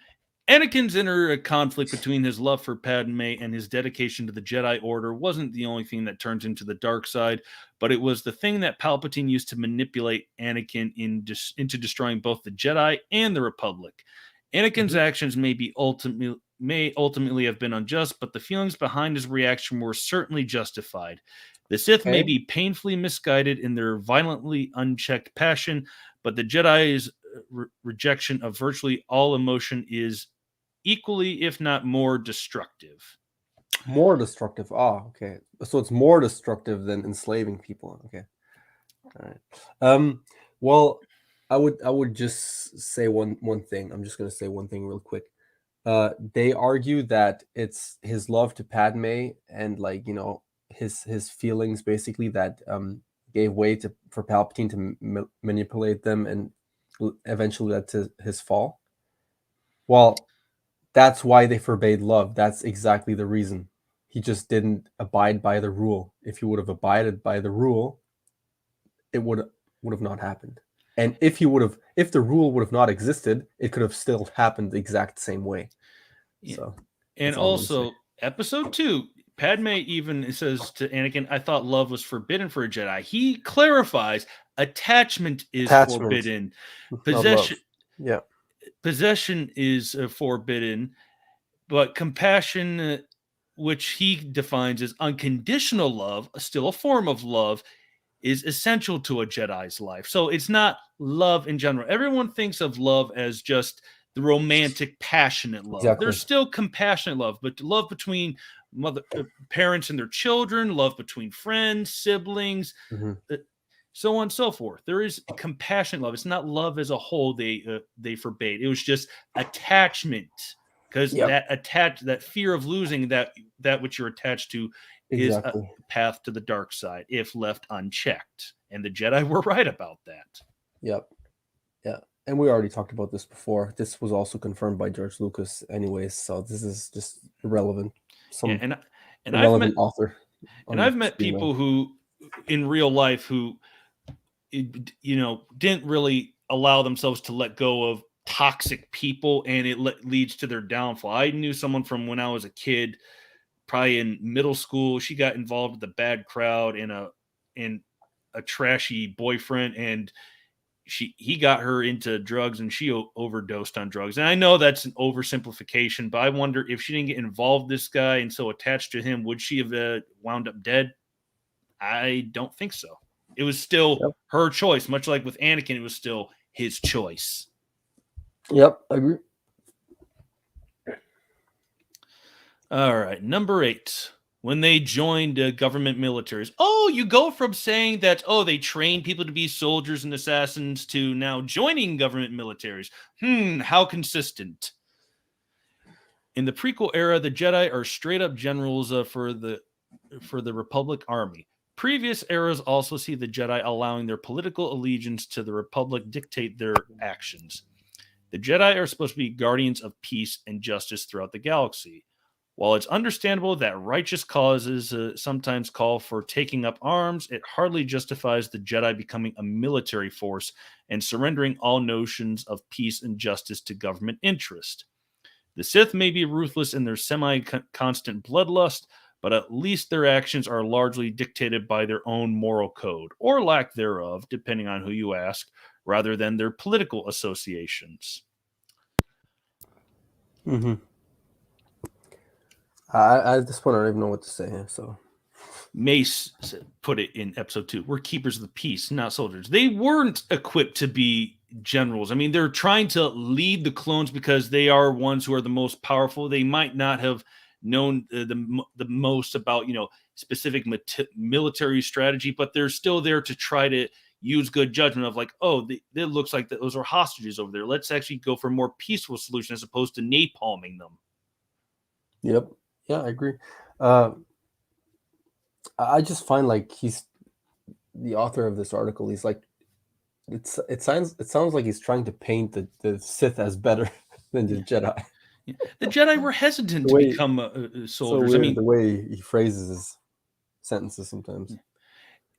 Anakin's inner conflict between his love for Padme and his dedication to the Jedi Order wasn't the only thing that turns into the dark side, but it was the thing that Palpatine used to manipulate Anakin into destroying both the Jedi and the Republic. Anakin's actions may ultimately have been unjust, but the feelings behind his reaction were certainly justified. The Sith may be painfully misguided in their violently unchecked passion, but the Jedi's rejection of virtually all emotion is equally, if not more, destructive. More destructive. Okay. So it's more destructive than enslaving people. Okay. All right. Well, I would just say one thing. I'm just gonna say one thing real quick. They argue that it's his love to Padme and, like, his feelings basically that gave way for Palpatine to manipulate them, and eventually led to his fall. Well, That's why they forbade love. That's exactly the reason. He just didn't abide by the rule. If he would have abided by the rule, it would have not happened. And if the rule would have not existed, it could have still happened the exact same way. Yeah. So, And that's all I'm gonna say. also, episode 2, Padme even says to Anakin, I thought love was forbidden for a Jedi. He clarifies attachment is forbidden. Not love. Possession Yeah, possession is forbidden, but compassion, which he defines as unconditional love, still a form of love, is essential to a Jedi's life. So it's not love in general. Everyone thinks of love as just the romantic, passionate love. exactly. There's still compassionate love, but love between parents and their children, love between friends, siblings, so on and so forth. There is compassionate love. It's not love as a whole. They forbade. It was just attachment, because that fear of losing that which you're attached to is a path to the dark side if left unchecked. And the Jedi were right about that. Yep. Yeah. And we already talked about this before. This was also confirmed by George Lucas anyways, so this is just irrelevant. And irrelevant author. And I've met people who in real life who didn't really allow themselves to let go of toxic people, and it leads to their downfall. I knew someone from when I was a kid, probably in middle school. She got involved with a bad crowd and a trashy boyfriend, and he got her into drugs, and she overdosed on drugs. And I know that's an oversimplification, but I wonder if she didn't get involved with this guy and so attached to him, would she have wound up dead? I don't think so. It was still her choice, much like with Anakin, it was still his choice. Yep, I agree. All right, number 8. When they joined government militaries. Oh, you go from saying that, they train people to be soldiers and assassins to now joining government militaries. How consistent. In the prequel era, the Jedi are straight up generals for the Republic Army. Previous eras also see the Jedi allowing their political allegiance to the Republic dictate their actions. The Jedi are supposed to be guardians of peace and justice throughout the galaxy. While it's understandable that righteous causes sometimes call for taking up arms, it hardly justifies the Jedi becoming a military force and surrendering all notions of peace and justice to government interest. The Sith may be ruthless in their semi-constant bloodlust, but at least their actions are largely dictated by their own moral code, or lack thereof, depending on who you ask, rather than their political associations. At this point, I don't even know what to say. So, Mace put it in episode 2. We're keepers of the peace, not soldiers. They weren't equipped to be generals. I mean, they're trying to lead the clones because they are ones who are the most powerful. They might not have known the most about, specific military strategy, but they're still there to try to use good judgment of like, it looks like those are hostages over there. Let's actually go for a more peaceful solution as opposed to napalming them. Yep. Yeah, I agree. I just find like he's the author of this article. He's like, it sounds like he's trying to paint the Sith as better than the Jedi. The Jedi were hesitant to become soldiers. So weird, the way he phrases his sentences sometimes.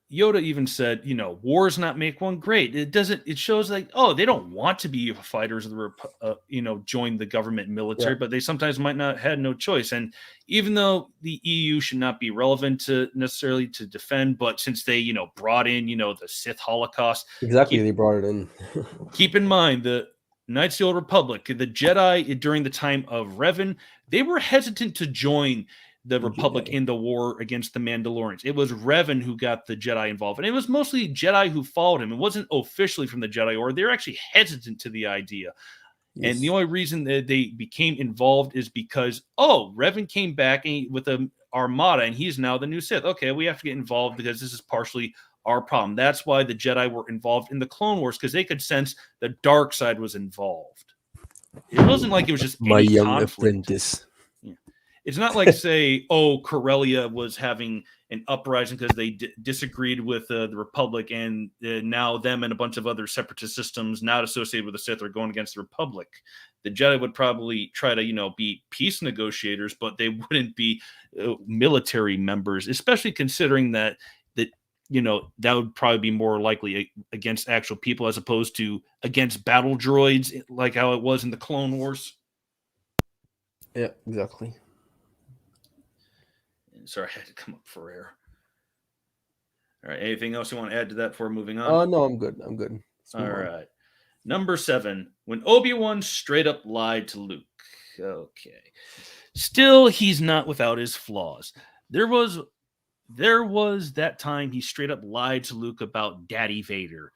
Yoda even said, wars not make one great. It shows like, they don't want to be fighters of the, join the government military, but they sometimes might not had no choice. And even though the EU should not be relevant necessarily to defend, but since they, brought in, the Sith Holocaust. Exactly. They brought it in. Keep in mind the Knights of the Old Republic, the Jedi during the time of Revan, they were hesitant to join the Republic in the war against the Mandalorians. It was Revan who got the Jedi involved. And it was mostly Jedi who followed him. It wasn't officially from the Jedi Order. They're actually hesitant to the idea. Yes. And the only reason that they became involved is because, Revan came back with an armada and he's now the new Sith. Okay, we have to get involved because this is partially our problem. That's why the Jedi were involved in the Clone Wars, because they could sense the dark side was involved. It wasn't like it was just my young conflict. apprentice. It's not like, say, oh, Corellia was having an uprising because they disagreed with the Republic, and now them and a bunch of other separatist systems not associated with the Sith are going against the Republic. The Jedi would probably try to, be peace negotiators, but they wouldn't be military members, especially considering that that would probably be more likely against actual people as opposed to against battle droids, like how it was in the Clone Wars. Yeah, exactly. Sorry, I had to come up for air. All right. Anything else you want to add to that before moving on? Oh no, I'm good. All right. Number 7, when Obi-Wan straight up lied to Luke. Okay. Still, he's not without his flaws. There was that time he straight up lied to Luke about Daddy Vader,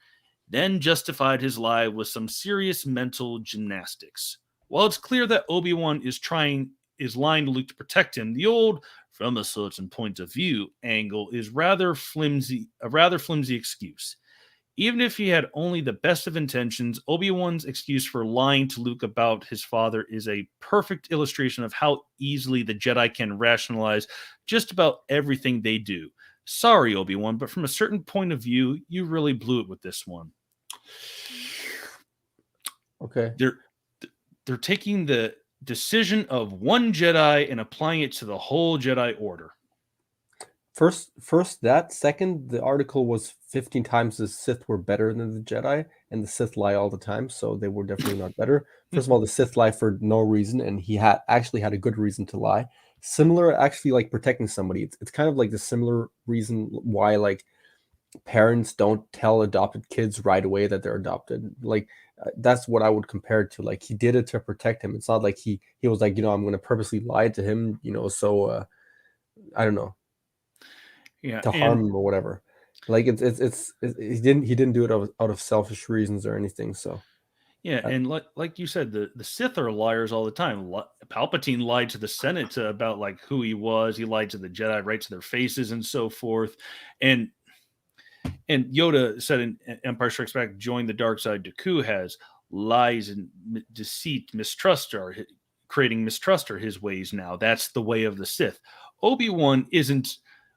then justified his lie with some serious mental gymnastics. While it's clear that Obi-Wan is lying to Luke to protect him, the old "from a certain point of view" angle is a rather flimsy excuse. Even if he had only the best of intentions, Obi-Wan's excuse for lying to Luke about his father is a perfect illustration of how easily the Jedi can rationalize just about everything they do. Sorry, Obi-Wan, but from a certain point of view, you really blew it with this one. Okay. They're taking the decision of one Jedi and applying it to the whole Jedi Order. First that. Second, the article was 15 times the Sith were better than the Jedi, and the Sith lie all the time, so they were definitely not better. First of all, the Sith lie for no reason, and he actually had a good reason to lie. Similar, actually, like protecting somebody. It's kind of like the similar reason why like parents don't tell adopted kids right away that they're adopted. Like that's what I would compare it to. Like he did it to protect him. It's not like he was like, I'm going to purposely lie to him, so I don't know, to harm him or whatever. Like it's he didn't do it out of selfish reasons or anything. So yeah, and like you said, the Sith are liars all the time. Palpatine lied to the Senate about like who he was. He lied to the Jedi right to their faces and so forth. And Yoda said in Empire Strikes Back, "Join the dark side." Dooku has lies and deceit, creating mistrust are his ways now. That's the way of the Sith. Obi-Wan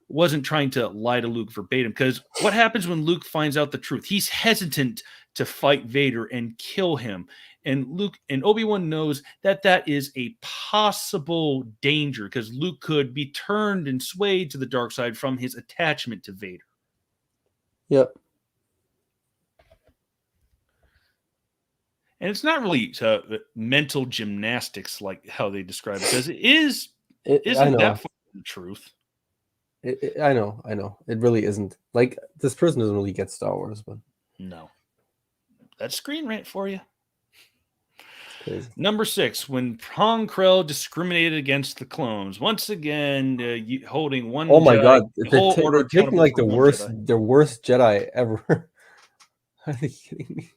wasn't trying to lie to Luke verbatim, because what happens when Luke finds out the truth? He's hesitant to fight Vader and kill him. And Obi-Wan knows that is a possible danger, because Luke could be turned and swayed to the dark side from his attachment to Vader. Yep. And it's not really mental gymnastics like how they describe it, because isn't that far from the truth. I know. It really isn't. Like, this person doesn't really get Star Wars, but no. That's Screen Rant for you. Crazy. Number 6, when Pong Krell discriminated against the clones. Once again, holding one. Oh my Jedi, God! They're taking like the worst Jedi ever. Are you kidding me?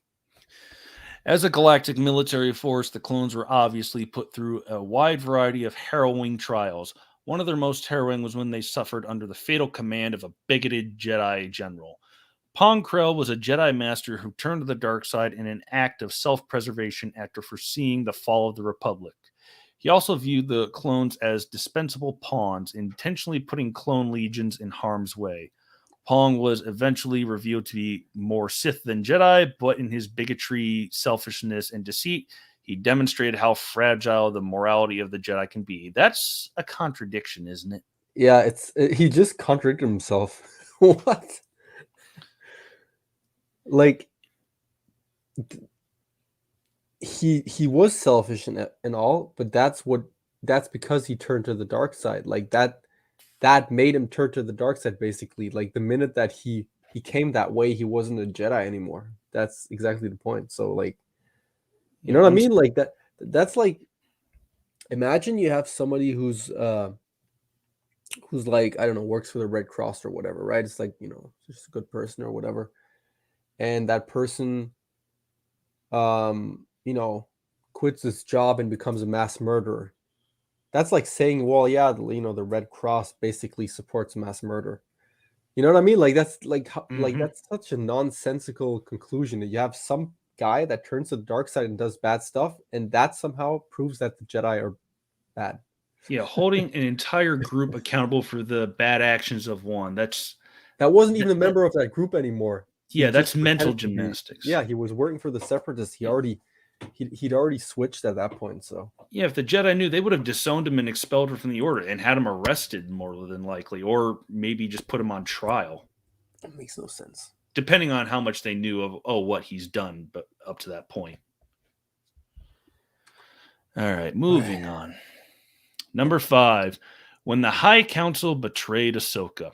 As a galactic military force, the clones were obviously put through a wide variety of harrowing trials. One of their most harrowing was when they suffered under the fatal command of a bigoted Jedi general. Pong Krell was a Jedi master who turned to the dark side in an act of self-preservation after foreseeing the fall of the Republic. He also viewed the clones as dispensable pawns, intentionally putting clone legions in harm's way. Pong was eventually revealed to be more Sith than Jedi, but in his bigotry, selfishness, and deceit, he demonstrated how fragile the morality of the Jedi can be. That's a contradiction, isn't it? Yeah, he just contradicted himself. What? Like, he was selfish and all, but that's because he turned to the dark side. Like that made him turn to the dark side, basically. Like the minute that he came that way, he wasn't a Jedi anymore. That's exactly the point. So like, you know what I mean? Like that's like, imagine you have somebody who's like, I don't know, works for the Red Cross or whatever, right? It's like, just a good person or whatever. And that person quits his job and becomes a mass murderer. That's like saying, well, yeah, the Red Cross basically supports mass murder. You know what I mean? Like that's like that's such a nonsensical conclusion, that you have some guy that turns to the dark side and does bad stuff, and that somehow proves that the Jedi are bad. Yeah, holding an entire group accountable for the bad actions of one. That wasn't even a member of that group anymore. He yeah, just that's mental pretended to be. gymnastics. Yeah, he was working for the Separatists. He'd already switched at that point. So yeah, if the Jedi knew, they would have disowned him and expelled him from the Order and had him arrested more than likely, or maybe just put him on trial. it makes no sense. Depending on how much they knew of what he's done, but up to that point. All right, moving on. Number 5, when the High Council betrayed Ahsoka.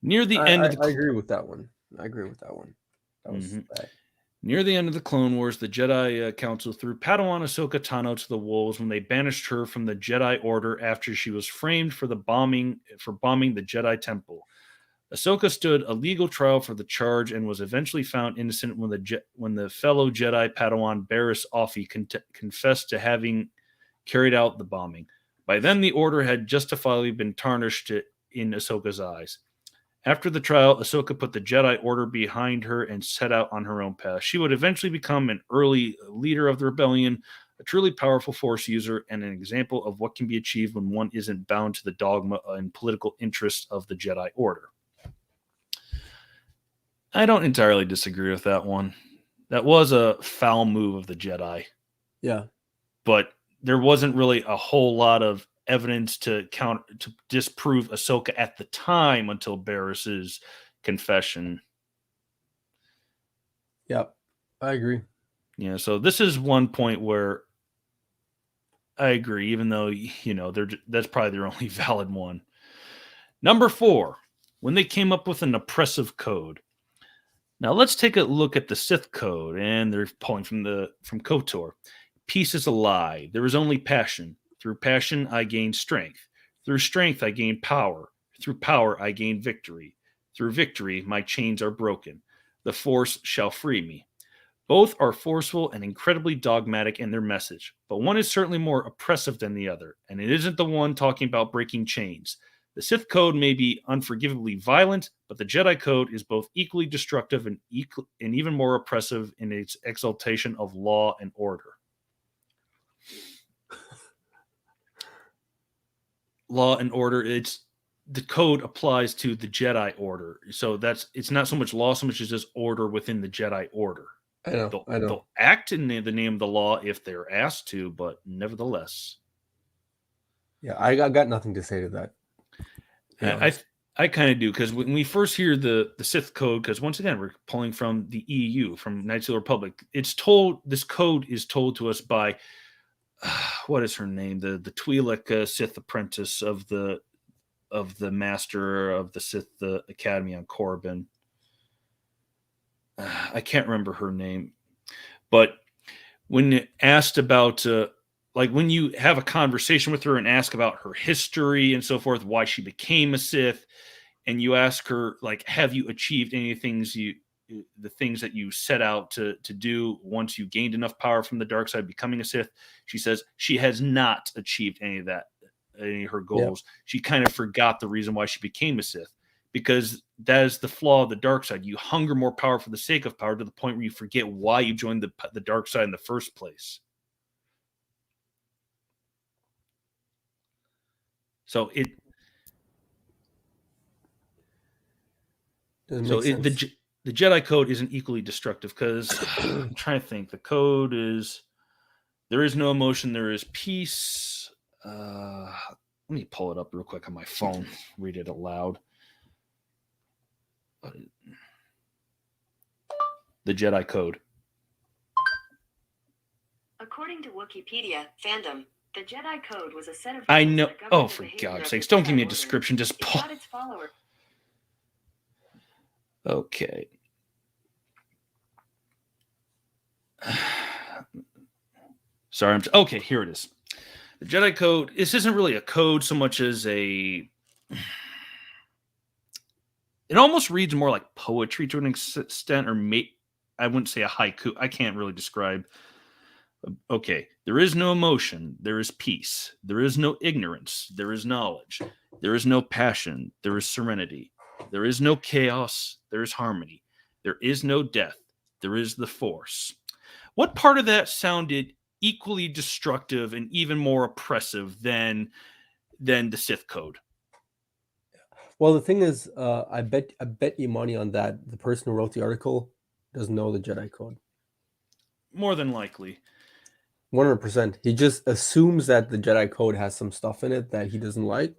Near the end of the I agree with that one. That was bad. Near the end of the Clone Wars, the Jedi Council threw Padawan Ahsoka Tano to the wolves when they banished her from the Jedi Order after she was framed for bombing the Jedi Temple. Ahsoka stood a legal trial for the charge and was eventually found innocent when the fellow Jedi Padawan Barriss Offee confessed to having carried out the bombing. By then, the Order had justifiably been tarnished in Ahsoka's eyes. After the trial, Ahsoka put the Jedi Order behind her and set out on her own path. She would eventually become an early leader of the rebellion, a truly powerful Force user, and an example of what can be achieved when one isn't bound to the dogma and political interests of the Jedi Order. I don't entirely disagree with that one. That was a foul move of the Jedi. Yeah. But there wasn't really a whole lot of evidence to disprove Ahsoka at the time until Barriss's confession. Yep, I agree. Yeah, so this is one point where I agree, even though that's probably their only valid one. Number 4, when they came up with an oppressive code. Now let's take a look at the Sith code, and they're pulling from KOTOR. Peace is a lie. There is only passion. Through passion, I gain strength. Through strength, I gain power. Through power, I gain victory. Through victory, my chains are broken. The Force shall free me. Both are forceful and incredibly dogmatic in their message, but one is certainly more oppressive than the other, and it isn't the one talking about breaking chains. The Sith Code may be unforgivably violent, but the Jedi Code is both equally destructive and even more oppressive in its exaltation of law and order. Law and order, the code applies to the Jedi Order, so it's not so much law so much as just order within the Jedi Order. I know. They'll act in the name of the law if they're asked to, but nevertheless. Yeah, I got nothing to say to that. I kind of do, because when we first hear the Sith Code, because once again, we're pulling from the EU, from Knights of the Republic, this code is told to us by, what is her name? The Twi'lek Sith apprentice of the master of the Sith Academy on Korriban. I can't remember her name, but when asked about, when you have a conversation with her and ask about her history and so forth, why she became a Sith, and you ask her, have you achieved any things the things that you set out to do once you gained enough power from the dark side, becoming a Sith, she says she has not achieved any of her goals. Yep. She kind of forgot the reason why she became a Sith, because that is the flaw of the dark side. You hunger more power for the sake of power to the point where you forget why you joined the dark side in the first place. So the Jedi Code isn't equally destructive, because I'm trying to think. The code is, there is no emotion, there is peace. Let me pull it up real quick on my phone, read it aloud. The Jedi Code. According to Wikipedia fandom, the Jedi Code was a set of... I know. Oh, for God's sakes, don't give me a description. Just pull. Okay. Sorry. Okay, here it is. The Jedi Code. This isn't really a code so much as it almost reads more like poetry to an extent, or I wouldn't say a haiku. I can't really describe. Okay, there is no emotion, there is peace. There is no ignorance, there is knowledge. There is no passion, there is serenity. There is no chaos, there is harmony. There is no death, there is the Force. What part of that sounded equally destructive and even more oppressive than the Sith code. Well, the thing is, I bet you money on that. The person who wrote the article doesn't know the Jedi code. More than likely. 100%. He just assumes that the Jedi code has some stuff in it that he doesn't like,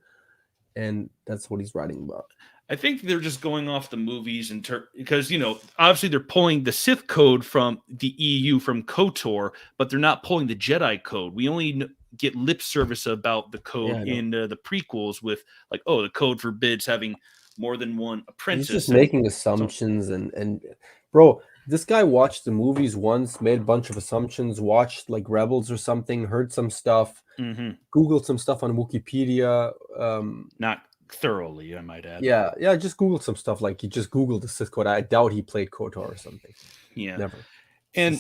and that's what he's writing about. I think they're just going off the movies because, obviously they're pulling the Sith code from the EU, from KOTOR, but they're not pulling the Jedi code. We only get lip service about the code in the prequels with like, the code forbids having more than one apprentice. He's just making assumptions and bro, this guy watched the movies once, made a bunch of assumptions, watched like Rebels or something, heard some stuff, Googled some stuff on Wikipedia. Not thoroughly, I might add. Yeah, just Googled some stuff. Like he just Googled the Sith code. I doubt he played KOTOR or something. Yeah, never. And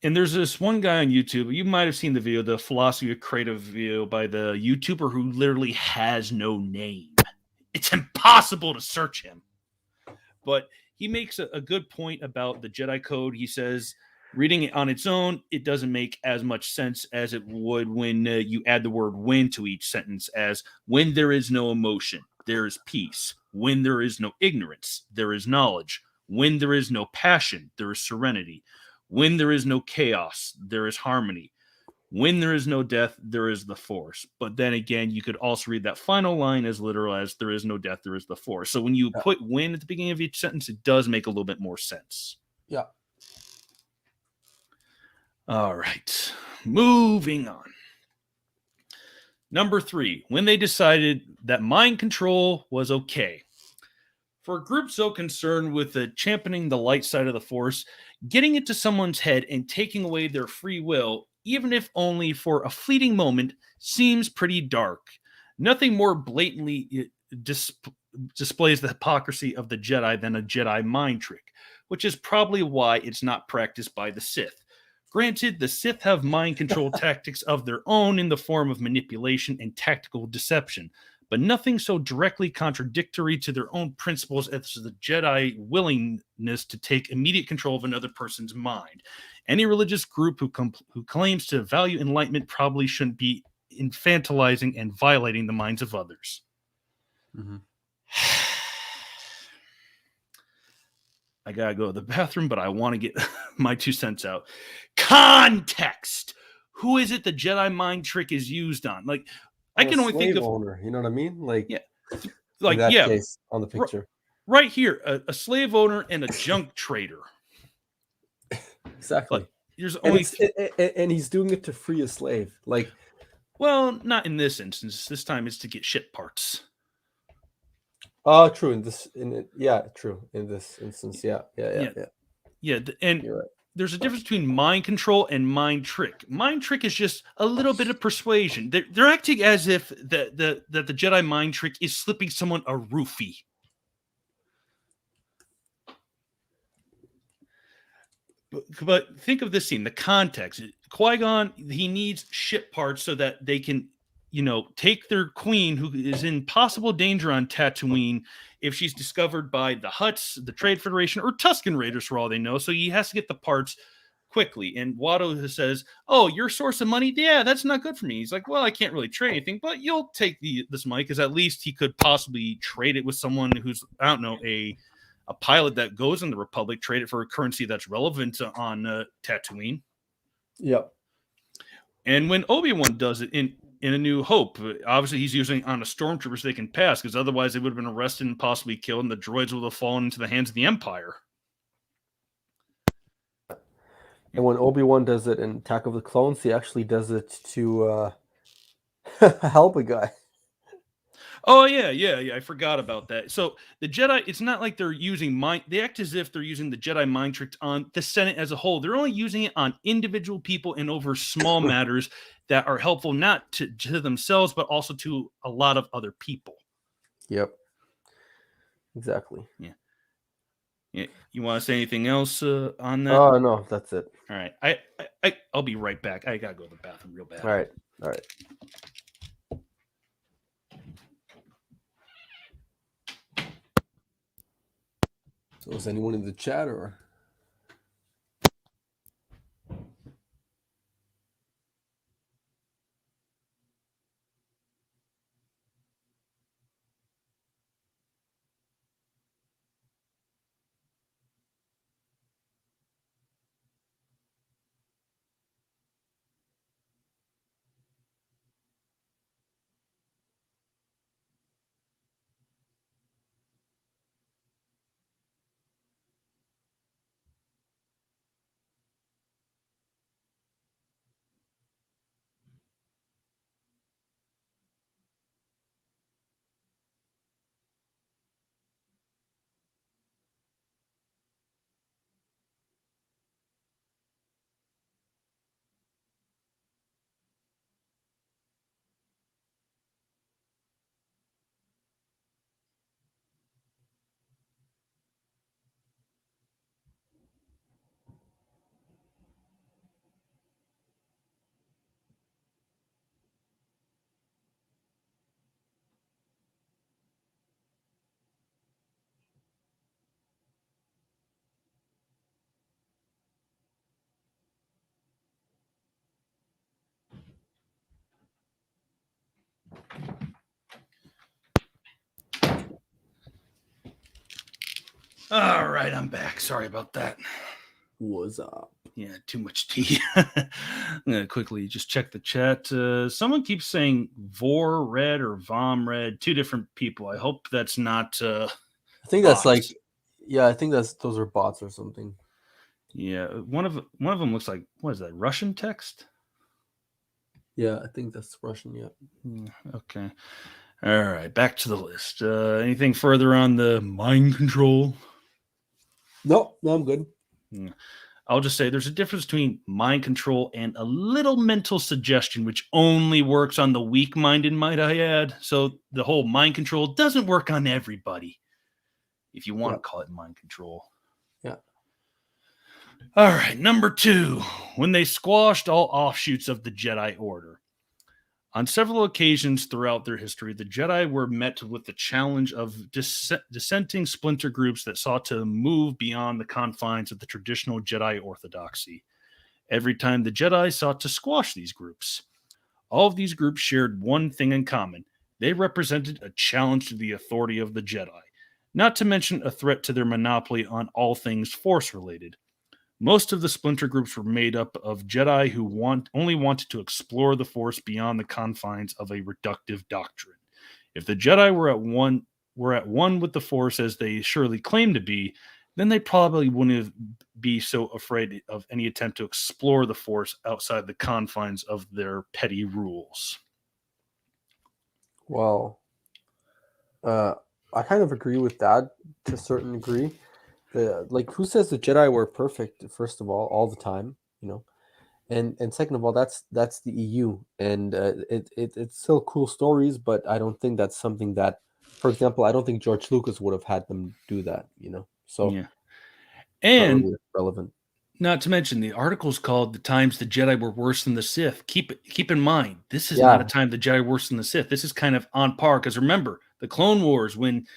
there's this one guy on YouTube. You might have seen the video, the Philosophy of Creative video by the YouTuber who literally has no name. It's impossible to search him. But he makes a good point about the Jedi code. He says, reading it on its own, it doesn't make as much sense as it would when you add the word when to each sentence, as when there is no emotion, there is peace. When there is no ignorance, there is knowledge. When there is no passion, there is serenity. When there is no chaos, there is harmony. When there is no death, there is the Force. But then again, you could also read that final line as literal as there is no death, there is the Force. So when you put when at the beginning of each sentence, it does make a little bit more sense. Yeah. All right. Moving on. Number 3, when they decided that mind control was okay. For a group so concerned with championing the light side of the Force, getting into someone's head and taking away their free will, even if only for a fleeting moment, seems pretty dark. Nothing more blatantly displays the hypocrisy of the Jedi than a Jedi mind trick, which is probably why it's not practiced by the Sith. Granted, the Sith have mind control tactics of their own in the form of manipulation and tactical deception, but nothing so directly contradictory to their own principles as the Jedi willingness to take immediate control of another person's mind. Any religious group who claims to value enlightenment probably shouldn't be infantilizing and violating the minds of others. Mm-hmm. I gotta go to the bathroom, but I want to get my 2 cents out. Context! Who is it the Jedi mind trick is used on? Like, I can only think of owner. You know what I mean? Like, like in that case on the picture, right here, a slave owner and a junk trader. Exactly. Like, there's only and he's doing it to free a slave. Like, well, not in this instance. This time it's to get ship parts. True. True. In this instance, yeah. And you're right. There's a difference between mind control and mind trick. Mind trick is just a little bit of persuasion. They're acting as if the Jedi mind trick is slipping someone a roofie. But think of this scene, the context. Qui-Gon, he needs ship parts so that they can, take their queen, who is in possible danger on Tatooine if she's discovered by the Hutts, the Trade Federation, or Tusken Raiders, for all they know. So he has to get the parts quickly. And Watto says, "Oh, your source of money? Yeah, that's not good for me." He's like, "Well, I can't really trade anything, but you'll take this money," because at least he could possibly trade it with someone who's, I don't know, a pilot that goes in the Republic, trade it for a currency that's relevant on Tatooine. Yep. And when Obi-Wan does it in A New Hope, obviously he's using it on a stormtrooper so they can pass, because otherwise they would have been arrested and possibly killed, and the droids would have fallen into the hands of the Empire. And when Obi-Wan does it in Attack of the Clones, he actually does it to help a guy. Oh, yeah. I forgot about that. So the Jedi, it's not like they're using they act as if they're using the Jedi mind trick on the Senate as a whole. They're only using it on individual people and over small matters that are helpful not to themselves, but also to a lot of other people. Yep. Exactly. Yeah. You want to say anything else on that? Oh, no, that's it. All right. I'll be right back. I gotta go to the bathroom real bad. All right. So is anyone in the chat or? All right, I'm back. Sorry about that. What's up? Yeah, too much tea. I'm gonna quickly just check the chat. Someone keeps saying Vor Red or Vom Red, two different people. I hope that's not I think bots. that's like, yeah, I think those are bots or something. Yeah, one of them looks like, what is that, Russian text? Yeah, I think that's Russian. Yeah. Okay. All right, back to the list. Anything further on the mind control? No, I'm good. I'll just say there's a difference between mind control and a little mental suggestion, which only works on the weak-minded, might I add. So the whole mind control doesn't work on everybody, if you want to call it mind control. Yeah. All right, number 2, when they squashed all offshoots of the Jedi Order. On several occasions throughout their history, the Jedi were met with the challenge of dissenting splinter groups that sought to move beyond the confines of the traditional Jedi orthodoxy. Every time the Jedi sought to squash these groups, all of these groups shared one thing in common. They represented a challenge to the authority of the Jedi, not to mention a threat to their monopoly on all things Force-related. Most of the splinter groups were made up of Jedi who only wanted to explore the Force beyond the confines of a reductive doctrine. If the Jedi were at one with the Force as they surely claimed to be, then they probably wouldn't be so afraid of any attempt to explore the Force outside the confines of their petty rules. Well, I kind of agree with that to a certain degree. Like, who says the Jedi were perfect? First of all the time, and second of all, that's the EU, and it's still cool stories, but I don't think that's something that, for example, I don't think George Lucas would have had them do that. So Yeah. it's not And really relevant. not to mention, the article's called "The Times the Jedi Were Worse Than the Sith." Keep in mind, this is not a time the Jedi were worse than the Sith. This is kind of on par, because remember, the Clone Wars, when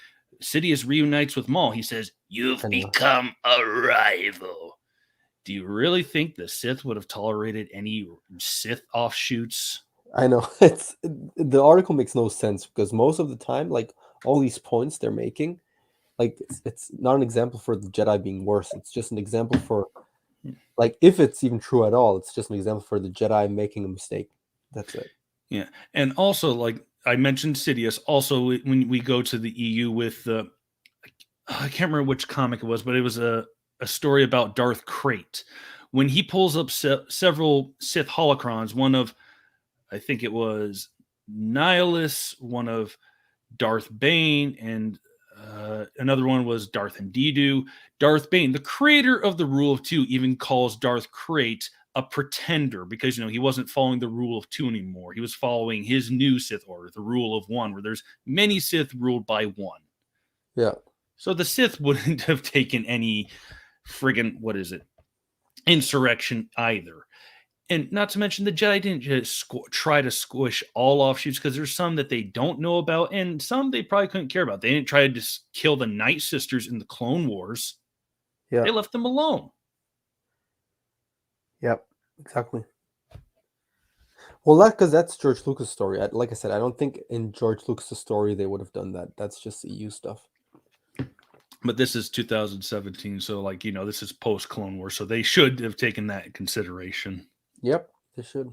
Sidious reunites with Maul, he says, "You've become a rival." Do you really think the Sith would have tolerated any Sith offshoots? I know the article makes no sense, because most of the time, like, all these points they're making, like, it's not an example for the Jedi being worse. It's just an example for, like, if it's even true at all, it's just an example for the Jedi making a mistake. That's it. Yeah. And also, like I mentioned, Sidious, also when we go to the EU with I can't remember which comic it was, but it was a story about Darth Krayt. When he pulls up several Sith holocrons, one of, I think it was Nihilus, one of Darth Bane, and another one was Darth Endidu. Darth Bane, the creator of the Rule of Two, even calls Darth Krayt a pretender, because he wasn't following the Rule of Two anymore. He was following his new Sith order, the Rule of One, where there's many Sith ruled by one. Yeah. So the Sith wouldn't have taken any friggin' insurrection either. And not to mention, the Jedi didn't just try to squish all offshoots, because there's some that they don't know about, and some they probably couldn't care about. They didn't try to kill the Night Sisters in the Clone Wars. Yeah. They left them alone. Yep. Exactly. Well, because that's George Lucas' story. Like I said, I don't think in George Lucas' story they would have done that. That's just EU stuff. But this is 2017, so this is post Clone Wars, so they should have taken that in consideration. Yep, they should.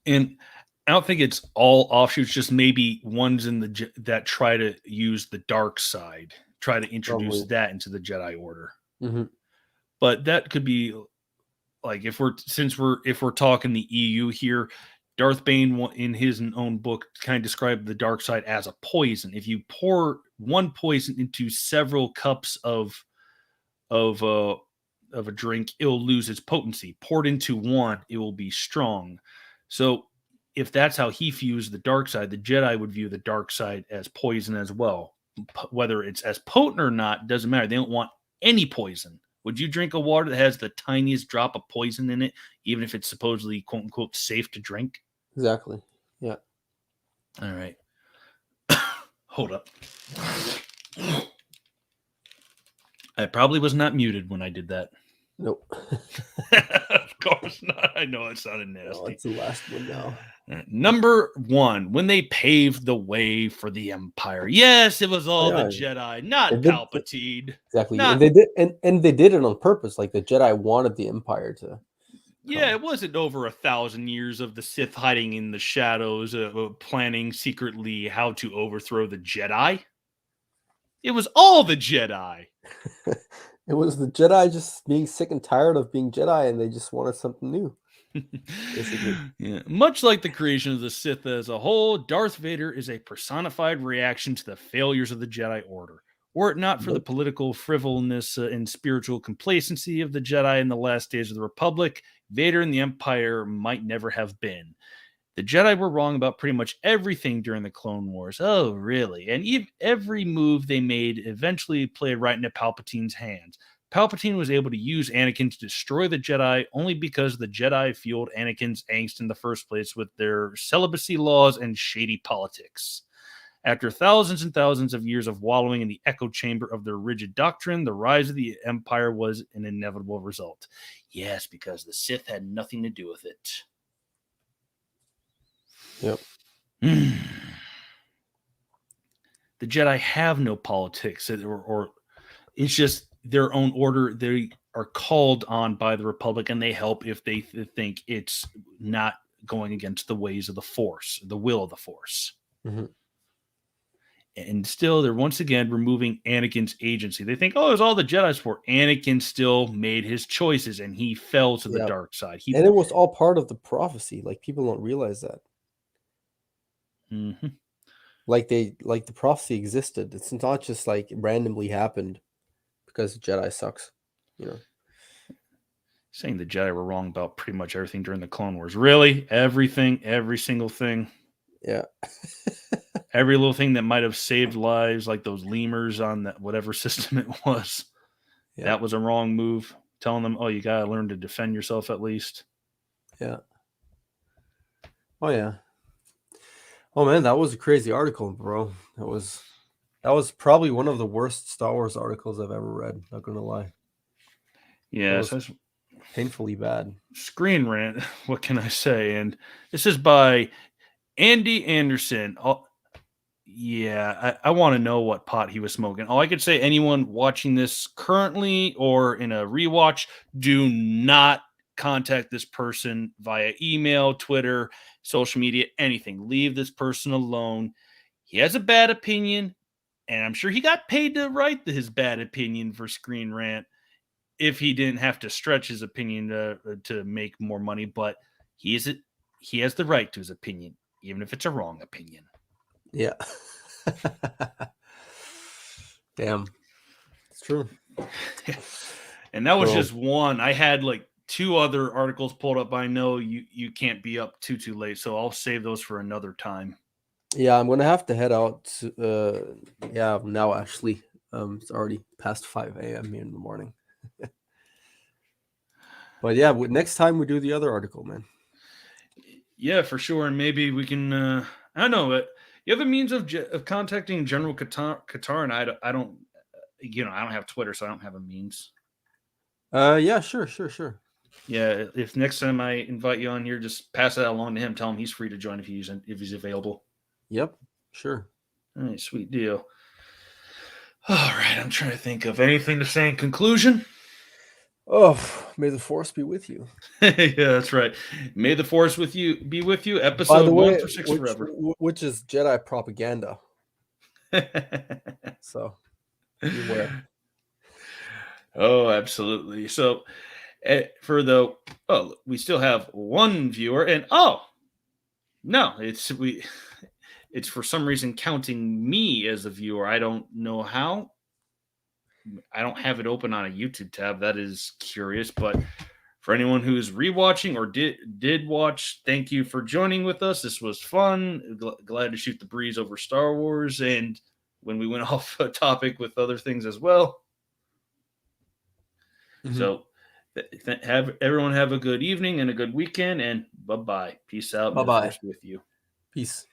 And I don't think it's all offshoots, just maybe ones that try to use the dark side, try to introduce that into the Jedi Order. Mm-hmm. But that could be, like, if we're talking the EU here, Darth Bane in his own book kind of described the dark side as a poison. If you pour one poison into several cups of a drink, it'll lose its potency. Poured into one, it will be strong. So if that's how he views the dark side, the Jedi would view the dark side as poison as well. Whether it's as potent or not doesn't matter. They don't want any poison. Would you drink a water that has the tiniest drop of poison in it, even if it's supposedly quote unquote safe to drink? Exactly. Yeah. All right. Hold up. I probably was not muted when I did that. Nope. course not. I know it sounded Oh, nasty. it's the last one now. Number 1, when they paved the way for the Empire. Yes, it was all yeah. the Jedi, not They did- Palpatine. Exactly. Not- And they did and they did it on purpose. Like the Jedi wanted the Empire to Yeah, it wasn't over 1,000 years of the Sith hiding in the shadows, planning secretly how to overthrow the Jedi. It was all the Jedi. It was the Jedi just being sick and tired of being Jedi, and they just wanted something new. Basically. Yeah. Much like the creation of the Sith as a whole, Darth Vader is a personified reaction to the failures of the Jedi Order. Were it not for the political frivolous and spiritual complacency of the Jedi in the last days of the Republic, Vader and the Empire might never have been. The Jedi were wrong about pretty much everything during the Clone Wars. Oh, really? And every move they made eventually played right into Palpatine's hands. Palpatine was able to use Anakin to destroy the Jedi only because the Jedi fueled Anakin's angst in the first place with their celibacy laws and shady politics. After thousands and thousands of years of wallowing in the echo chamber of their rigid doctrine, the rise of the Empire was an inevitable result. Yes, because the Sith had nothing to do with it. Yep. The Jedi have no politics, or it's just their own order. They are called on by the Republic, and they help if they think it's not going against the ways of the Force, the will of the Force. Mm-hmm. And still, they're once again removing Anakin's agency. They think, oh, it was all the Jedi's fault. Anakin still made his choices, and he fell to the dark side. And it was all part of the prophecy. Like, people don't realize that. Mm-hmm. Like the prophecy existed. It's not just like randomly happened because the Jedi sucks, you know. Saying the Jedi were wrong about pretty much everything during the Clone Wars. Really? Everything? Every single thing? Yeah. Every little thing that might have saved lives, like those lemurs on that whatever system it was. Yeah. That was a wrong move. Telling them, oh, you got to learn to defend yourself at least. Yeah. Oh, yeah. Oh, man, that was a crazy article, bro. That was probably one of the worst Star Wars articles I've ever read. Not going to lie. Yeah. Painfully bad. Screen Rant. What can I say? And this is by Andy Anderson. I want to know what pot he was smoking. All I could say, anyone watching this currently or in a rewatch, do not contact this person via email, Twitter, social media, anything. Leave this person alone. He has a bad opinion, and I'm sure he got paid to write his bad opinion for Screen Rant if he didn't have to stretch his opinion to make more money. But he has the right to his opinion, even if it's a wrong opinion. Yeah. Damn. It's true. And that was just one. I had like 2 other articles pulled up. I know you can't be up too late, so I'll save those for another time. Yeah, I'm going to have to head out. Now actually. It's already past 5 a.m. here in the morning. But yeah, next time we do the other article, man. Yeah, for sure. And maybe we can, I don't know, you have a means of contacting General Qatar, and I don't have Twitter, so I don't have a means. Yeah, sure. Yeah, if next time I invite you on here, just pass that along to him. Tell him he's free to join if he's available. Yep, sure. All right, sweet deal. All right, I'm trying to think of anything to say in conclusion. Oh, may the Force be with you. Yeah, that's right. May the Force be with you. Episode 1 for 6 forever. Which is Jedi propaganda. So, beware. Oh, absolutely. So, we still have 1 viewer, and it's for some reason counting me as a viewer. I don't know how. I don't have it open on a YouTube tab. That is curious, but for anyone who's rewatching or did watch, thank you for joining with us. This was fun. Glad to shoot the breeze over Star Wars, and when we went off a topic with other things as well. Mm-hmm. So everyone have a good evening and a good weekend, and bye-bye. Peace out. Bye-bye. With you. Peace.